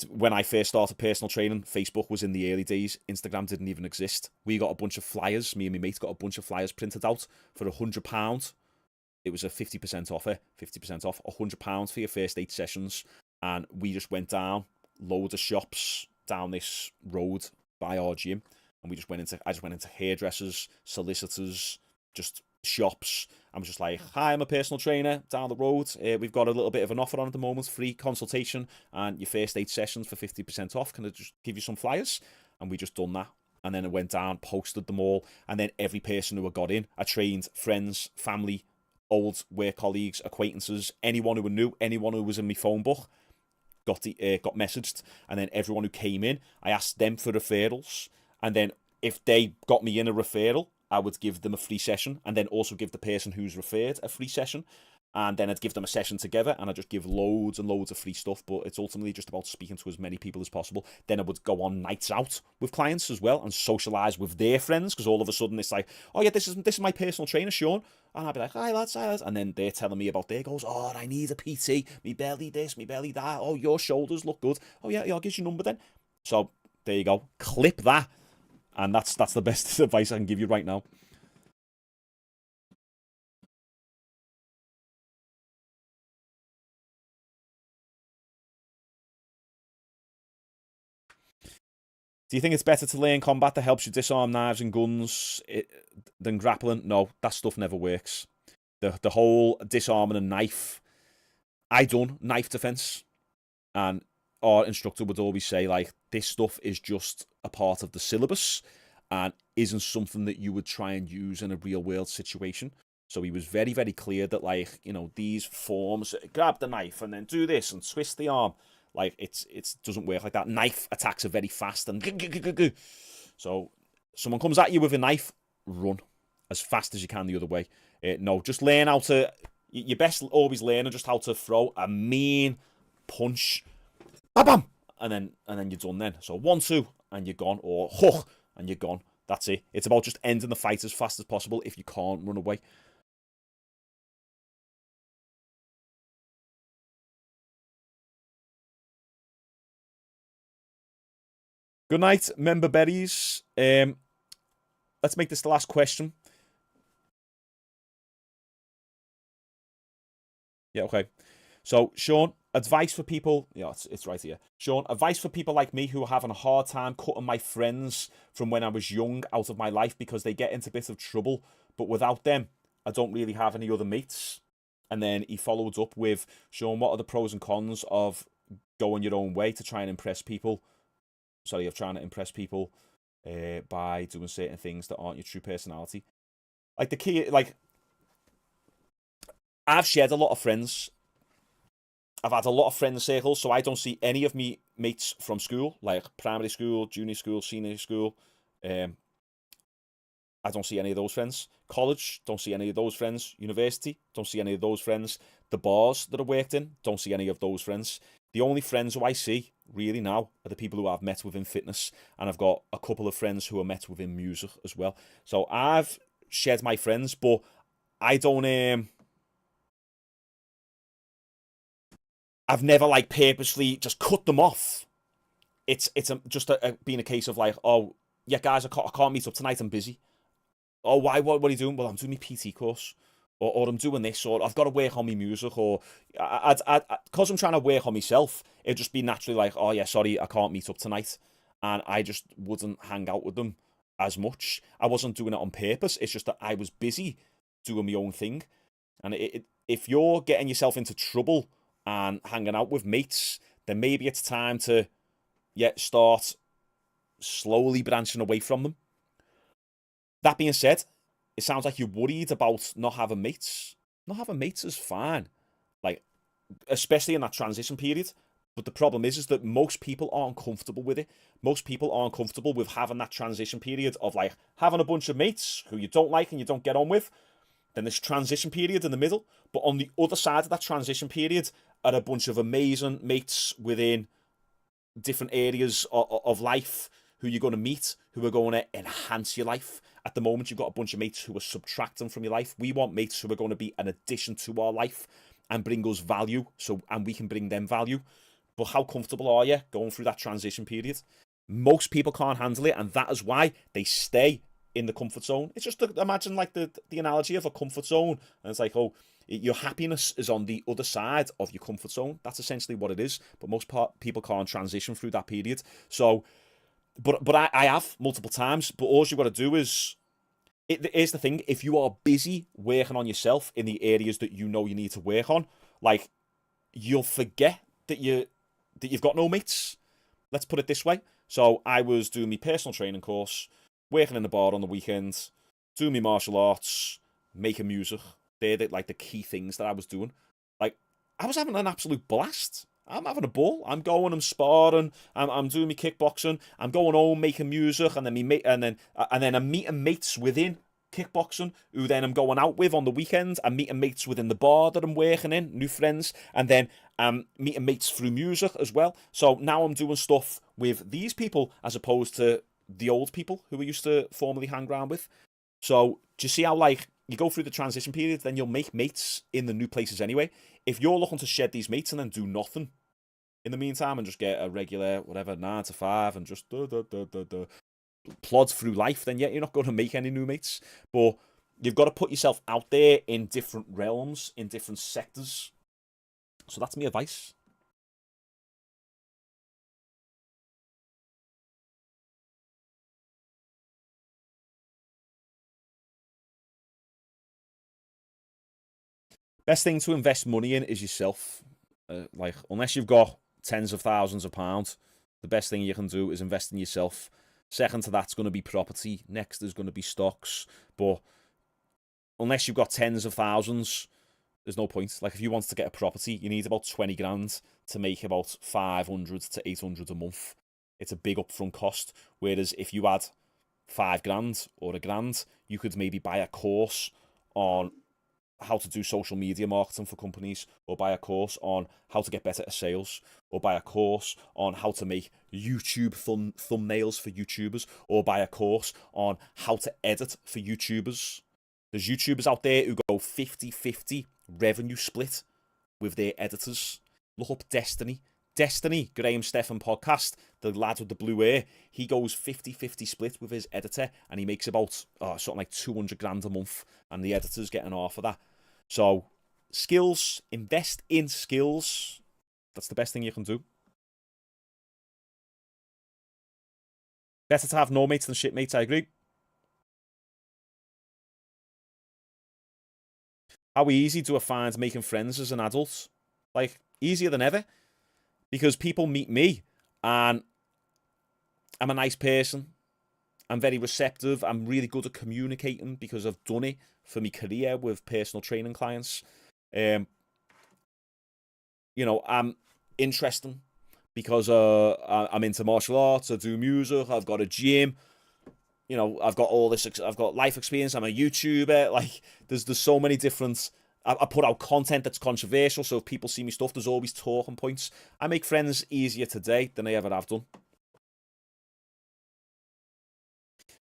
when I first started personal training, Facebook was in the early days. Instagram didn't even exist. We got a bunch of flyers. Me and my mate got a bunch of flyers printed out for £100. It was a 50% offer, 50% off, £100 for your first 8 sessions. And we just went down loads of shops down this road by our gym. And I just went into hairdressers, solicitors, just shops. I was just like, hi, I'm a personal trainer down the road. We've got a little bit of an offer on at the moment, free consultation and your first 8 sessions for 50% off. Can I just give you some flyers? And we just done that. And then I went down, posted them all. And then every person who had got in, I trained friends, family, old work colleagues, acquaintances, anyone who knew, anyone who was in my phone book got messaged. And then everyone who came in, I asked them for referrals. And then if they got me in a referral, I would give them a free session, and then also give the person who's referred a free session. And then I'd give them a session together, and I'd just give loads and loads of free stuff. But it's ultimately just about speaking to as many people as possible. Then I would go on nights out with clients as well and socialise with their friends, because all of a sudden it's like, oh yeah, this is my personal trainer, Shaun. And I'd be like, hi lads, hi lads. And then they're telling me about their goals. Oh, I need a PT. Me belly this, me belly that. Oh, your shoulders look good. Oh yeah, I'll give you your number then. So there you go. Clip that. And that's the best advice I can give you right now. Do you think it's better to learn combat that helps you disarm knives and guns than grappling? No, that stuff never works. The whole disarming a knife, I done knife defense, and our instructor would always say, like, this stuff is just a part of the syllabus and isn't something that you would try and use in a real world situation. So he was very, very clear that, like, you know, these forms, grab the knife and then do this and twist the arm. Like, it doesn't work like that. Knife attacks are very fast and so someone comes at you with a knife, run as fast as you can the other way. No, just learn how to. You best always learn just how to throw a mean punch, bam, bam, and then you're done. Then so 1-2 and you're gone, or hook and you're gone. That's it. It's about just ending the fight as fast as possible if you can't run away. Good night, member berries. Let's make this the last question. Yeah, okay. So, Sean, advice for people. Yeah, it's right here. Sean, advice for people like me who are having a hard time cutting my friends from when I was young out of my life because they get into a bit of trouble. But without them, I don't really have any other mates. And then he followed up with, Sean, what are the pros and cons of going your own way to try and impress people? Sorry, of trying to impress people by doing certain things that aren't your true personality. Like the key, like I've shared a lot of friends. I've had a lot of friend circles, so I don't see any of me mates from school, like primary school, junior school, senior school. I don't see any of those friends. College, don't see any of those friends. University, don't see any of those friends. The bars that I worked in, don't see any of those friends. The only friends who I see really now are the people who I've met within fitness, and I've got a couple of friends who are met within music as well. So I've shared my friends, but I don't. I've never like purposely just cut them off. It's been a case of like, oh yeah, guys, I can't meet up tonight. I'm busy. Oh, why? What are you doing? Well, I'm doing my PT course, or I'm doing this, or I've got to work on my music, or because I'm trying to work on myself, it'd just be naturally like, oh yeah, sorry, I can't meet up tonight, and I just wouldn't hang out with them as much. I wasn't doing it on purpose. It's just that I was busy doing my own thing, and if you're getting yourself into trouble and hanging out with mates, then maybe it's time to start slowly branching away from them. That being said, it sounds like you're worried about not having mates. Not having mates is fine, like especially in that transition period. But the problem is that most people aren't comfortable with it. Most people aren't comfortable with having that transition period of like having a bunch of mates who you don't like and you don't get on with. Then this transition period in the middle. But on the other side of that transition period are a bunch of amazing mates within different areas of life who you're going to meet, who are going to enhance your life. At the moment, you've got a bunch of mates who are subtracting from your life. We want mates who are going to be an addition to our life and bring us value, and we can bring them value. But how comfortable are you going through that transition period? Most people can't handle it, and that is why they stay in the comfort zone. It's just imagine like the analogy of a comfort zone, and it's like, oh, your happiness is on the other side of your comfort zone. That's essentially what it is. But most people can't transition through that period. So, but I have multiple times. But all you've got to do is, here's the thing: if you are busy working on yourself in the areas that you know you need to work on, like you'll forget that you've got no mates. Let's put it this way. So I was doing my personal training course, working in the bar on the weekends, doing my martial arts, making music. They're like the key things that I was doing. Like I was having an absolute blast. I'm having a ball. I'm going, I'm sparring, I'm doing my kickboxing, I'm going home making music, and then I'm meeting mates within kickboxing who then I'm going out with on the weekend. I'm meeting mates within the bar that I'm working in, new friends, and then I'm meeting mates through music as well. So now I'm doing stuff with these people as opposed to the old people who we used to formerly hang around with. So do you see how like you go through the transition period, then you'll make mates in the new places anyway. If you're looking to shed these mates and then do nothing in the meantime and just get a regular, whatever, 9 to 5 and just plod through life, then you're not going to make any new mates. But you've got to put yourself out there in different realms, in different sectors. So that's my advice. Best thing to invest money in is yourself. Like, unless you've got tens of thousands of pounds, the best thing you can do is invest in yourself. Second to that's going to be property. Next is going to be stocks. But unless you've got tens of thousands, there's no point. Like, if you want to get a property, you need about 20 grand to make about 500 to 800 a month. It's a big upfront cost. Whereas if you had 5 grand or a grand, you could maybe buy a course on how to do social media marketing for companies, or buy a course on how to get better at sales, or buy a course on how to make YouTube thumbnails for YouTubers, or buy a course on how to edit for YouTubers. There's YouTubers out there who go 50-50 revenue split with their editors. Look up Destiny. Destiny, Graham Stephan podcast, the lad with the blue hair, he goes 50-50 split with his editor, and he makes about something like 200 grand a month, and the editor's getting half of that. So skills, invest in skills. That's the best thing you can do. Better to have no mates than shit mates, I agree. How easy do I find making friends as an adult? Like, easier than ever. Because people meet me, and I'm a nice person. I'm very receptive. I'm really good at communicating because I've done it for my career with personal training clients. You know, I'm interesting because I'm into martial arts. I do music. I've got a gym. You know, I've got all this. I've got life experience. I'm a YouTuber. Like, there's so many different. I put out content that's controversial, so if people see me stuff, there's always talking points. I make friends easier today than I ever have done.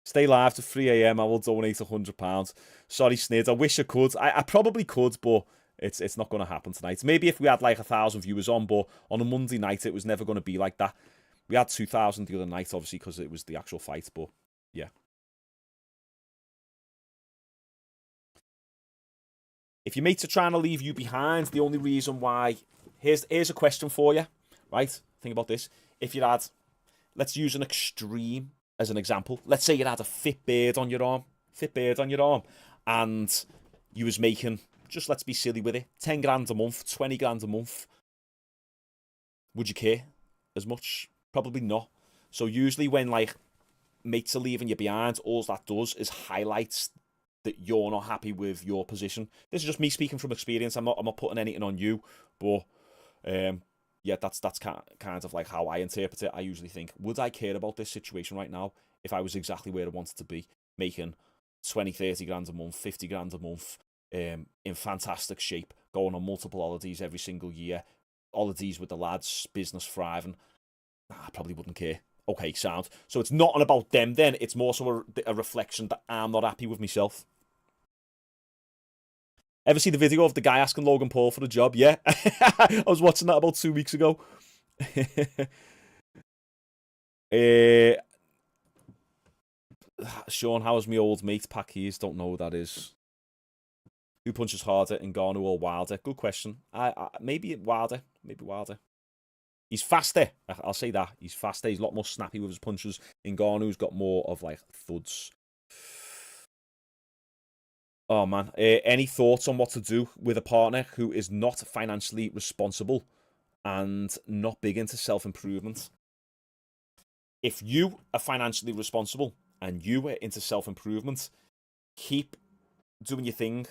Stay live to 3 a.m. I will donate £100. Sorry, Snid. I wish I could. I probably could, but it's not going to happen tonight. Maybe if we had like 1,000 viewers on, but on a Monday night, it was never going to be like that. We had 2,000 the other night, obviously, because it was the actual fight, but yeah. If your mates are trying to leave you behind, the only reason why... Here's a question for you, right? Think about this. If you had... Let's use an extreme as an example. Let's say you had a fit beard on your arm. And you was making, just let's be silly with it, 10 grand a month, 20 grand a month. Would you care as much? Probably not. So usually when, like, mates are leaving you behind, all that does is highlights that you're not happy with your position. This is just me speaking from experience. I'm not putting anything on you, but yeah, that's kind of like how I interpret it. I usually think, would I care about this situation right now if I was exactly where I wanted to be, making 20, 30 grand a month, 50 grand a month, in fantastic shape, going on multiple holidays every single year, holidays with the lads, business thriving? I probably wouldn't care. Okay, sound. So it's not about them then, it's more so a reflection that I'm not happy with myself. Ever see the video of the guy asking Logan Paul for a job? Yeah. I was watching that about 2 weeks ago. Sean, how's my old mate Packies? Don't know who that is. Who punches harder, Ngannou or Wilder? Good question. Maybe Wilder. Maybe Wilder. He's faster. I'll say that. He's faster. He's a lot more snappy with his punches. Ngannou's got more of, like, thuds. Oh, man. Any thoughts on what to do with a partner who is not financially responsible and not big into self-improvement? If you are financially responsible and you are into self-improvement, keep doing your thing.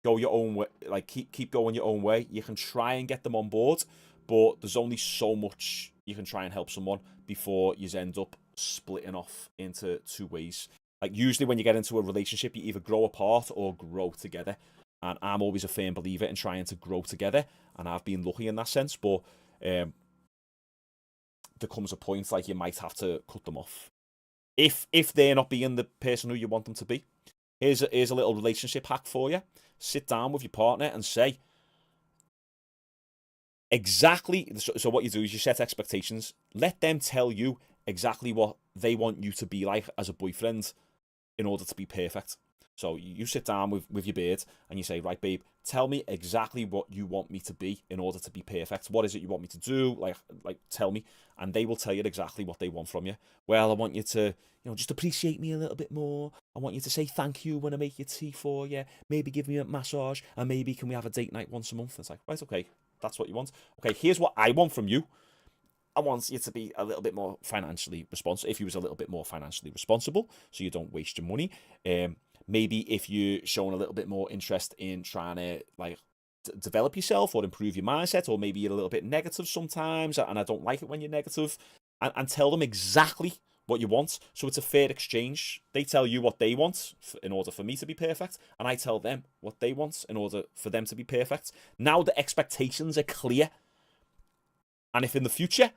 Go your own way. Like, keep going your own way. You can try and get them on board, but there's only so much you can try and help someone before you end up splitting off into two ways. Like, usually when you get into a relationship, you either grow apart or grow together. And I'm always a firm believer in trying to grow together. And I've been lucky in that sense. But there comes a point, like, you might have to cut them off. If they're not being the person who you want them to be. Here's a little relationship hack for you. Sit down with your partner and say, exactly, so what you do is you set expectations. Let them tell you exactly what they want you to be like as a boyfriend in order to be perfect. So you sit down with your beard and you say, right, babe, tell me exactly what you want me to be in order to be perfect. What is it you want me to do? Like tell me. And they will tell you exactly what they want from you. Well, I want you to, just appreciate me a little bit more. I want you to say thank you when I make your tea for you. Maybe give me a massage. And maybe can we have a date night once a month? It's like, right, okay, that's what you want. Okay, here's what I want from you. I want you to be a little bit more financially responsible. If you was a little bit more financially responsible, so you don't waste your money. Maybe if you're showing a little bit more interest in trying to develop yourself or improve your mindset, or maybe you're a little bit negative sometimes, and I don't like it when you're negative, and tell them exactly what you want. So it's a fair exchange. They tell you what they want in order for me to be perfect, and I tell them what they want in order for them to be perfect. Now the expectations are clear. And if in the future